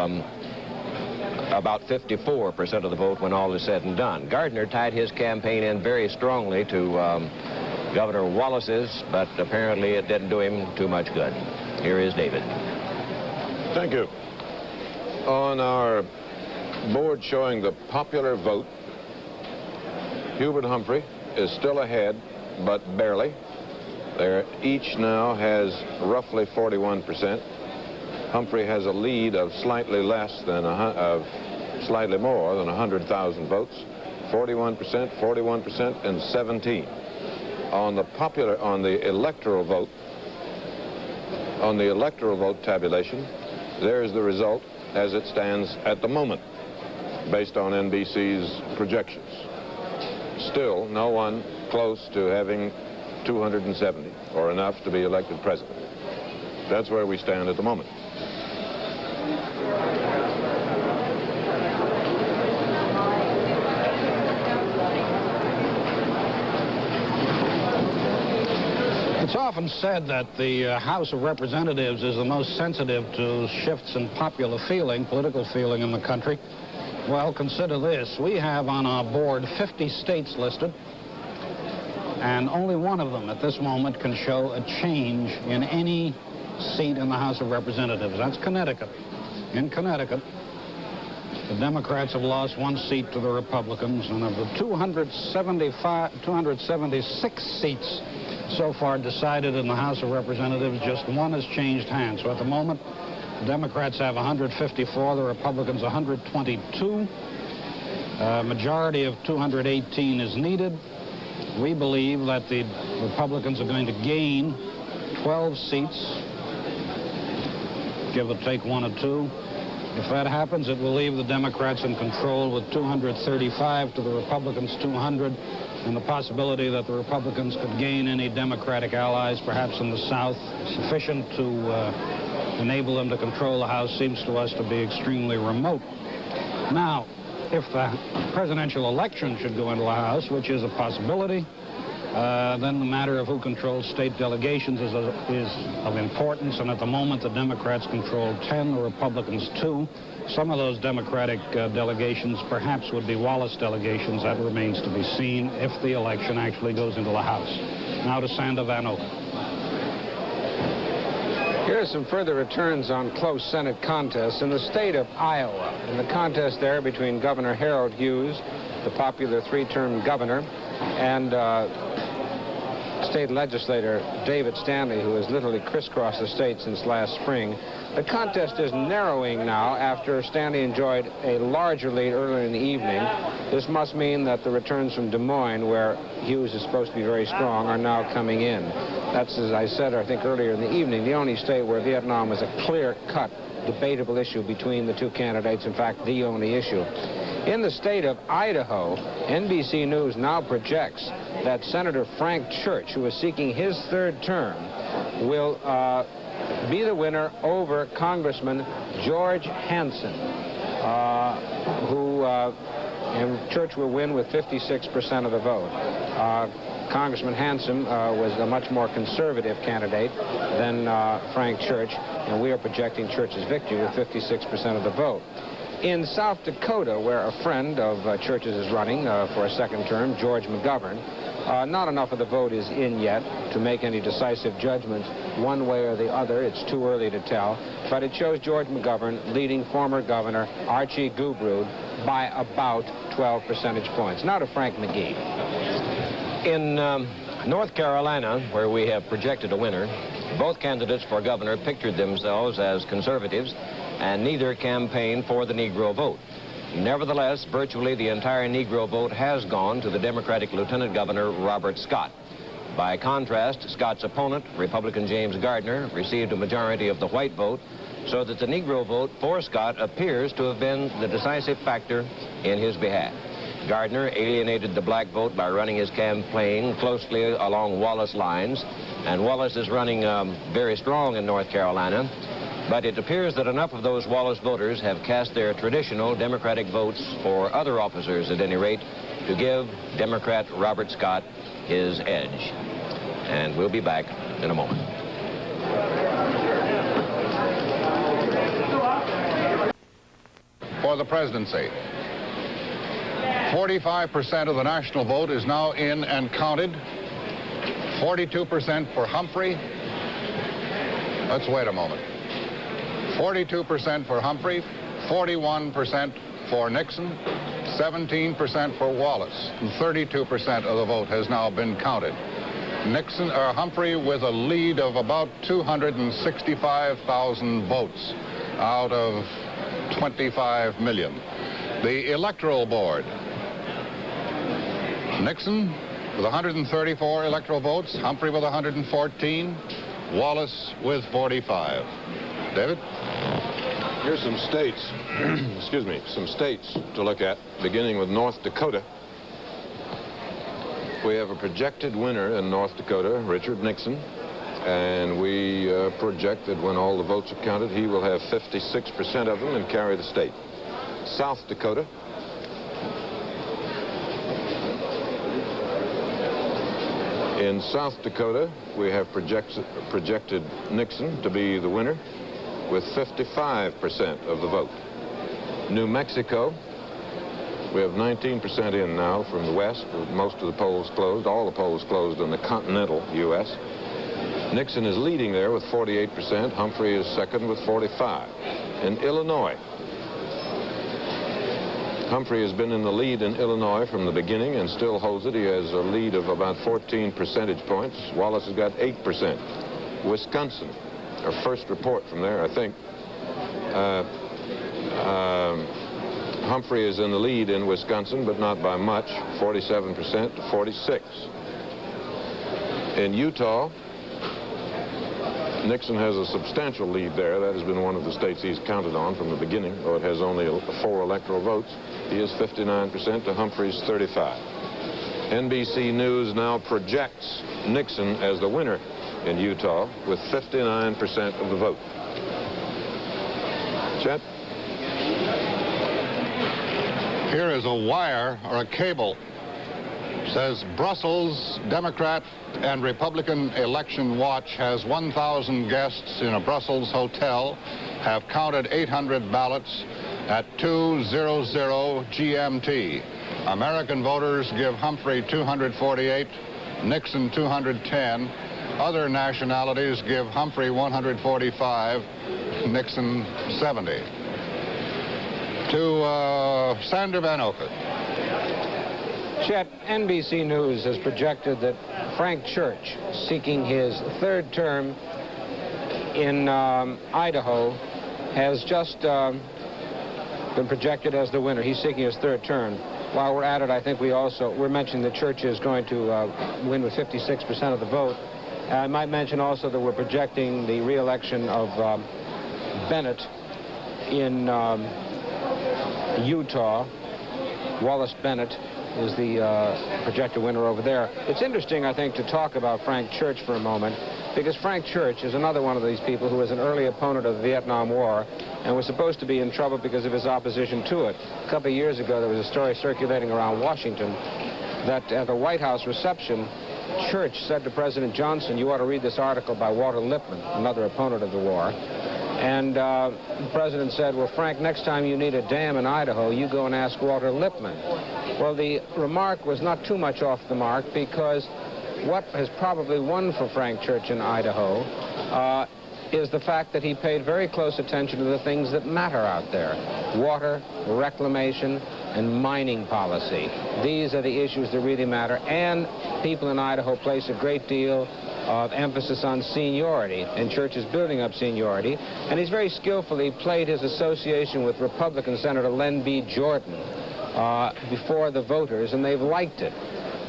about 54% of the vote when all is said and done. Gardner tied his campaign in very strongly to Governor Wallace's, but apparently it didn't do him too much good. Here is David. Thank you. On our board showing the popular vote, Hubert Humphrey is still ahead, but barely. Each now has roughly 41%. Humphrey has a lead of slightly more than 100,000 votes. 41%, 41%, and 17. On the electoral vote tabulation, there's the result as it stands at the moment, based on NBC's projections. Still, no one close to having 270, or enough to be elected president. That's where we stand at the moment. It's often said that the House of Representatives is the most sensitive to shifts in popular feeling, political feeling in the country. Well, consider this. We have on our board 50 states listed, and only one of them at this moment can show a change in any seat in the House of Representatives. That's Connecticut. In Connecticut, the Democrats have lost one seat to the Republicans, and of the 276 seats so far decided in the House of Representatives, just one has changed hands. So at the moment, the Democrats have 154, the Republicans 122. A majority of 218 is needed. We believe that the Republicans are going to gain 12 seats, give or take one or two. If that happens, it will leave the Democrats in control with 235 to the Republicans 200, and the possibility that the Republicans could gain any Democratic allies, perhaps in the South, sufficient to enable them to control the House, seems to us to be extremely remote. Now, if the presidential election should go into the House, which is a possibility, then the matter of who controls state delegations is of importance, and at the moment the Democrats control 10, the Republicans 2. Some of those Democratic delegations perhaps would be Wallace delegations. That remains to be seen if the election actually goes into the House. Now to Sander Van Oken. Here are some further returns on close Senate contests in the state of Iowa. In the contest there between Governor Harold Hughes, the popular three-term governor, and state legislator David Stanley, who has literally crisscrossed the state since last spring. The contest is narrowing now after Stanley enjoyed a larger lead earlier in the evening. This must mean that the returns from Des Moines, where Hughes is supposed to be very strong, are now coming in. That's, as I said, I think earlier in the evening, the only state where Vietnam was a clear-cut, debatable issue between the two candidates, in fact, the only issue. In the state of Idaho, NBC News now projects that Senator Frank Church, who is seeking his third term, will be the winner over Congressman George Hansen, and Church will win with 56% of the vote. Congressman Hansen was a much more conservative candidate than Frank Church, and we are projecting Church's victory with 56% of the vote. In South Dakota, where a friend of Church's is running for a second term, George McGovern, not enough of the vote is in yet to make any decisive judgment one way or the other. It's too early to tell. But it shows George McGovern leading former Governor Archie Gubrud by about 12 percentage points. Now to Frank McGee. In North Carolina, where we have projected a winner, both candidates for governor pictured themselves as conservatives, and neither campaigned for the Negro vote. Nevertheless, virtually the entire Negro vote has gone to the Democratic Lieutenant Governor Robert Scott. By contrast, Scott's opponent, Republican James Gardner, received a majority of the white vote, so that the Negro vote for Scott appears to have been the decisive factor in his behalf. Gardner alienated the black vote by running his campaign closely along Wallace lines, and Wallace is running very strong in North Carolina. But it appears that enough of those Wallace voters have cast their traditional Democratic votes for other officers, at any rate, to give Democrat Robert Scott his edge. And we'll be back in a moment. For the presidency, 45% of the national vote is now in and counted. 42% for Humphrey. Let's wait a moment. 42% for Humphrey, 41% for Nixon, 17% for Wallace, and 32% of the vote has now been counted. Humphrey with a lead of about 265,000 votes out of 25 million. The Electoral Board. Nixon with 134 electoral votes, Humphrey with 114, Wallace with 45. David? Here's some states, excuse me, some states to look at, beginning with North Dakota. We have a projected winner in North Dakota, Richard Nixon, and we project that when all the votes are counted, he will have 56% of them and carry the state. South Dakota. In South Dakota, we have projected Nixon to be the winner with 55% of the vote. New Mexico, we have 19% in now from the West, with most of the polls closed, all the polls closed in the continental U.S. Nixon is leading there with 48%. Humphrey is second with 45%. In Illinois, Humphrey has been in the lead in Illinois from the beginning and still holds it. He has a lead of about 14 percentage points. Wallace has got 8%. Wisconsin, our first report from there, I think. Humphrey is in the lead in Wisconsin, but not by much, 47% to 46%. In Utah, Nixon has a substantial lead there. That has been one of the states he's counted on from the beginning, though it has only 4 electoral votes. He is 59% to Humphrey's 35%. NBC News now projects Nixon as the winner in Utah with 59% of the vote. Chet? Here is a wire or a cable. It says Brussels Democrat and Republican Election Watch has 1,000 guests in a Brussels hotel, have counted 800 ballots at 2:00 GMT. American voters give Humphrey 248, Nixon 210. Other nationalities give Humphrey 145, Nixon 70. To Sander Van Oken. Chet, NBC News has projected that Frank Church, seeking his third term in Idaho, has just been projected as the winner. He's seeking his third term. While we're at it, I think we're mentioning that Church is going to win with 56% of the vote. I might mention also that we're projecting the re-election of Bennett in Utah. Wallace Bennett is the projected winner over there. It's interesting, I think, to talk about Frank Church for a moment, because Frank Church is another one of these people who was an early opponent of the Vietnam War and was supposed to be in trouble because of his opposition to it. A couple of years ago, there was a story circulating around Washington that at a White House reception, Church said to President Johnson, "You ought to read this article by Walter Lippmann, another opponent of the war." And the president said, "Well, Frank, next time you need a dam in Idaho, you go and ask Walter Lippmann." Well, the remark was not too much off the mark, because what has probably won for Frank Church in Idaho is the fact that he paid very close attention to the things that matter out there: water, reclamation, and mining policy. These are the issues that really matter, and people in Idaho place a great deal of emphasis on seniority, and Church is building up seniority, and he's very skillfully played his association with Republican Senator Len B. Jordan before the voters, and they've liked it.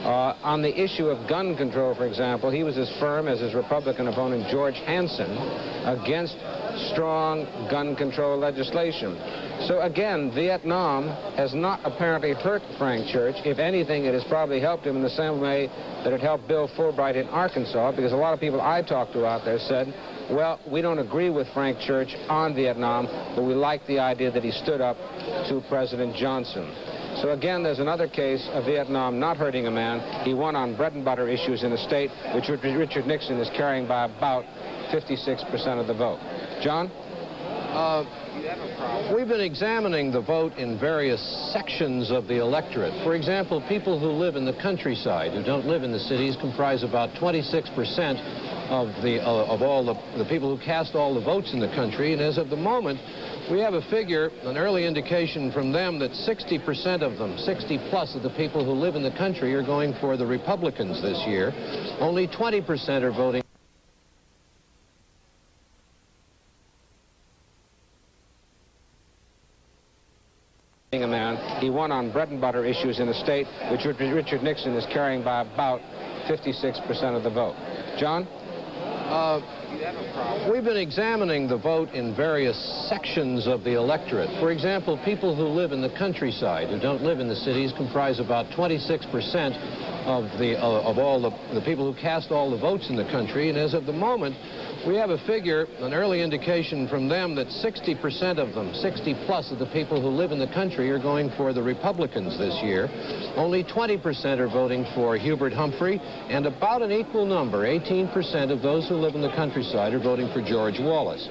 On the issue of gun control, for example, he was as firm as his Republican opponent George Hansen against strong gun control legislation. So again, Vietnam has not apparently hurt Frank Church. If anything, it has probably helped him in the same way that it helped Bill Fulbright in Arkansas, because a lot of people I talked to out there said, well, we don't agree with Frank Church on Vietnam, but we like the idea that he stood up to President Johnson. So again, there's another case of Vietnam not hurting a man. He won on bread and butter issues in a state which Richard Nixon is carrying by about 56% of the vote. John? We've been examining the vote in various sections of the electorate. For example, people who live in the countryside, who don't live in the cities, comprise about 26% of all the people who cast all the votes in the country. And as of the moment, we have a figure, an early indication from them, that 60% of them, 60+ of the people who live in the country, are going for the Republicans this year. Only 20% are voting a man. He won on bread and butter issues in a state which Richard Nixon is carrying by about 56% of the vote. John? We've been examining the vote in various sections of the electorate. For example, people who live in the countryside, who don't live in the cities, comprise about 26% of all the people who cast all the votes in the country. And as of the moment, We have a figure, an early indication from them, that 60% of them, 60 plus of the people who live in the country are going for the Republicans this year. Only 20% are voting for Hubert Humphrey, and about an equal number, 18% of those who live in the countryside are voting for George Wallace.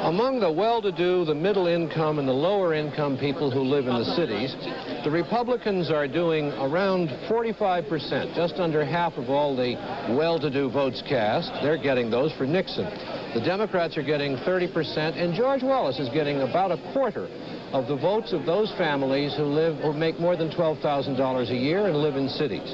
Among the well-to-do, the middle income, and the lower income people who live in the cities, the Republicans are doing around 45%, just under half of all the well-to-do votes cast. They're getting those for Nixon. The Democrats are getting 30%, and George Wallace is getting about a quarter of the votes of those families who make more than $12,000 a year and live in cities.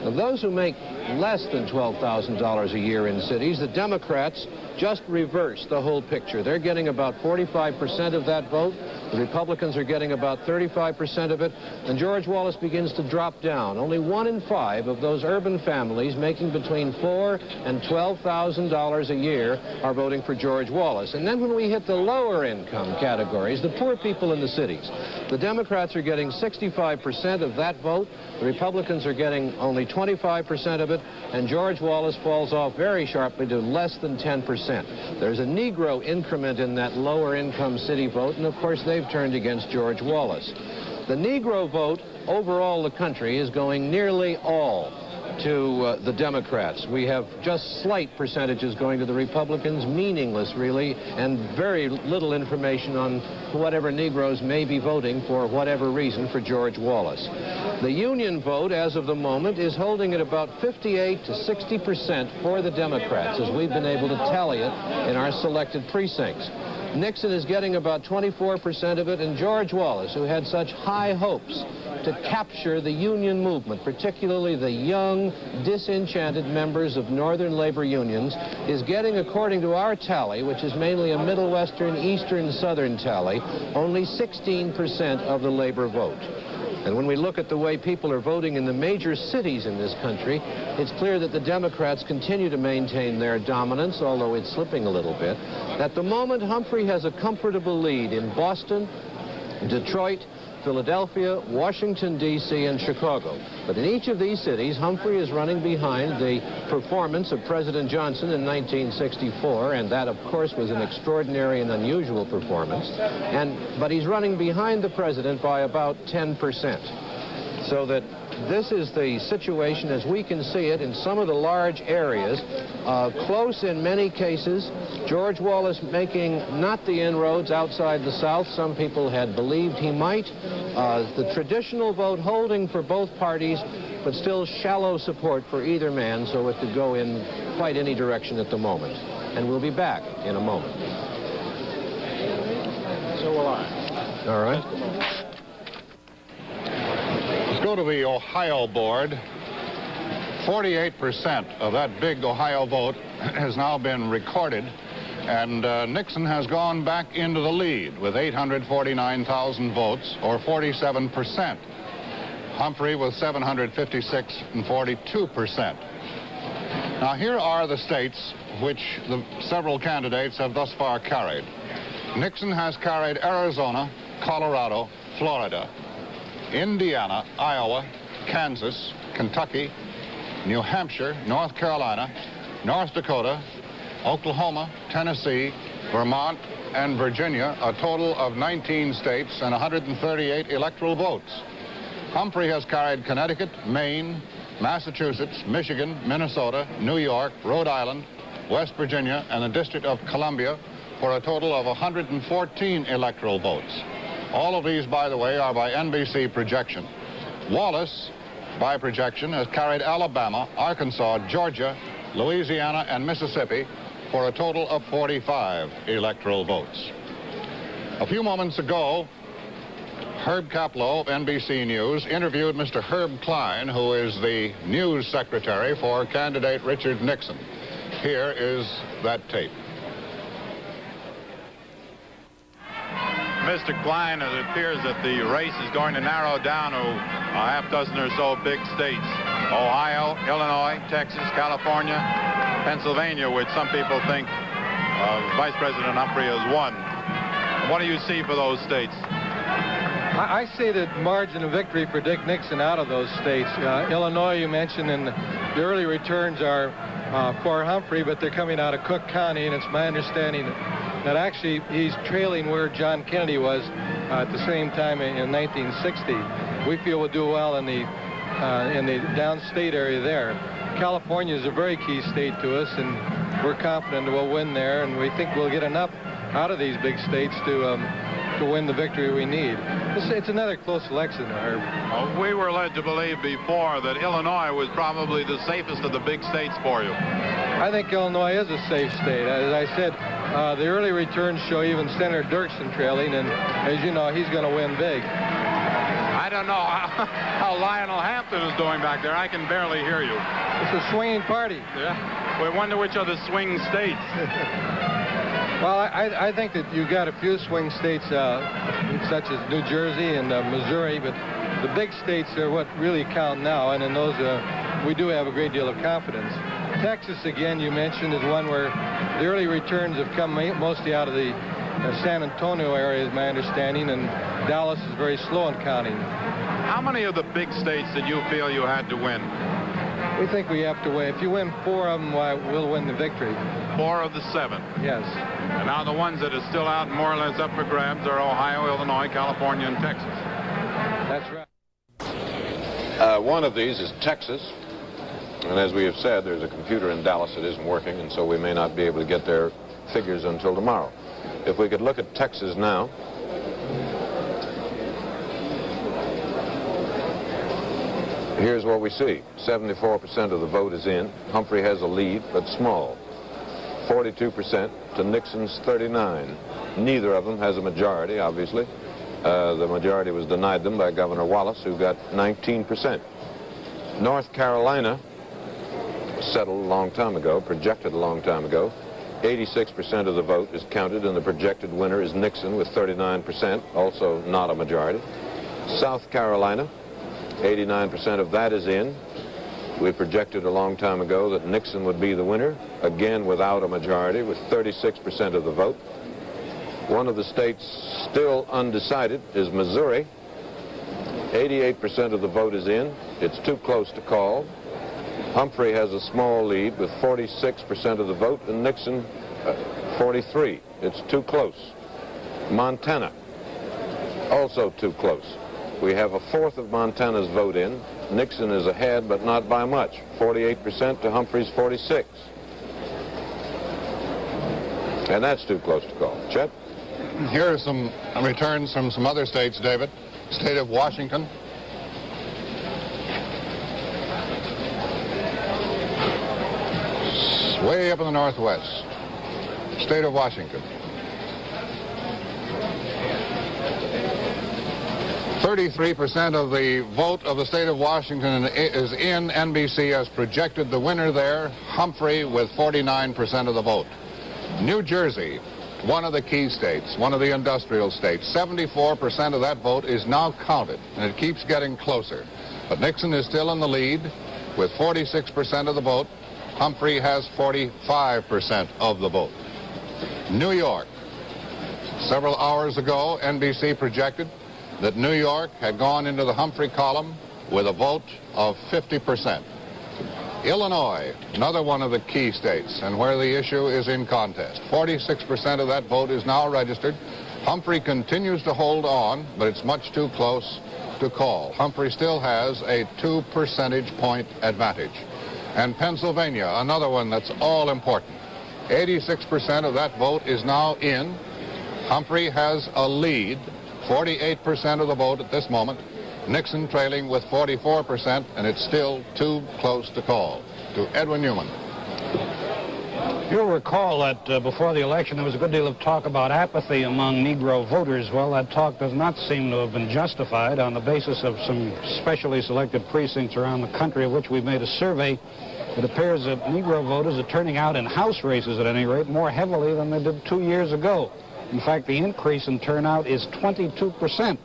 Of those who make less than $12,000 a year in cities, the Democrats just reverse the whole picture. They're getting about 45% of that vote. The Republicans are getting about 35% of it. And George Wallace begins to drop down. Only 1 in 5 of those urban families making between $4,000 and $12,000 a year are voting for George Wallace. And then when we hit the lower income categories, the poor people in the cities, the Democrats are getting 65% of that vote. The Republicans are getting only 25% of it. And George Wallace falls off very sharply to less than 10%. There's a Negro increment in that lower income city vote, and of course they've turned against George Wallace. The Negro vote overall the country is going nearly all to the Democrats. We have just slight percentages going to the Republicans, meaningless really, and very little information on whatever Negroes may be voting for whatever reason for George Wallace. The Union vote, as of the moment, is holding at about 58 to 60% for the Democrats, as we've been able to tally it in our selected precincts. Nixon is getting about 24% of it, and George Wallace, who had such high hopes to capture the union movement, particularly the young, disenchanted members of northern labor unions, is getting, according to our tally, which is mainly a Middle Western, Eastern, Southern tally, only 16% of the labor vote. And when we look at the way people are voting in the major cities in this country, it's clear that the Democrats continue to maintain their dominance, although it's slipping a little bit. At the moment, Humphrey has a comfortable lead in Boston, Detroit, Philadelphia, Washington, D.C., and Chicago. But in each of these cities, Humphrey is running behind the performance of President Johnson in 1964, and that, of course, was an extraordinary and unusual performance. But he's running behind the president by about 10%. So that this is the situation as we can see it in some of the large areas, close in many cases. George Wallace making not the inroads outside the South some people had believed he might. The traditional vote holding for both parties, but still shallow support for either man, so it could go in quite any direction at the moment. And we'll be back in a moment. So will I. All right. Let's go to the Ohio board. 48% of that big Ohio vote has now been recorded, and Nixon has gone back into the lead with 849,000 votes, or 47%. Humphrey with 756 and 42%. Now here are the states which the several candidates have thus far carried. Nixon has carried Arizona, Colorado, Florida, Indiana, Iowa, Kansas, Kentucky, New Hampshire, North Carolina, North Dakota, Oklahoma, Tennessee, Vermont, and Virginia, a total of 19 states and 138 electoral votes. Humphrey has carried Connecticut, Maine, Massachusetts, Michigan, Minnesota, New York, Rhode Island, West Virginia, and the District of Columbia for a total of 114 electoral votes. All of these, by the way, are by NBC projection. Wallace, by projection, has carried Alabama, Arkansas, Georgia, Louisiana, and Mississippi for a total of 45 electoral votes. A few moments ago, Herb Kaplow of NBC News interviewed Mr. Herb Klein, who is the news secretary for candidate Richard Nixon. Here is that tape. Mr. Klein, it appears that the race is going to narrow down to a half dozen or so big states. Ohio, Illinois, Texas, California, Pennsylvania, which some people think Vice President Humphrey has won. What do you see for those states? I see the margin of victory for Dick Nixon out of those states. Illinois, you mentioned, and the early returns are for Humphrey, but they're coming out of Cook County, and it's my understanding that actually he's trailing where John Kennedy was at the same time in 1960. We feel we'll do well in the downstate area there. California is a very key state to us, and we're confident we'll win there, and we think we'll get enough out of these big states to win the victory we need. It's another close election, Herb. We were led to believe before that Illinois was probably the safest of the big states for you. I think Illinois is a safe state. As I said, the early returns show even Senator Dirksen trailing, and as you know, he's going to win big. I don't know how Lionel Hampton is doing back there. I can barely hear you. It's a swinging party. Yeah. We wonder which are the swing states. Well, I think that you've got a few swing states, such as New Jersey and Missouri, but the big states are what really count now, and in those we do have a great deal of confidence. Texas, again, you mentioned, is one where the early returns have come mostly out of the San Antonio area, is my understanding, and Dallas is very slow in counting. How many of the big states did you feel you had to win? We think we have to win. If you win 4 of them, we'll win the victory. 4 of the 7? Yes. And now the ones that are still out more or less up for grabs are Ohio, Illinois, California, and Texas. That's right. One of these is Texas. And as we have said, there's a computer in Dallas that isn't working, and so we may not be able to get their figures until tomorrow. If we could look at Texas now. Here's what we see. 74% of the vote is in. Humphrey has a lead, but small. 42% to Nixon's 39. Neither of them has a majority, obviously. The majority was denied them by Governor Wallace, who got 19%. North Carolina settled a long time ago, projected a long time ago. 86% of the vote is counted, and the projected winner is Nixon with 39%, also not a majority. South Carolina, 89% of that is in. We projected a long time ago that Nixon would be the winner, again without a majority, with 36% of the vote. One of the states still undecided is Missouri. 88% of the vote is in. It's too close to call. Humphrey has a small lead with 46% of the vote, and Nixon 43. It's too close. Montana, also too close. We have 1/4 of Montana's vote in. Nixon is ahead, but not by much. 48% to Humphrey's 46. And that's too close to call. Chet? Here are some returns from some other states, David. State of Washington. Way up in the northwest. State of Washington. 33% of the vote of the state of Washington is in. NBC has projected the winner there, Humphrey, with 49% of the vote. New Jersey, one of the key states, one of the industrial states, 74% of that vote is now counted, and it keeps getting closer. But Nixon is still in the lead with 46% of the vote. Humphrey has 45% of the vote. New York, several hours ago, NBC projected that New York had gone into the Humphrey column with a vote of 50%. Illinois, another one of the key states, and where the issue is in contest. 46% of that vote is now registered. Humphrey continues to hold on, but it's much too close to call. Humphrey still has a 2 percentage point advantage. And Pennsylvania, another one that's all important. 86% of that vote is now in. Humphrey has a lead, 48% of the vote at this moment. Nixon trailing with 44%, and it's still too close to call. To Edwin Newman. You'll recall that before the election there was a good deal of talk about apathy among Negro voters. Well, that talk does not seem to have been justified on the basis of some specially selected precincts around the country of which we've made a survey. It appears that Negro voters are turning out in House races, at any rate, more heavily than they did 2 years ago. In fact, the increase in turnout is 22%.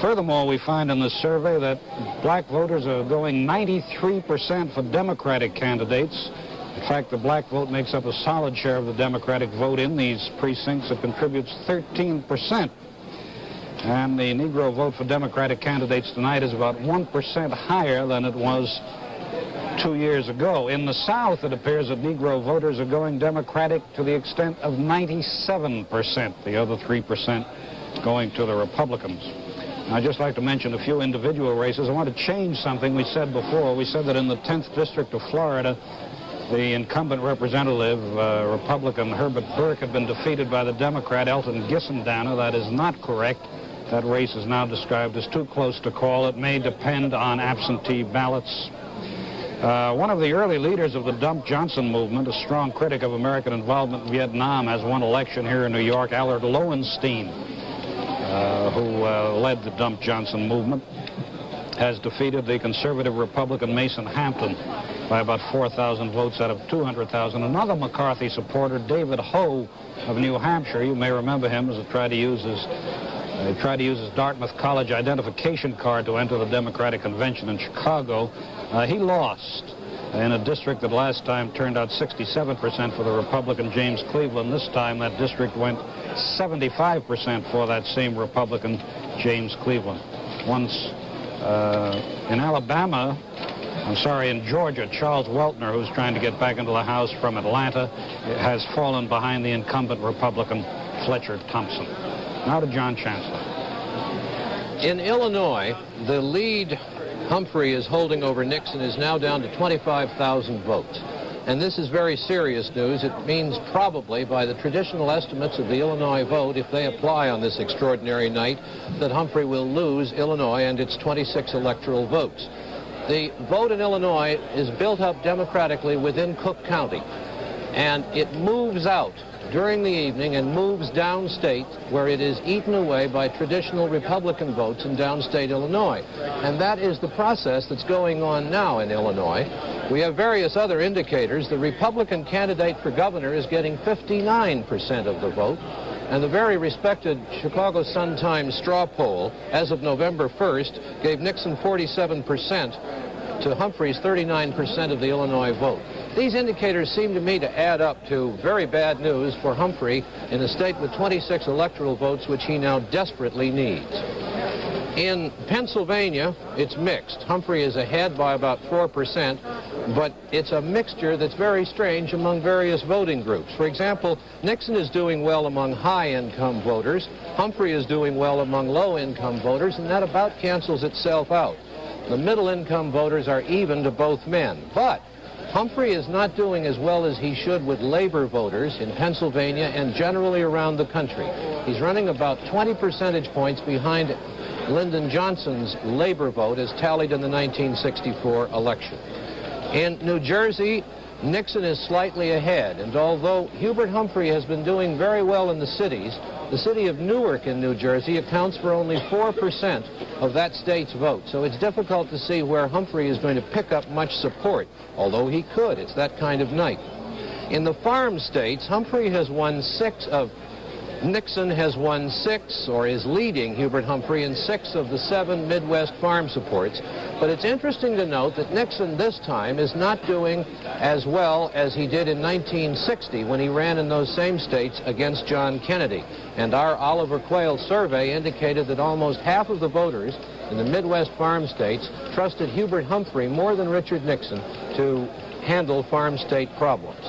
Furthermore, we find in the survey that black voters are going 93% for Democratic candidates. In fact, the black vote makes up a solid share of the Democratic vote in these precincts. It contributes 13%. And the Negro vote for Democratic candidates tonight is about 1% higher than it was 2 years ago. In the South, it appears that Negro voters are going Democratic to the extent of 97%. The other 3% going to the Republicans. I'd just like to mention a few individual races. I want to change something we said before. We said that in the 10th District of Florida, the incumbent representative, Republican Herbert Burke, had been defeated by the Democrat Elton Gissendaner. That is not correct. That race is now described as too close to call. It may depend on absentee ballots. One of the early leaders of the Dump Johnson movement, a strong critic of American involvement in Vietnam, has won election here in New York. Allard Lowenstein, who led the Dump Johnson movement, has defeated the conservative Republican Mason Hampton by about 4,000 votes out of 200,000. Another McCarthy supporter, David Ho of New Hampshire, you may remember him as he tried to use his Dartmouth College identification card to enter the Democratic Convention in Chicago. He lost in a district that last time turned out 67% for the Republican James Cleveland. This time that district went 75% for that same Republican James Cleveland. Once in Georgia, Charles Weltner, who's trying to get back into the House from Atlanta, has fallen behind the incumbent Republican Fletcher Thompson. Now to John Chancellor. In Illinois, the lead Humphrey is holding over Nixon is now down to 25,000 votes. And this is very serious news. It means probably, by the traditional estimates of the Illinois vote, if they apply on this extraordinary night, that Humphrey will lose Illinois and its 26 electoral votes. The vote in Illinois is built up democratically within Cook County, and it moves out during the evening and moves downstate, where it is eaten away by traditional Republican votes in downstate Illinois. And that is the process that's going on now in Illinois. We have various other indicators. The Republican candidate for governor is getting 59% of the vote, and the very respected Chicago Sun-Times straw poll, as of November 1st, gave Nixon 47% to Humphrey's 39% of the Illinois vote. These indicators seem to me to add up to very bad news for Humphrey in a state with 26 electoral votes, which he now desperately needs. In Pennsylvania, it's mixed. Humphrey is ahead by about 4%, but it's a mixture that's very strange among various voting groups. For example, Nixon is doing well among high-income voters. Humphrey is doing well among low-income voters, and that about cancels itself out. The middle-income voters are even to both men. But Humphrey is not doing as well as he should with labor voters in Pennsylvania and generally around the country. He's running about 20 percentage points behind Lyndon Johnson's labor vote as tallied in the 1964 election. In New Jersey, Nixon is slightly ahead, and although Hubert Humphrey has been doing very well in the cities, the city of Newark in New Jersey accounts for only 4% of that state's vote. So it's difficult to see where Humphrey is going to pick up much support, although he could. It's that kind of night. In the farm states, Nixon has won 6, or is leading Hubert Humphrey in 6 of the 7 Midwest farm supports. But it's interesting to note that Nixon this time is not doing as well as he did in 1960 when he ran in those same states against John Kennedy. And our Oliver Quayle survey indicated that almost half of the voters in the Midwest farm states trusted Hubert Humphrey more than Richard Nixon to handle farm state problems.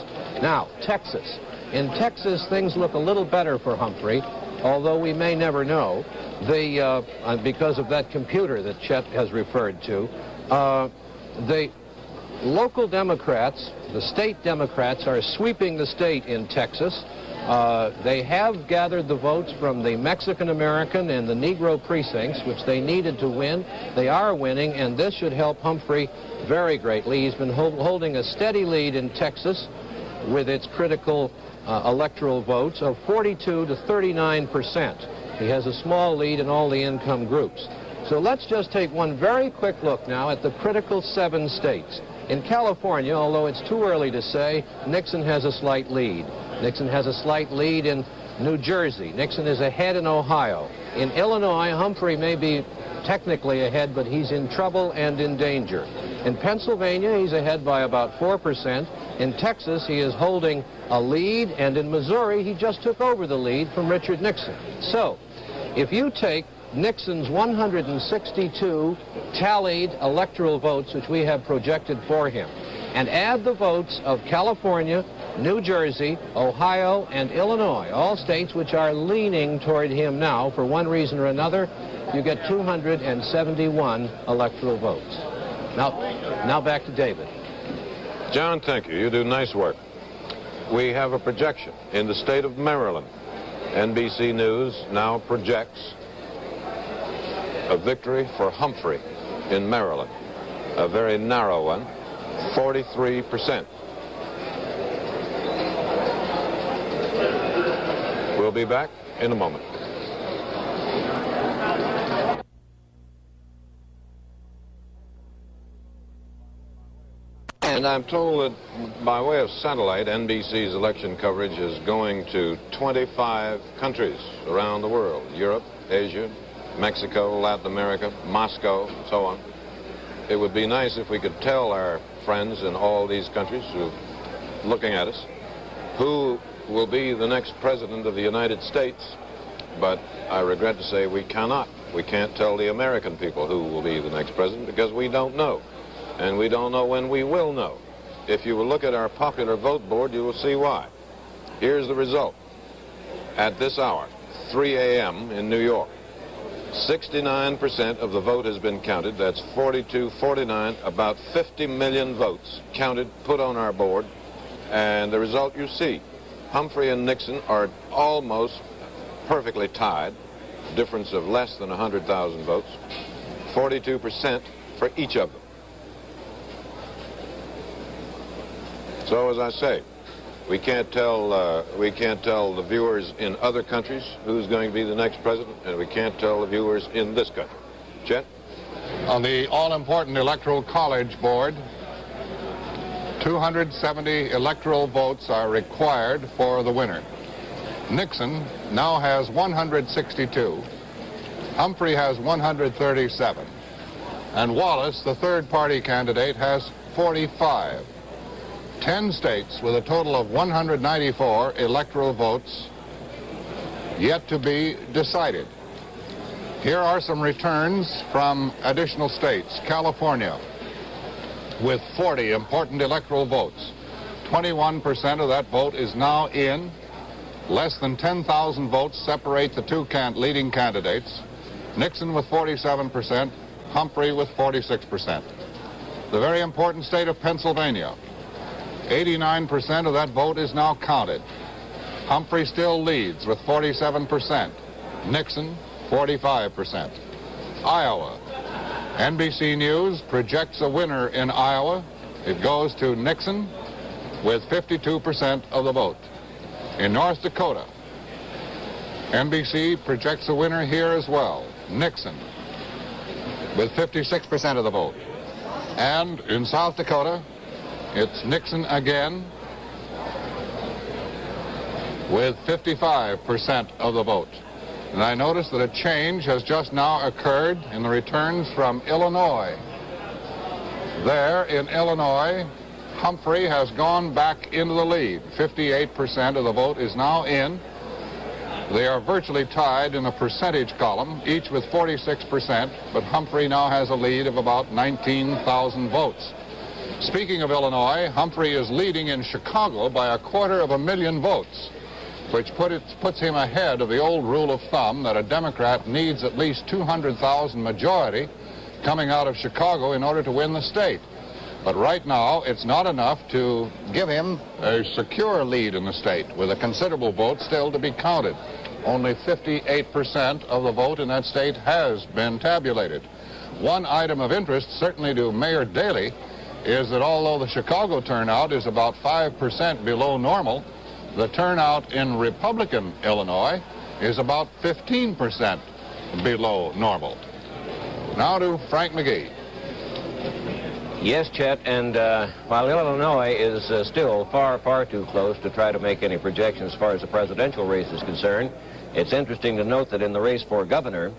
Now, Texas. In Texas, things look a little better for Humphrey, although we may never know, because of that computer that Chet has referred to. The local Democrats, the state Democrats, are sweeping the state in Texas. They have gathered the votes from the Mexican-American and the Negro precincts, which they needed to win. They are winning, and this should help Humphrey very greatly. He's been holding a steady lead in Texas with its critical electoral votes of 42 to 39%. He has a small lead in all the income groups. So let's just take one very quick look now at the critical 7 states. In California, although it's too early to say, Nixon has a slight lead. Nixon has a slight lead in New Jersey. Nixon is ahead in Ohio. In Illinois, Humphrey may be technically ahead, but he's in trouble and in danger. In Pennsylvania, he's ahead by about 4%. In Texas, he is holding a lead, and in Missouri, he just took over the lead from Richard Nixon. So, if you take Nixon's 162 tallied electoral votes, which we have projected for him, and add the votes of California, New Jersey, Ohio, and Illinois, all states which are leaning toward him now for one reason or another, you get 271 electoral votes. Now back to David. John, thank you. You do nice work. We have a projection in the state of Maryland. NBC News now projects a victory for Humphrey in Maryland, a very narrow one, 43%. We'll be back in a moment. And I'm told that by way of satellite, NBC's election coverage is going to 25 countries around the world: Europe, Asia, Mexico, Latin America, Moscow, so on. It would be nice if we could tell our friends in all these countries who are looking at us who will be the next president of the United States, but I regret to say we cannot. We can't tell the American people who will be the next president because we don't know. And we don't know when we will know. If you will look at our popular vote board, you will see why. Here's the result. At this hour, 3 a.m. in New York, 69% of the vote has been counted. That's 42-49, about 50 million votes counted, put on our board. And the result you see. Humphrey and Nixon are almost perfectly tied, difference of less than 100,000 votes, 42% for each of them. So, as I say, we can't tell the viewers in other countries who's going to be the next president, and we can't tell the viewers in this country. Chet? On the all-important Electoral College Board, 270 electoral votes are required for the winner. Nixon now has 162. Humphrey has 137. And Wallace, the third-party candidate, has 45. 10 states with a total of 194 electoral votes yet to be decided. Here are some returns from additional states. California, with 40 important electoral votes. 21% of that vote is now in. Less than 10,000 votes separate the two leading candidates. Nixon with 47%, Humphrey with 46%. The very important state of Pennsylvania, 89% of that vote is now counted. Humphrey still leads with 47%. Nixon, 45%. Iowa. NBC News projects a winner in Iowa. It goes to Nixon with 52% of the vote. In North Dakota, NBC projects a winner here as well, Nixon, with 56% of the vote. And in South Dakota, it's Nixon again with 55% of the vote. And I notice that a change has just now occurred in the returns from Illinois. There in Illinois, Humphrey has gone back into the lead. 58% of the vote is now in. They are virtually tied in the percentage column, each with 46%, but Humphrey now has a lead of about 19,000 votes. Speaking of Illinois, Humphrey is leading in Chicago by 250,000 votes, which puts him ahead of the old rule of thumb that a Democrat needs at least 200,000 majority coming out of Chicago in order to win the state. But right now, it's not enough to give him a secure lead in the state, with a considerable vote still to be counted. Only 58% of the vote in that state has been tabulated. One item of interest, certainly to Mayor Daley, is that although the Chicago turnout is about 5% below normal, the turnout in Republican Illinois is about 15% below normal. Now to Frank McGee. Yes, Chet, and while Illinois is still far, far too close to try to make any projections as far as the presidential race is concerned, it's interesting to note that in the race for governor,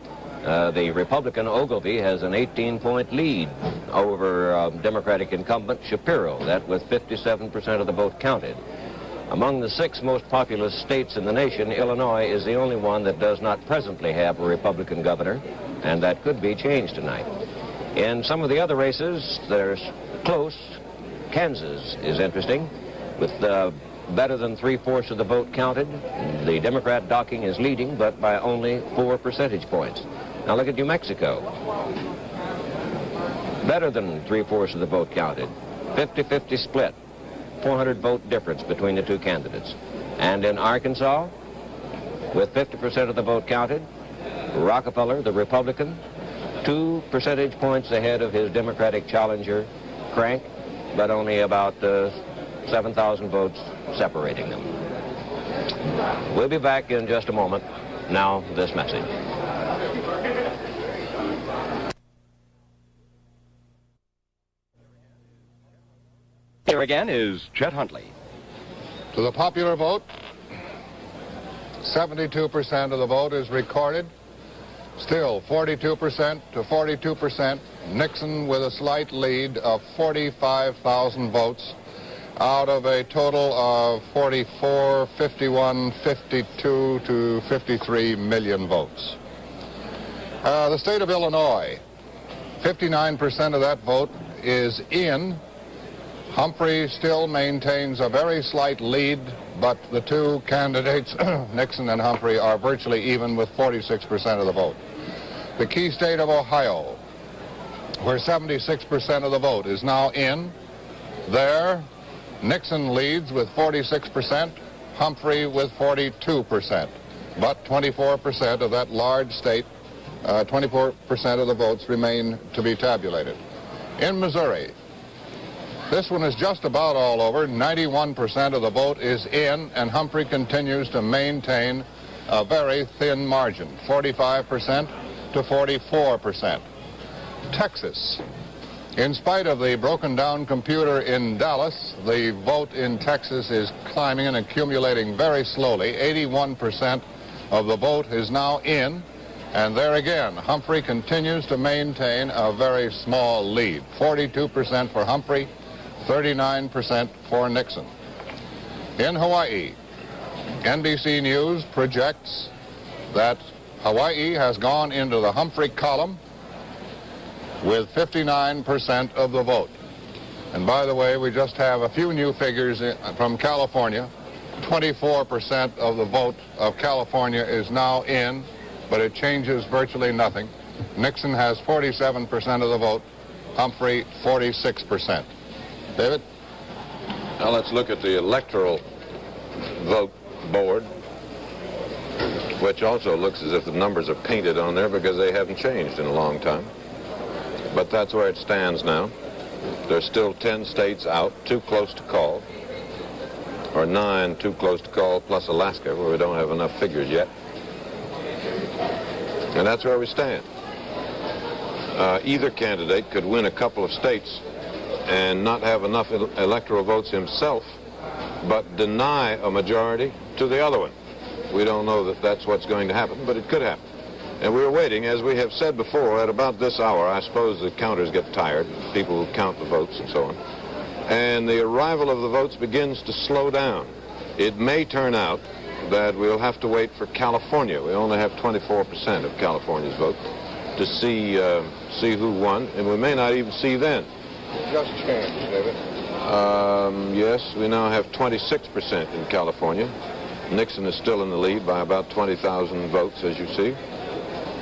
the Republican Ogilvie has an 18-point lead over Democratic incumbent Shapiro, that with 57% of the vote counted. Among the 6 most populous states in the nation, Illinois is the only one that does not presently have a Republican governor, and that could be changed tonight. In some of the other races, there's close. Kansas is interesting, with better than 3/4 of the vote counted. The Democrat Docking is leading, but by only 4 percentage points. Now look at New Mexico. Better than 3/4 of the vote counted. 50-50 split. 400 vote difference between the 2 candidates. And in Arkansas, with 50% of the vote counted, Rockefeller, the Republican, 2 percentage points ahead of his Democratic challenger, Crank, but only about 7,000 votes separating them. We'll be back in just a moment. Now, this message. Here again is Chet Huntley. To the popular vote, 72% of the vote is recorded. Still, 42% to 42%. Nixon with a slight lead of 45,000 votes out of a total of 44, 51, 52 to 53 million votes. The state of Illinois, 59% of that vote is in. Humphrey still maintains a very slight lead, but the 2 candidates, Nixon and Humphrey, are virtually even with 46% of the vote. The key state of Ohio, where 76% of the vote is now in, there Nixon leads with 46%, Humphrey with 42%, but 24% of that large state, 24% of the votes remain to be tabulated. In Missouri, this one is just about all over. 91% of the vote is in, and Humphrey continues to maintain a very thin margin, 45% to 44%. Texas. In spite of the broken down computer in Dallas, the vote in Texas is climbing and accumulating very slowly. 81% of the vote is now in, and there again, Humphrey continues to maintain a very small lead. 42% for Humphrey, 39% for Nixon. In Hawaii, NBC News projects that Hawaii has gone into the Humphrey column with 59% of the vote. And by the way, we just have a few new figures from California. 24% of the vote of California is now in, but it changes virtually nothing. Nixon has 47% of the vote, Humphrey 46%. David? Now let's look at the electoral vote board, which also looks as if the numbers are painted on there because they haven't changed in a long time. But that's where it stands now. There's still 10 states out, 2 close to call, or 9 too close to call, plus Alaska, where we don't have enough figures yet. And that's where we stand. Either candidate could win a couple of states and not have enough electoral votes himself, but deny a majority to the other one. We don't know that that's what's going to happen, but it could happen. And we're waiting, as we have said before, at about this hour. I suppose the counters get tired, people who count the votes and so on. And the arrival of the votes begins to slow down. It may turn out that we'll have to wait for California. We only have 24% of California's vote to see who won, and we may not even see then. It just changed, David. Yes, we now have 26% in California. Nixon is still in the lead by about 20,000 votes, as you see,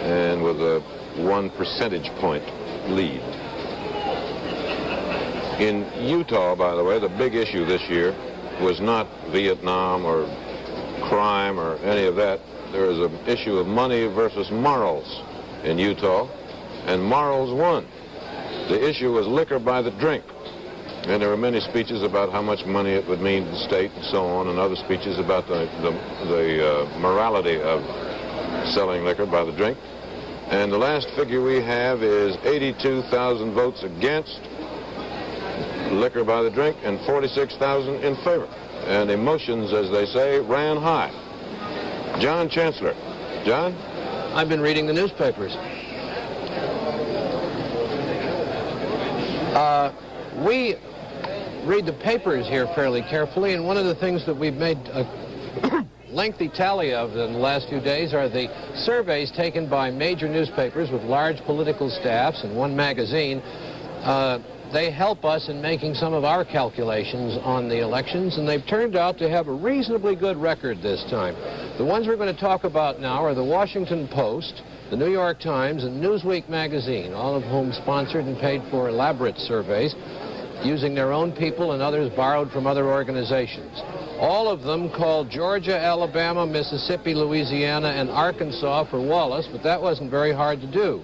and with a 1 percentage point lead. In Utah, by the way, the big issue this year was not Vietnam or crime or any of that. There is an issue of money versus morals in Utah, and morals won. The issue was liquor by the drink. And there were many speeches about how much money it would mean to the state and so on, and other speeches about the morality of selling liquor by the drink. And the last figure we have is 82,000 votes against liquor by the drink and 46,000 in favor. And emotions, as they say, ran high. John Chancellor. John? I've been reading the newspapers. read the papers here fairly carefully, and one of the things that we've made a lengthy tally of in the last few days are the surveys taken by major newspapers with large political staffs and one magazine. They help us in making some of our calculations on the elections, and they've turned out to have a reasonably good record this time. The ones we're going to talk about now are the Washington Post, the New York Times, and Newsweek magazine, all of whom sponsored and paid for elaborate surveys using their own people and others borrowed from other organizations. All of them called Georgia, Alabama, Mississippi, Louisiana, and Arkansas for Wallace, but that wasn't very hard to do.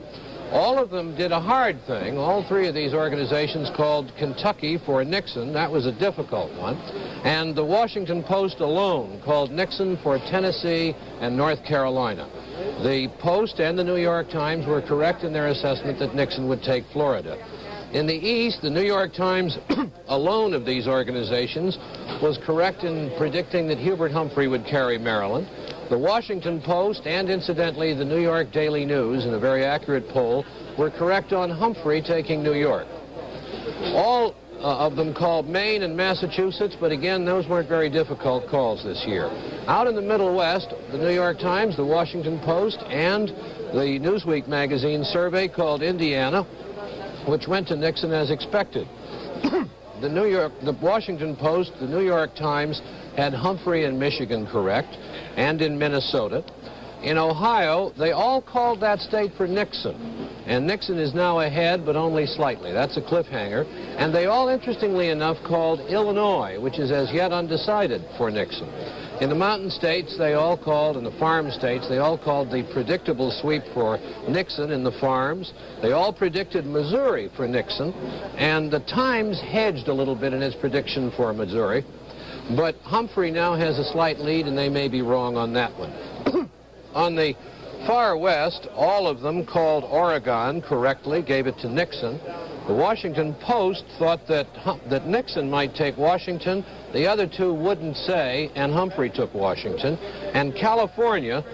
All of them did a hard thing. All three of these organizations called Kentucky for Nixon. That was a difficult one. And the Washington Post alone called Nixon for Tennessee and North Carolina. The Post and the New York Times were correct in their assessment that Nixon would take Florida. In the East, the New York Times alone of these organizations was correct in predicting that Hubert Humphrey would carry Maryland. The Washington Post and, incidentally, the New York Daily News, in a very accurate poll, were correct on Humphrey taking New York. All of them called Maine and Massachusetts, but again, those weren't very difficult calls this year. Out in the Middle West, the New York Times, the Washington Post, and the Newsweek magazine survey called Indiana, which went to Nixon as expected. The Washington Post, the New York Times had Humphrey in Michigan correct, and in Minnesota. In Ohio, they all called that state for Nixon, and Nixon is now ahead, but only slightly. That's a cliffhanger. And they all, interestingly enough, called Illinois, which is as yet undecided, for Nixon. In the mountain states, they all called, in the farm states, they all called the predictable sweep for Nixon in the farms. They all predicted Missouri for Nixon, and the Times hedged a little bit in its prediction for Missouri. But Humphrey now has a slight lead, and they may be wrong on that one. On the far west, all of them called Oregon correctly, gave it to Nixon. The Washington Post thought that Nixon might take Washington. The other two wouldn't say, and Humphrey took Washington. And California,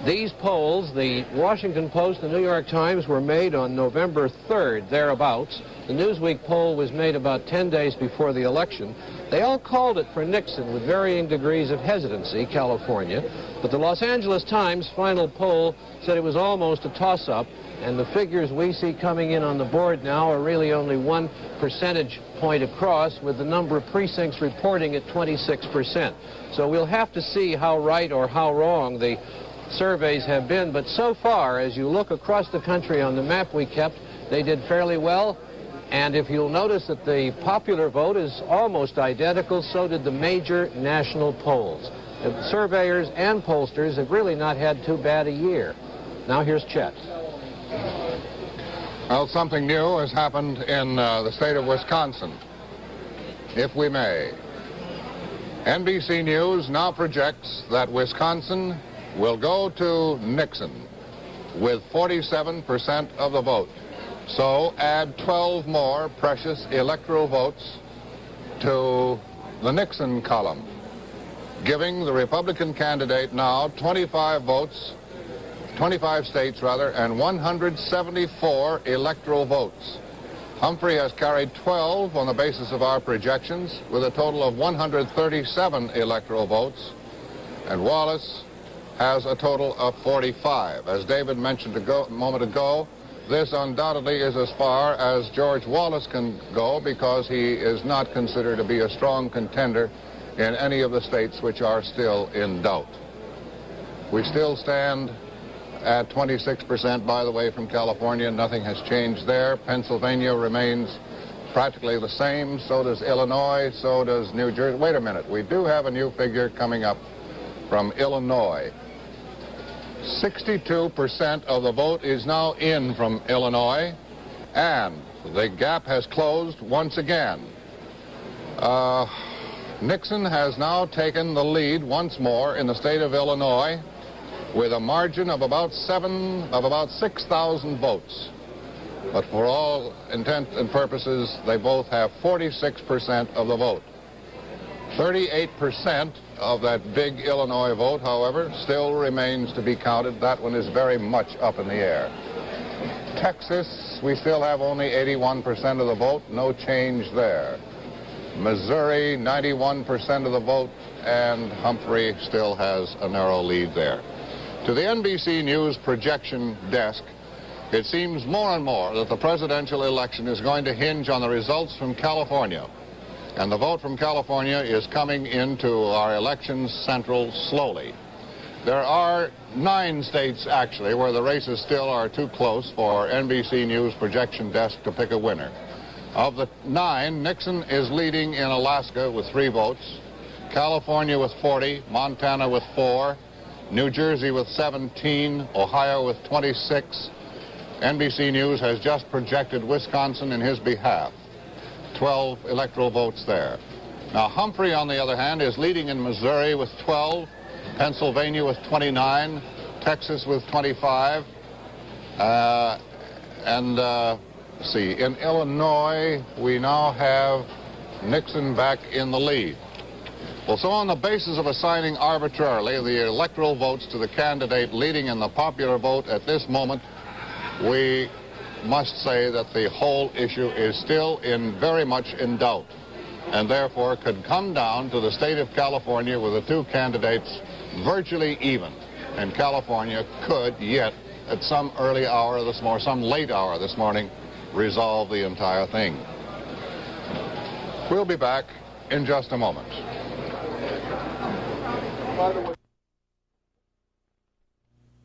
these polls, the Washington Post and the New York Times, were made on November 3rd, thereabouts. The Newsweek poll was made about 10 days before the election. They all called it for Nixon with varying degrees of hesitancy, California. But the Los Angeles Times final poll said it was almost a toss-up, and the figures we see coming in on the board now are really only 1 percentage point across, with the number of precincts reporting at 26%. So we'll have to see how right or how wrong the surveys have been. But so far, as you look across the country on the map we kept, they did fairly well. And if you'll notice that the popular vote is almost identical, so did the major national polls. The surveyors and pollsters have really not had too bad a year. Now here's Chet. Well, something new has happened in the state of Wisconsin, if we may. NBC News now projects that Wisconsin will go to Nixon with 47% of the vote. So add 12 more precious electoral votes to the Nixon column, giving the Republican candidate now 25 votes, 25 states rather, and 174 electoral votes. Humphrey has carried 12 on the basis of our projections, with a total of 137 electoral votes, and Wallace has a total of 45. As David mentioned a moment ago, this undoubtedly is as far as George Wallace can go, because he is not considered to be a strong contender in any of the states which are still in doubt. We still stand at 26%, by the way, from California. Nothing has changed there. Pennsylvania remains practically the same. So does Illinois. So does New Jersey. Wait a minute. We do have a new figure coming up from Illinois. 62% of the vote is now in from Illinois, and the gap has closed once again. Nixon has now taken the lead once more in the state of Illinois with a margin of about 6,000 votes. But for all intent and purposes, they both have 46% of the vote. 38% of that big Illinois vote, however, still remains to be counted. That one is very much up in the air. Texas, we still have only 81% of the vote. No change there. Missouri, 91% of the vote, and Humphrey still has a narrow lead there. To the NBC News projection desk, it seems more and more that the presidential election is going to hinge on the results from California. And the vote from California is coming into our elections central slowly. There are 9 states, actually, where the races still are too close for NBC News projection desk to pick a winner. Of the 9, Nixon is leading in Alaska with 3 votes, California with 40, Montana with 4, New Jersey with 17, Ohio with 26. NBC News has just projected Wisconsin in his behalf. 12 electoral votes there. Now, Humphrey, on the other hand, is leading in Missouri with 12, Pennsylvania with 29, Texas with 25, let's see, in Illinois, we now have Nixon back in the lead. Well, so on the basis of assigning arbitrarily the electoral votes to the candidate leading in the popular vote at this moment, we must say that the whole issue is still very much in doubt, and therefore could come down to the state of California with the 2 candidates virtually even. And California could yet, at some early hour this morning, some late hour this morning, resolve the entire thing. We'll be back in just a moment.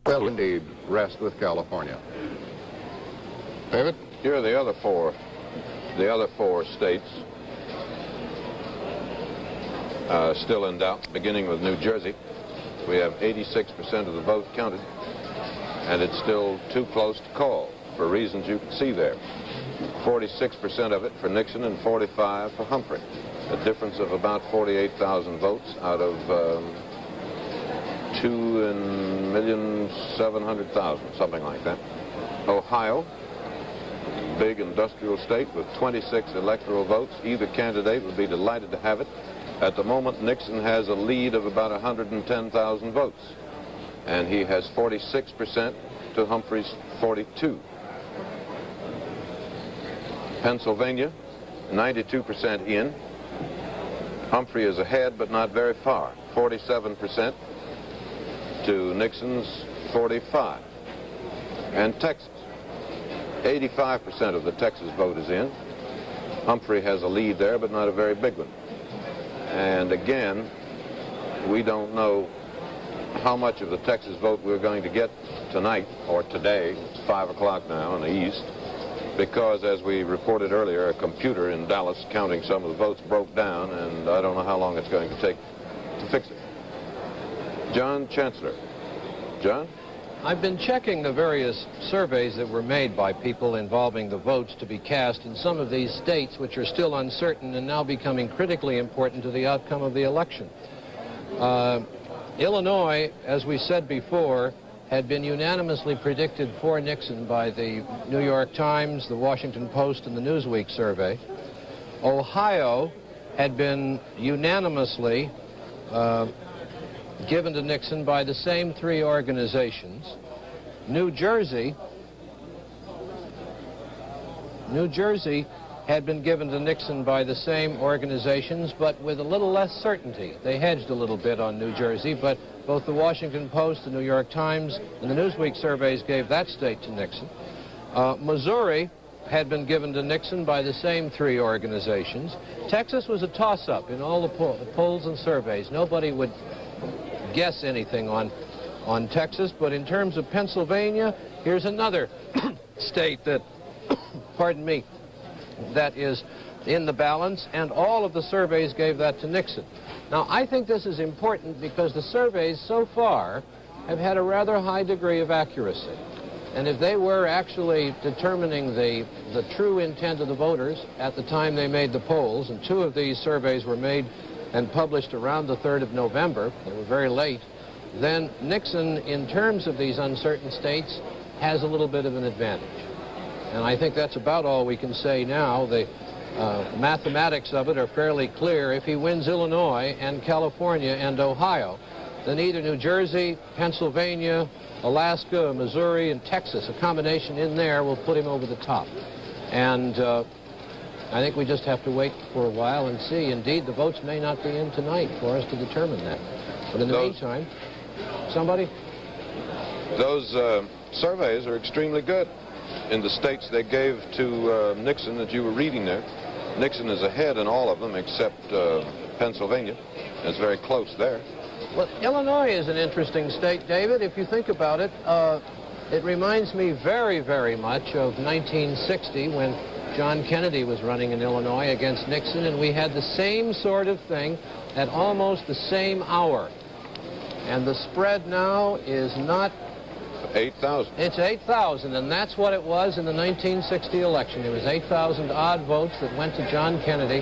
Will indeed rest with California. David? Here are the other four states still in doubt, beginning with New Jersey. We have 86% of the vote counted, and it's still too close to call for reasons you can see there. 46% of it for Nixon and 45 for Humphrey. A difference of about 48,000 votes out of 2,700,000, something like that. Ohio, big industrial state with 26 electoral votes. Either candidate would be delighted to have it. At the moment, Nixon has a lead of about 110,000 votes, and he has 46% to Humphrey's 42. Pennsylvania, 92% in. Humphrey is ahead, but not very far. 47% to Nixon's 45. And Texas, 85% of the Texas vote is in. Humphrey has a lead there, but not a very big one. And again, we don't know how much of the Texas vote we're going to get tonight or today. It's 5 o'clock now in the east, because as we reported earlier, a computer in Dallas counting some of the votes broke down, and I don't know how long it's going to take to fix it. John Chancellor. John? I've been checking the various surveys that were made by people involving the votes to be cast in some of these states which are still uncertain and now becoming critically important to the outcome of the election. Illinois, as we said before, had been unanimously predicted for Nixon by the New York Times, the Washington Post, and the Newsweek survey. Ohio had been unanimously given to Nixon by the same 3 organizations. New Jersey had been given to Nixon by the same organizations, but with a little less certainty. They hedged a little bit on New Jersey, but both the Washington Post, the New York Times, and the Newsweek surveys gave that state to Nixon. Missouri had been given to Nixon by the same 3 organizations. Texas was a toss-up in all the polls and surveys. Nobody would guess anything on Texas, but in terms of Pennsylvania, here's another state that, pardon me, that is in the balance, and all of the surveys gave that to Nixon. Now, I think this is important because the surveys so far have had a rather high degree of accuracy. And if they were actually determining the true intent of the voters at the time they made the polls, and 2 of these surveys were made and published around the 3rd of November, they were very late, then Nixon, in terms of these uncertain states, has a little bit of an advantage. And I think that's about all we can say now. The mathematics of it are fairly clear. If he wins Illinois and California and Ohio, then either New Jersey, Pennsylvania, Alaska, Missouri, and Texas, a combination in there, will put him over the top. And I think we just have to wait for a while and see. Indeed, the votes may not be in tonight for us to determine that. But in the meantime, somebody? Those surveys are extremely good. In the states they gave to Nixon that you were reading there, Nixon is ahead in all of them except Pennsylvania. It's very close there. Well, Illinois is an interesting state, David. If you think about it, it reminds me very, very much of 1960 when John Kennedy was running in Illinois against Nixon, and we had the same sort of thing at almost the same hour. And the spread now is not 8,000. It's 8,000, and that's what it was in the 1960 election. There was 8,000 odd votes that went to John Kennedy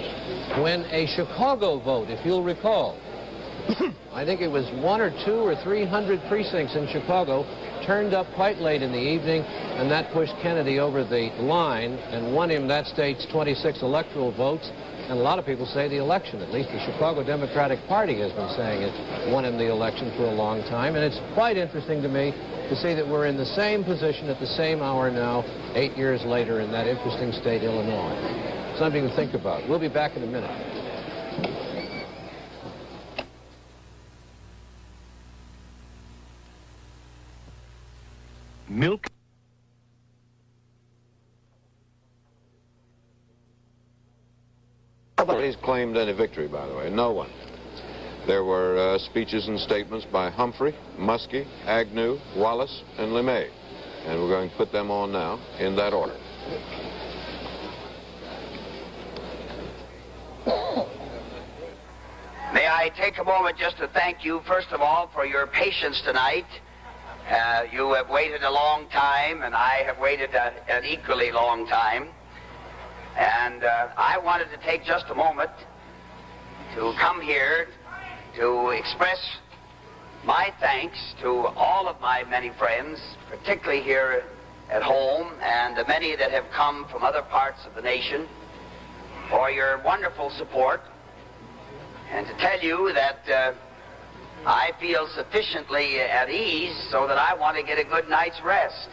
when a Chicago vote, if you'll recall, I think it was 100 or 200 or 300 precincts in Chicago, turned up quite late in the evening, and that pushed Kennedy over the line and won him that state's 26 electoral votes. And a lot of people say the election, at least the Chicago Democratic Party has been saying it won him the election for a long time. And it's quite interesting to me to see that we're in the same position at the same hour now, 8 years later, in that interesting state, Illinois. Something to think about. We'll be back in a minute. Milk. Nobody's claimed any victory, by the way. No one. There were speeches and statements by Humphrey, Muskie, Agnew, Wallace, and LeMay. And we're going to put them on now in that order. May I take a moment just to thank you, first of all, for your patience tonight. You have waited a long time, and I have waited an equally long time. And I wanted to take just a moment to come here to express my thanks to all of my many friends, particularly here at home, and the many that have come from other parts of the nation, for your wonderful support, and to tell you that I feel sufficiently at ease so that I want to get a good night's rest.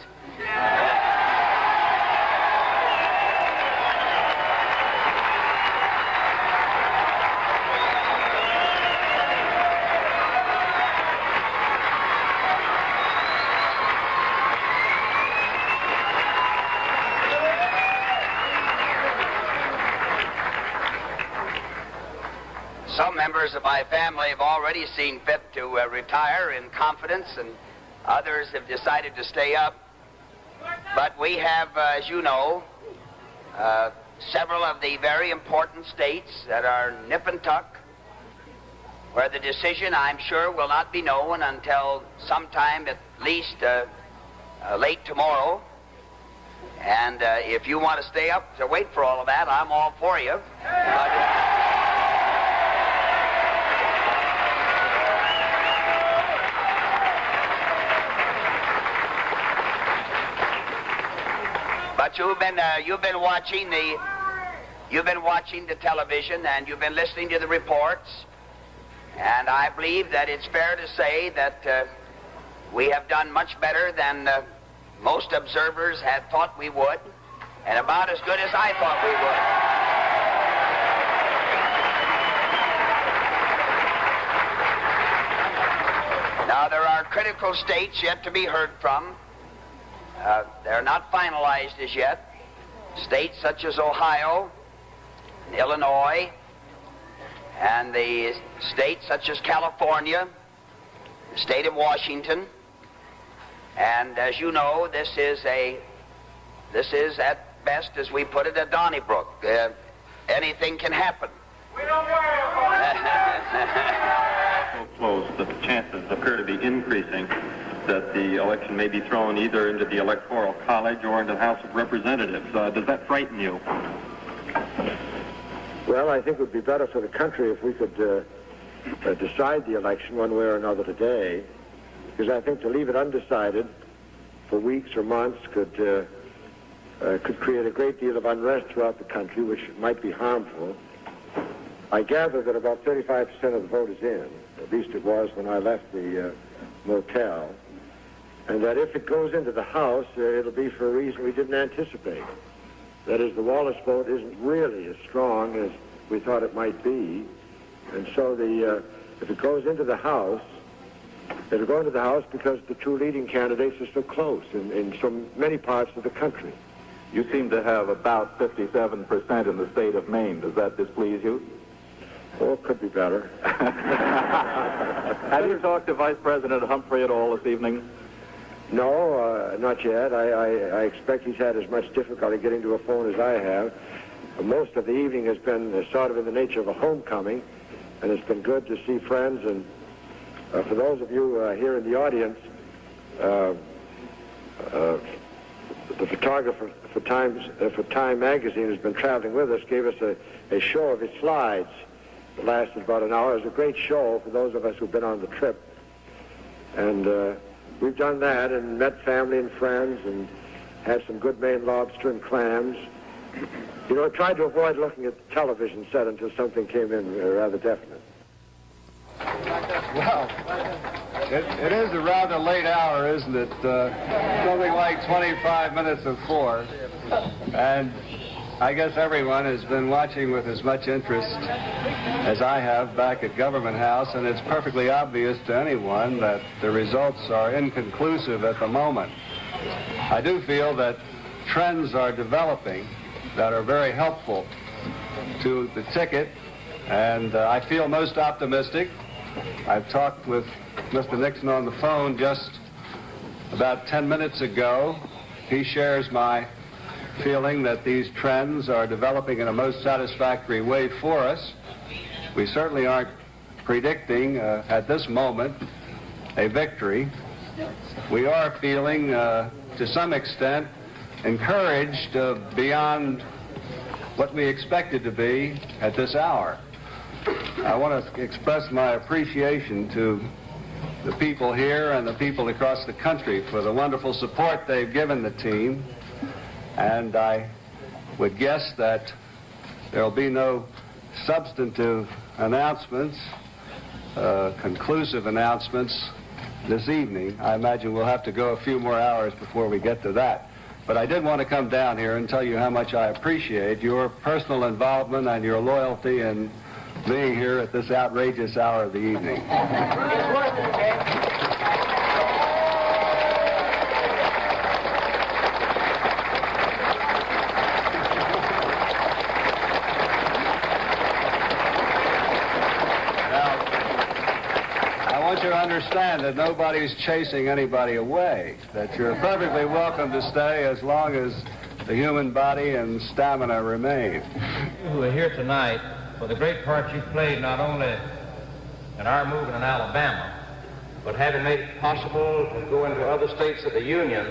Some members of my family have already seen fit to retire in confidence, and others have decided to stay up. But we have, as you know, several of the very important states that are nip and tuck, where the decision, I'm sure, will not be known until sometime at least late tomorrow. And if you want to stay up to wait for all of that, I'm all for you. But you've been watching the television, and you've been listening to the reports, and I believe that it's fair to say that we have done much better than most observers had thought we would, and about as good as I thought we would. Now, there are critical states yet to be heard from. They're not finalized as yet. States such as Ohio, and Illinois, and the states such as California, the state of Washington. And as you know, this is at best, as we put it, a Donnybrook. Anything can happen. We don't worry about it. So close that the chances appear to be increasing that the election may be thrown either into the Electoral College or into the House of Representatives. Does that frighten you? Well, I think it would be better for the country if we could decide the election one way or another today, because I think to leave it undecided for weeks or months could create a great deal of unrest throughout the country, which might be harmful. I gather that about 35% of the vote is in. At least it was when I left the motel. And that if it goes into the House, it'll be for a reason we didn't anticipate. That is, the Wallace vote isn't really as strong as we thought it might be. And so if it goes into the House, it'll go into the House because the two leading candidates are so close in so many parts of the country. You seem to have about 57% in the state of Maine. Does that displease you? Oh, it could be better. Have you talked to Vice President Humphrey at all this evening? No, not yet. I expect he's had as much difficulty getting to a phone as I have. Most of the evening has been sort of in the nature of a homecoming, and it's been good to see friends. And for those of you here in the audience, the photographer for Time magazine who's been traveling with us gave us a show of his slides. It lasted about an hour. It was a great show for those of us who've been on the trip. And we've done that and met family and friends and had some good Maine lobster and clams. You know, I tried to avoid looking at the television set until something came in rather definite. Well, it is a rather late hour, isn't it? Something like 25 minutes of 4. And I guess everyone has been watching with as much interest as I have back at Government House, and it's perfectly obvious to anyone that the results are inconclusive at the moment. I do feel that trends are developing that are very helpful to the ticket, and I feel most optimistic. I've talked with Mr. Nixon on the phone just about 10 minutes ago. He shares my feeling that these trends are developing in a most satisfactory way for us. We certainly aren't predicting at this moment a victory. We are feeling to some extent encouraged beyond what we expected to be at this hour. I want to express my appreciation to the people here and the people across the country for the wonderful support they've given the team. And I would guess that there will be no substantive announcements, conclusive announcements this evening. I imagine we'll have to go a few more hours before we get to that. But I did want to come down here and tell you how much I appreciate your personal involvement and your loyalty in being here at this outrageous hour of the evening. Understand that nobody's chasing anybody away, that you're perfectly welcome to stay as long as the human body and stamina remain. Who are here tonight for the great part you played not only in our movement in Alabama, but having made it possible to go into other states of the Union,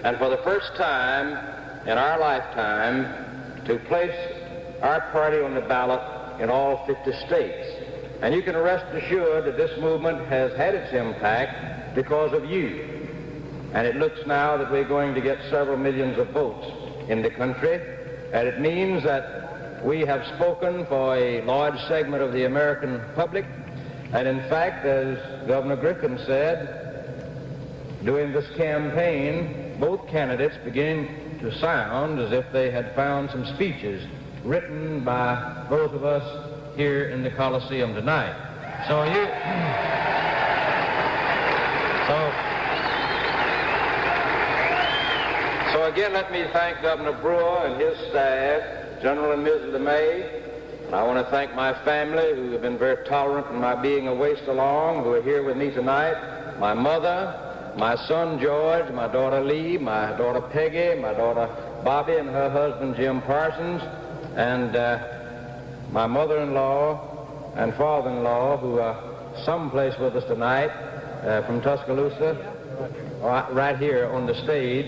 and for the first time in our lifetime to place our party on the ballot in all 50 states. And you can rest assured that this movement has had its impact because of you. And it looks now that we're going to get several millions of votes in the country. And it means that we have spoken for a large segment of the American public. And in fact, as Governor Griffin said, during this campaign, both candidates began to sound as if they had found some speeches written by both of us here in the Coliseum tonight. So again, let me thank Governor Brewer and his staff, General and Mrs. LeMay, and I want to thank my family who have been very tolerant in my being away so long, who are here with me tonight, my mother, my son George, my daughter Lee, my daughter Peggy, my daughter Bobby and her husband Jim Parsons, and my mother-in-law and father-in-law, who are someplace with us tonight from Tuscaloosa, right here on the stage.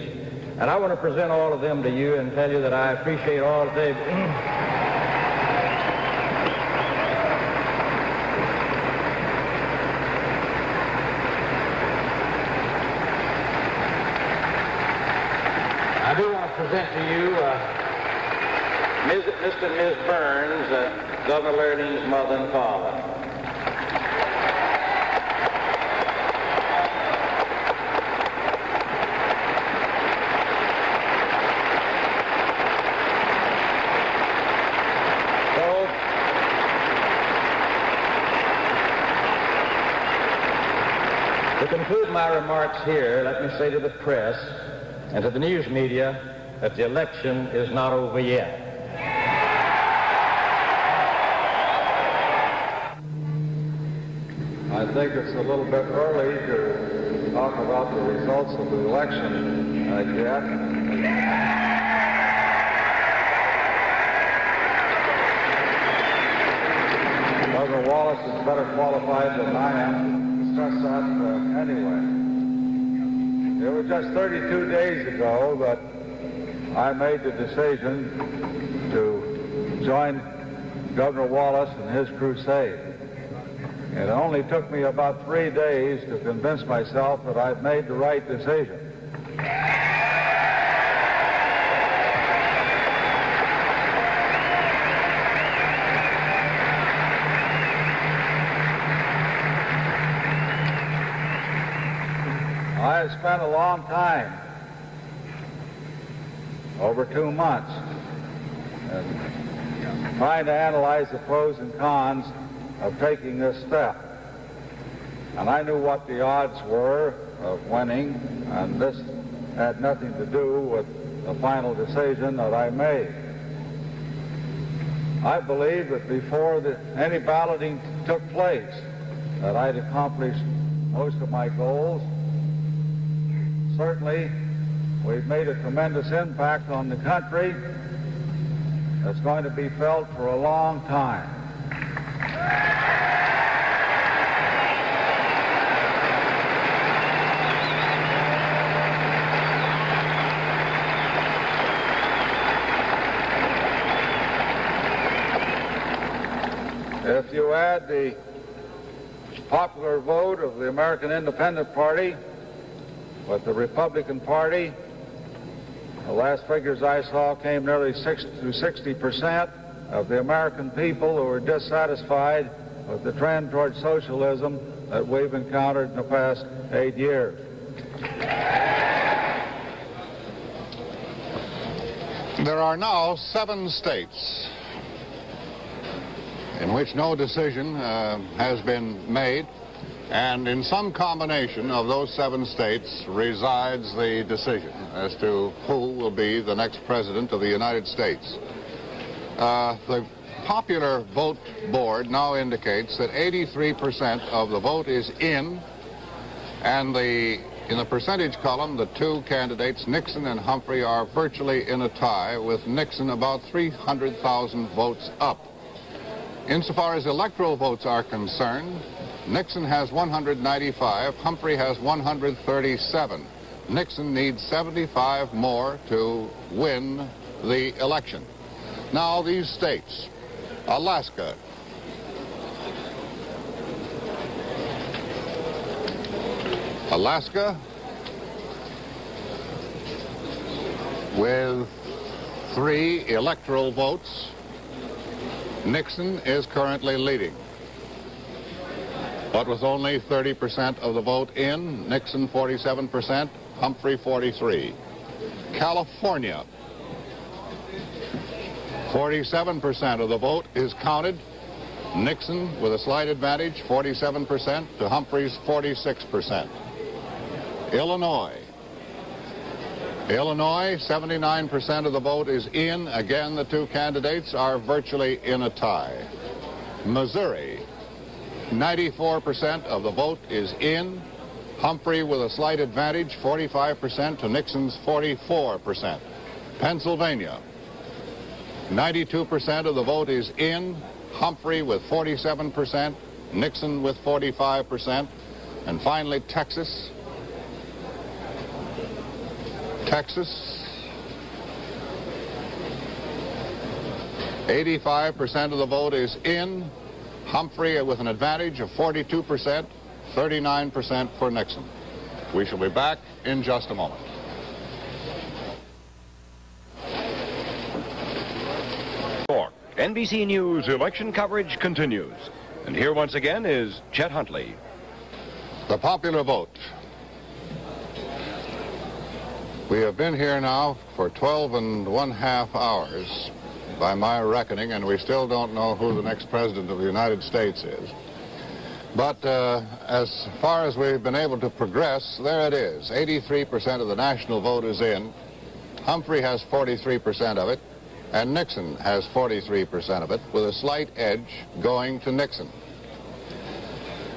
And I want to present all of them to you and tell you that I appreciate all that they've... I do want to present to you Mr. and Ms. Burns, Governor Lairling's mother and father. my remarks here, let me say to the press and to the news media that the election is not over yet. I think it's a little bit early to talk about the results of the election yet. Governor Wallace is better qualified than I am to discuss that anyway. It was just 32 days ago that I made the decision to join Governor Wallace in his crusade. It only took me about 3 days to convince myself that I'd made the right decision. I have spent a long time, over 2 months, trying to analyze the pros and cons of taking this step. And I knew what the odds were of winning, and this had nothing to do with the final decision that I made. I believe that before any balloting took place, that I'd accomplished most of my goals. Certainly, we've made a tremendous impact on the country that's going to be felt for a long time. If you add the popular vote of the American Independent Party with the Republican Party, the last figures I saw came nearly 60% of the American people who are dissatisfied with the trend toward socialism that we've encountered in the past 8 years. There are now 7 states in which no decision has been made, and in some combination of those 7 states resides the decision as to who will be the next president of the United States. The popular vote board now indicates that 83% of the vote is in, and in the percentage column, the 2 candidates, Nixon and Humphrey, are virtually in a tie, with Nixon about 300,000 votes up. Insofar as electoral votes are concerned, Nixon has 195, Humphrey has 137. Nixon needs 75 more to win the election. Now, these states, Alaska, with 3 electoral votes, Nixon is currently leading. But with only 30% of the vote in, Nixon 47%, Humphrey 43%. California, 47% of the vote is counted. Nixon with a slight advantage, 47% to Humphrey's 46%. Illinois, 79% of the vote is in. Again, the 2 candidates are virtually in a tie. Missouri, 94% of the vote is in. Humphrey with a slight advantage, 45% to Nixon's 44%. Pennsylvania, 92% of the vote is in. Humphrey with 47%, Nixon with 45%. And finally, Texas. 85% of the vote is in. Humphrey with an advantage of 42%, 39% for Nixon. We shall be back in just a moment. NBC News election coverage continues. And here once again is Chet Huntley. The popular vote. We have been here now for 12½ hours by my reckoning, and we still don't know who the next president of the United States is. But as far as we've been able to progress, there it is. 83% of the national vote is in. Humphrey has 43% of it, and Nixon has 43% of it, with a slight edge going to Nixon.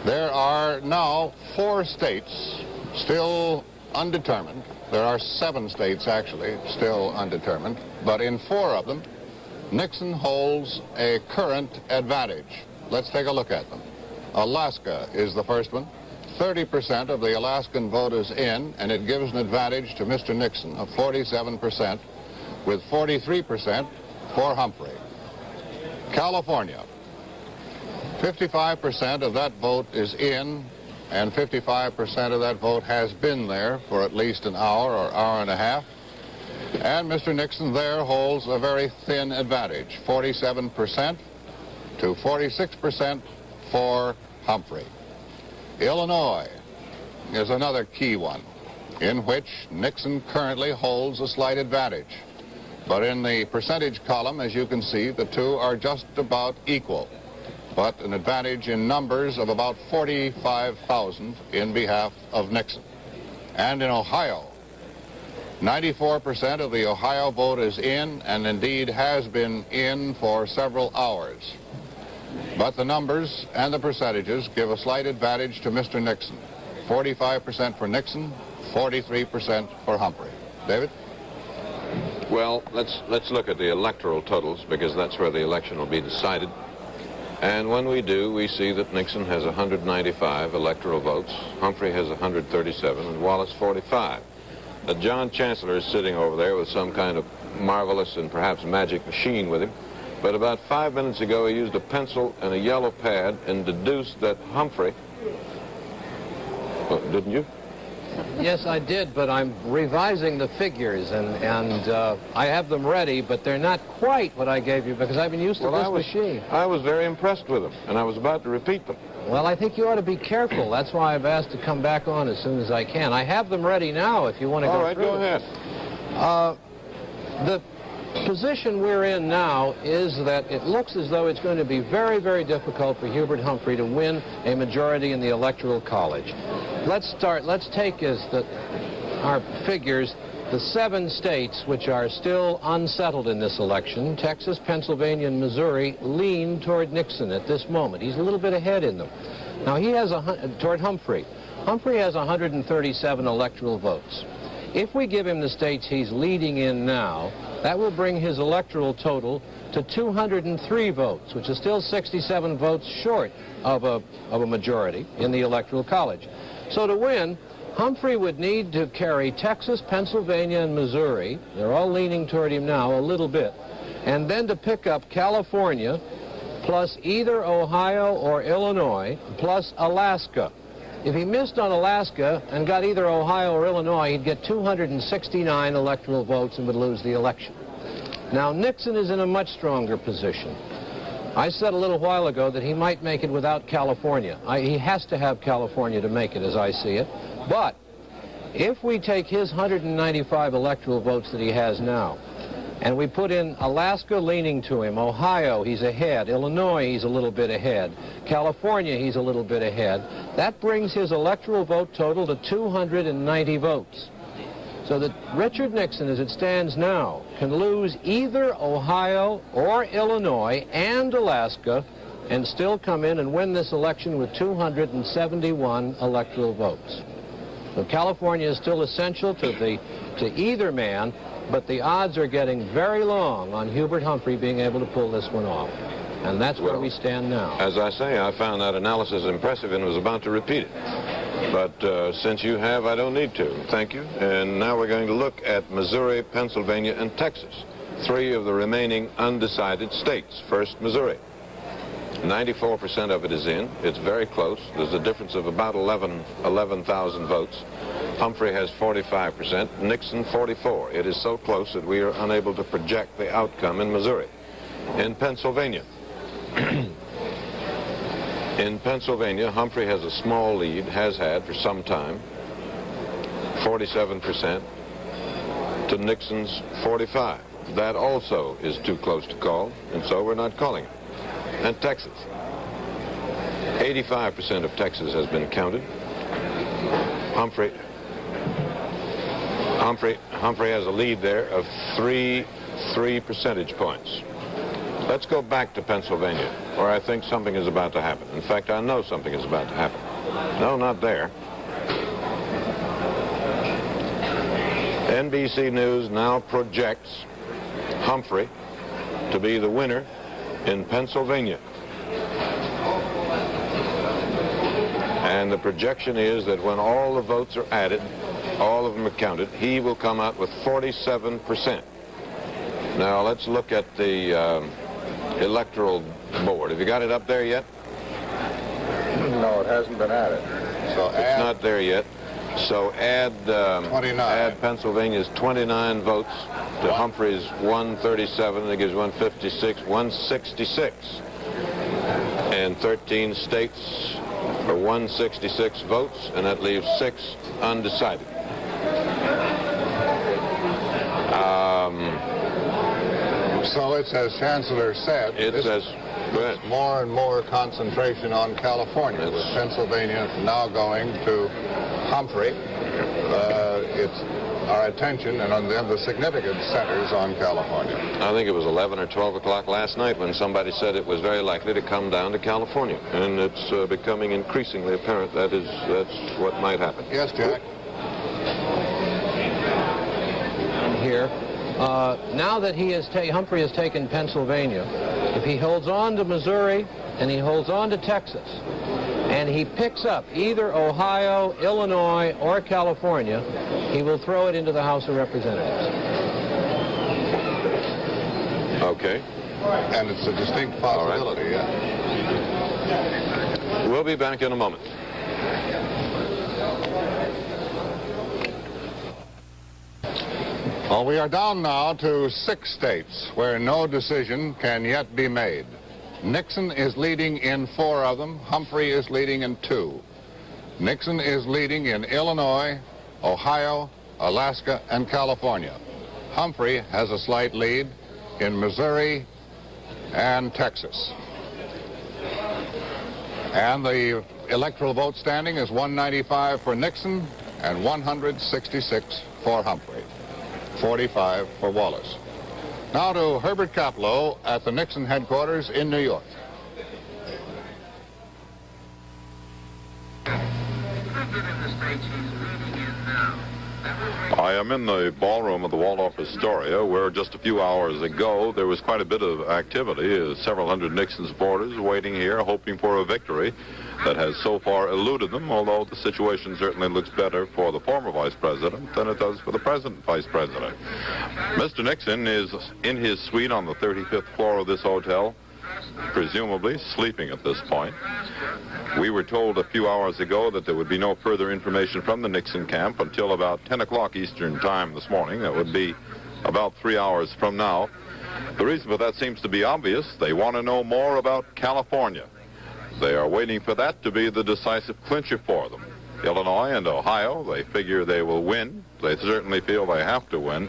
There are now 4 states still undetermined. There are 7 states, actually, still undetermined. But in 4 of them, Nixon holds a current advantage. Let's take a look at them. Alaska is the first one. 30% of the Alaskan vote is in, and it gives an advantage to Mr. Nixon of 47%, with 43% for Humphrey. California, 55% of that vote is in, and 55% of that vote has been there for at least an hour or hour and a half. And Mr. Nixon there holds a very thin advantage, 47% to 46% for Humphrey. Illinois is another key one, in which Nixon currently holds a slight advantage. But in the percentage column, as you can see, the two are just about equal, but an advantage in numbers of about 45,000 in behalf of Nixon. And in Ohio, 94% of the Ohio vote is in, and indeed has been in for several hours. But the numbers and the percentages give a slight advantage to Mr. Nixon. 45% for Nixon, 43% for Humphrey. David? Well, let's look at the electoral totals, because that's where the election will be decided. And when we do, we see that Nixon has 195 electoral votes, Humphrey has 137, and Wallace 45. John Chancellor is sitting over there with some kind of marvelous and perhaps magic machine with him. But about 5 minutes ago, he used a pencil and a yellow pad and deduced that Humphrey... Well, didn't you? Yes, I did, but I'm revising the figures, and I have them ready, but they're not quite what I gave you, because I've been used to this machine. I was very impressed with them, and I was about to repeat them. Well, I think you ought to be careful. That's why I've asked to come back on as soon as I can. I have them ready now if you want to go through. All right, go ahead. The position we're in now is that it looks as though it's going to be very, very difficult for Hubert Humphrey to win a majority in the Electoral College. Let's take as our figures the 7 states which are still unsettled in this election. Texas, Pennsylvania, and Missouri lean toward Nixon at this moment. He's a little bit ahead in them. Now he has toward Humphrey. Humphrey has 137 electoral votes. If we give him the states he's leading in now, that will bring his electoral total to 203 votes, which is still 67 votes short of a majority in the Electoral College. So to win, Humphrey would need to carry Texas, Pennsylvania, and Missouri. They're all leaning toward him now a little bit. And then to pick up California, plus either Ohio or Illinois, plus Alaska. If he missed on Alaska and got either Ohio or Illinois, he'd get 269 electoral votes and would lose the election. Now, Nixon is in a much stronger position. I said a little while ago that he might make it without California. He has to have California to make it, as I see it. But if we take his 195 electoral votes that he has now, and we put in Alaska leaning to him, Ohio, he's ahead, Illinois, he's a little bit ahead, California, he's a little bit ahead, that brings his electoral vote total to 290 votes. So that Richard Nixon, as it stands now, can lose either Ohio or Illinois and Alaska and still come in and win this election with 271 electoral votes. So California is still essential to either man, but the odds are getting very long on Hubert Humphrey being able to pull this one off. And that's where we stand now. As I say, I found that analysis impressive and was about to repeat it. But since you have, I don't need to. Thank you. And now we're going to look at Missouri, Pennsylvania, and Texas, 3 of the remaining undecided states. First, Missouri. 94% of it is in. It's very close. There's a difference of about 11,000 votes. Humphrey has 45%, Nixon 44%. It is so close that we are unable to project the outcome in Missouri. In Pennsylvania, Humphrey has a small lead, has had for some time, 47% to Nixon's 45%. That also is too close to call, and so we're not calling it. And Texas. 85% of Texas has been counted. Humphrey has a lead there of 3 percentage points. Let's go back to Pennsylvania, where I think something is about to happen. In fact, I know something is about to happen. No, not there. NBC News now projects Humphrey to be the winner in Pennsylvania. And the projection is that when all the votes are added, all of them are counted, he will come out with 47%. Now let's look at the electoral board. Have you got it up there yet? No, it hasn't been added. So it's not there yet. So add Pennsylvania's 29 votes to Humphrey's 137. That gives 156, 166. And 13 states for 166 votes, and that leaves 6 undecided. So it's as Chancellor said, there's more and more concentration on California, with Pennsylvania now going to Humphrey. It's our attention and on the significant centers on California. I think it was 11 or 12 o'clock last night when somebody said it was very likely to come down to California, and it's becoming increasingly apparent that's what might happen. Yes, Jack. Here, now that Humphrey has taken Pennsylvania, if he holds on to Missouri and he holds on to Texas, and he picks up either Ohio, Illinois, or California, he will throw it into the House of Representatives. Okay. And it's a distinct possibility, yeah. We'll be back in a moment. Well, we are down now to 6 states where no decision can yet be made. Nixon is leading in 4 of them. Humphrey is leading in 2. Nixon is leading in Illinois, Ohio, Alaska, and California. Humphrey has a slight lead in Missouri and Texas. And the electoral vote standing is 195 for Nixon and 166 for Humphrey. 45 for Wallace. Now to Herbert Kaplow at the Nixon headquarters in New York. I am in the ballroom of the Waldorf Astoria, where just a few hours ago there was quite a bit of activity. Several hundred Nixon supporters waiting here, hoping for a victory that has so far eluded them, although the situation certainly looks better for the former vice president than it does for the present vice president. Mr. Nixon is in his suite on the 35th floor of this hotel, presumably sleeping at this point. We were told a few hours ago that there would be no further information from the Nixon camp until about 10 o'clock Eastern time this morning. That would be about 3 hours from now. The reason for that seems to be obvious. They want to know more about California. They are waiting for that to be the decisive clincher for them. Illinois and Ohio, they figure they will win. They certainly feel they have to win,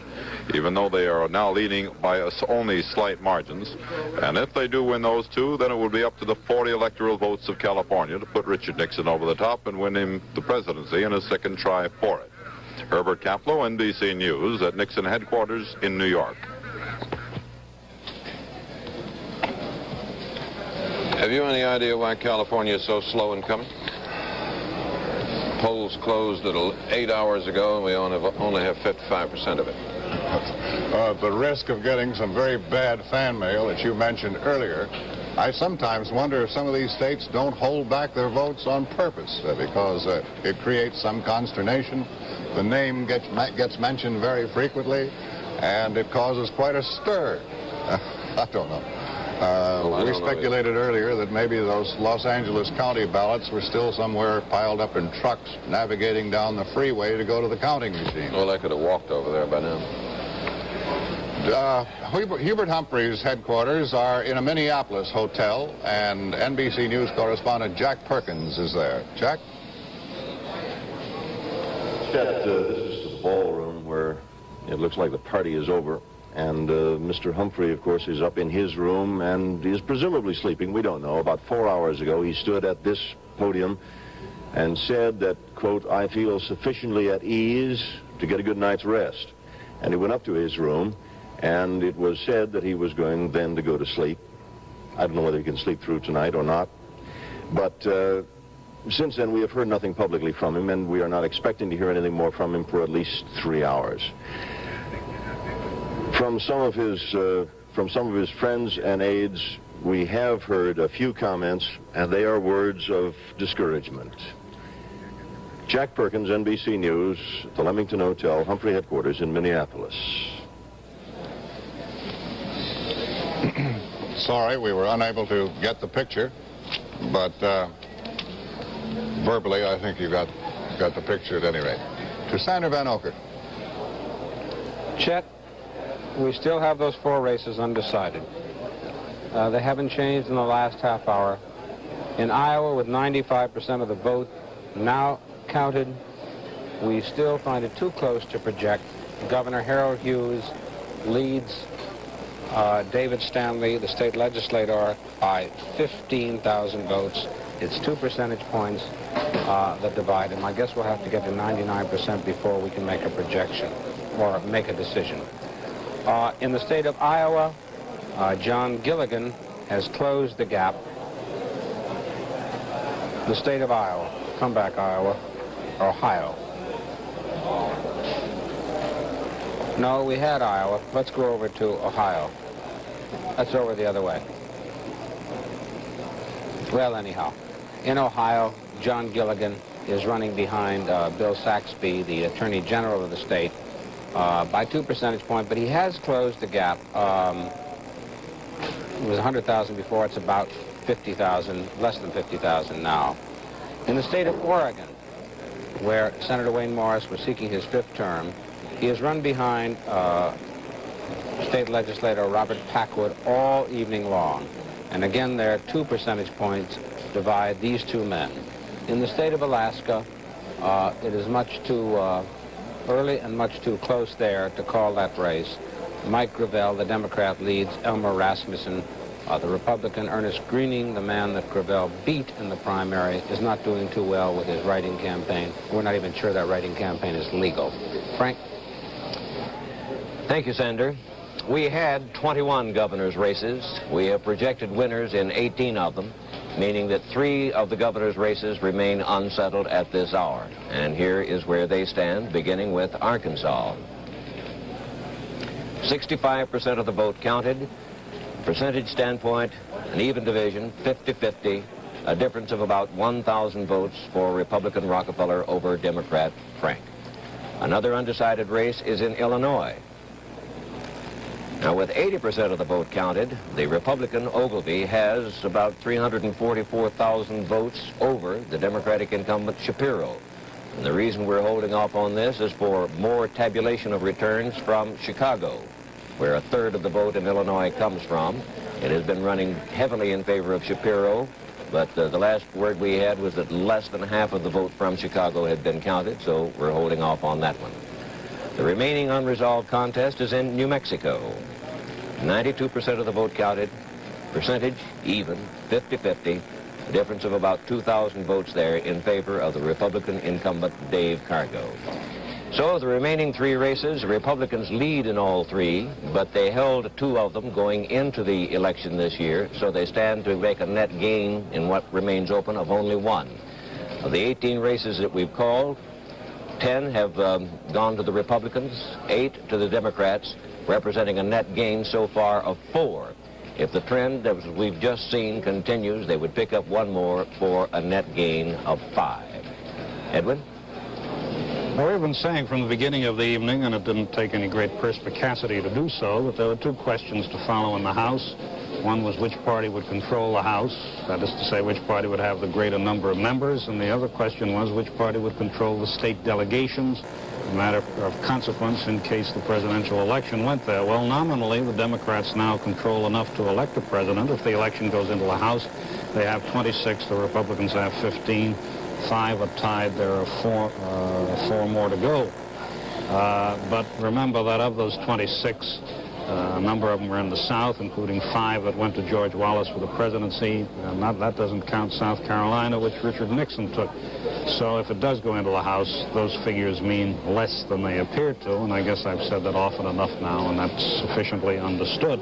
even though they are now leading by only slight margins. And if they do win those 2, then it will be up to the 40 electoral votes of California to put Richard Nixon over the top and win him the presidency in a second try for it. Herbert Kaplow, NBC News, at Nixon headquarters in New York. Have you any idea why California is so slow in coming? Polls closed at 8 hours ago, and we only have 55% of it. The risk of getting some very bad fan mail that you mentioned earlier, I sometimes wonder if some of these states don't hold back their votes on purpose because it creates some consternation. The name gets mentioned very frequently, and it causes quite a stir. I don't know. We speculated earlier that maybe those Los Angeles County ballots were still somewhere piled up in trucks navigating down the freeway to go to the counting machine. Well, I could have walked over there by now. Hubert Humphrey's headquarters are in a Minneapolis hotel, and NBC News correspondent Jack Perkins is there. Jack? Chet, this is the ballroom where it looks like the party is over. And Mr. Humphrey, of course, is up in his room and is presumably sleeping. We don't know. About 4 hours ago, he stood at this podium and said that, quote, "I feel sufficiently at ease to get a good night's rest." And he went up to his room, and it was said that he was going then to go to sleep. I don't know whether he can sleep through tonight or not. But since then, we have heard nothing publicly from him, and we are not expecting to hear anything more from him for at least 3 hours. From some of his friends and aides, we have heard a few comments, and they are words of discouragement. Jack Perkins, NBC News, the Leamington Hotel, Humphrey headquarters in Minneapolis. Sorry, we were unable to get the picture, but verbally, I think you got the picture at any rate. To Sander Van Oker. Chet, we still have those 4 races undecided. They haven't changed in the last half hour. In Iowa, with 95% of the vote now counted, we still find it too close to project. Governor Harold Hughes leads David Stanley, the state legislator, by 15,000 votes. It's 2 percentage points that divide him. I guess we'll have to get to 99% before we can make a projection or make a decision. In the state of Iowa, John Gilligan has closed the gap. The state of Iowa. Come back, Iowa. Ohio. No, we had Iowa. Let's go over to Ohio. That's over the other way. Well, anyhow, in Ohio, John Gilligan is running behind Bill Saxby, the Attorney General of the state, by 2 percentage points, but he has closed the gap. It was 100,000 before. It's about 50,000, less than 50,000 now. In the state of Oregon, where Senator Wayne Morris was seeking his 5th term, he has run behind state legislator Robert Packwood all evening long. And again, there are 2 percentage points divide these 2 men. In the state of Alaska, it is much too early and much too close there to call that race. Mike Gravel, the Democrat, leads Elmer Rasmussen. The Republican, Ernest Greening, the man that Gravel beat in the primary, is not doing too well with his writing campaign. We're not even sure that writing campaign is legal. Frank? Thank you, Sander. We had 21 governor's races. We have projected winners in 18 of them, meaning that 3 of the governor's races remain unsettled at this hour. And here is where they stand, beginning with Arkansas. 65% of the vote counted. Percentage standpoint, an even division, 50-50, a difference of about 1,000 votes for Republican Rockefeller over Democrat Frank. Another undecided race is in Illinois. Now, with 80% of the vote counted, the Republican Ogilvie has about 344,000 votes over the Democratic incumbent Shapiro. And the reason we're holding off on this is for more tabulation of returns from Chicago, where 1/3 of the vote in Illinois comes from. It has been running heavily in favor of Shapiro, but the last word we had was that less than half of the vote from Chicago had been counted, so we're holding off on that one. The remaining unresolved contest is in New Mexico. 92% of the vote counted, percentage even, 50-50, a difference of about 2,000 votes there in favor of the Republican incumbent Dave Cargo. So the remaining 3 races, the Republicans lead in all 3, but they held 2 of them going into the election this year, so they stand to make a net gain in what remains open of only 1. Of the 18 races that we've called, 10 have gone to the Republicans, 8 to the Democrats, representing a net gain so far of 4. If the trend that we've just seen continues, they would pick up 1 more for a net gain of 5. Edwin? Well, we've been saying from the beginning of the evening, and it didn't take any great perspicacity to do so, that there were 2 questions to follow in the House. One was which party would control the House, that is to say, which party would have the greater number of members, and the other question was which party would control the state delegations, a matter of consequence in case the presidential election went there. Well, nominally, the Democrats now control enough to elect a president. If the election goes into the House, they have 26, the Republicans have 15. 5 are tied. There are 4 more to go. But remember that of those 26, A number of them were in the South, including 5 that went to George Wallace for the presidency. That doesn't count South Carolina, which Richard Nixon took. So if it does go into the House, those figures mean less than they appear to, and I guess I've said that often enough now, and that's sufficiently understood.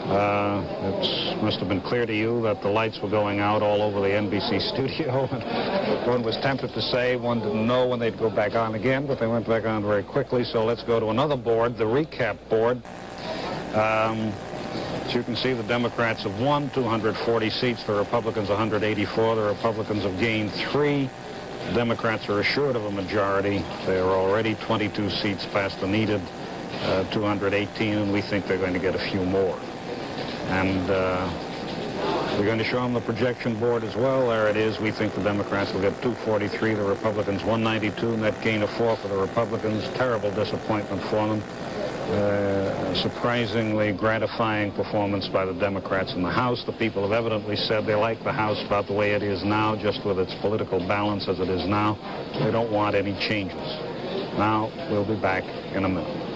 It must have been clear to you that the lights were going out all over the NBC studio. One was tempted to say one didn't know when they'd go back on again, but they went back on very quickly. So let's go to another board, the recap board. As you can see, the Democrats have won 240 seats, the Republicans 184. The Republicans have gained 3. The Democrats are assured of a majority. They are already 22 seats past the needed 218, and we think they're going to get a few more. And we're going to show them the projection board as well. There it is. We think the Democrats will get 243, the Republicans 192, net gain of 4 for the Republicans. Terrible disappointment for them. Surprisingly gratifying performance by the Democrats in the House. The people have evidently said they like the House about the way it is now, just with its political balance as it is now. They don't want any changes. Now, we'll be back in a minute.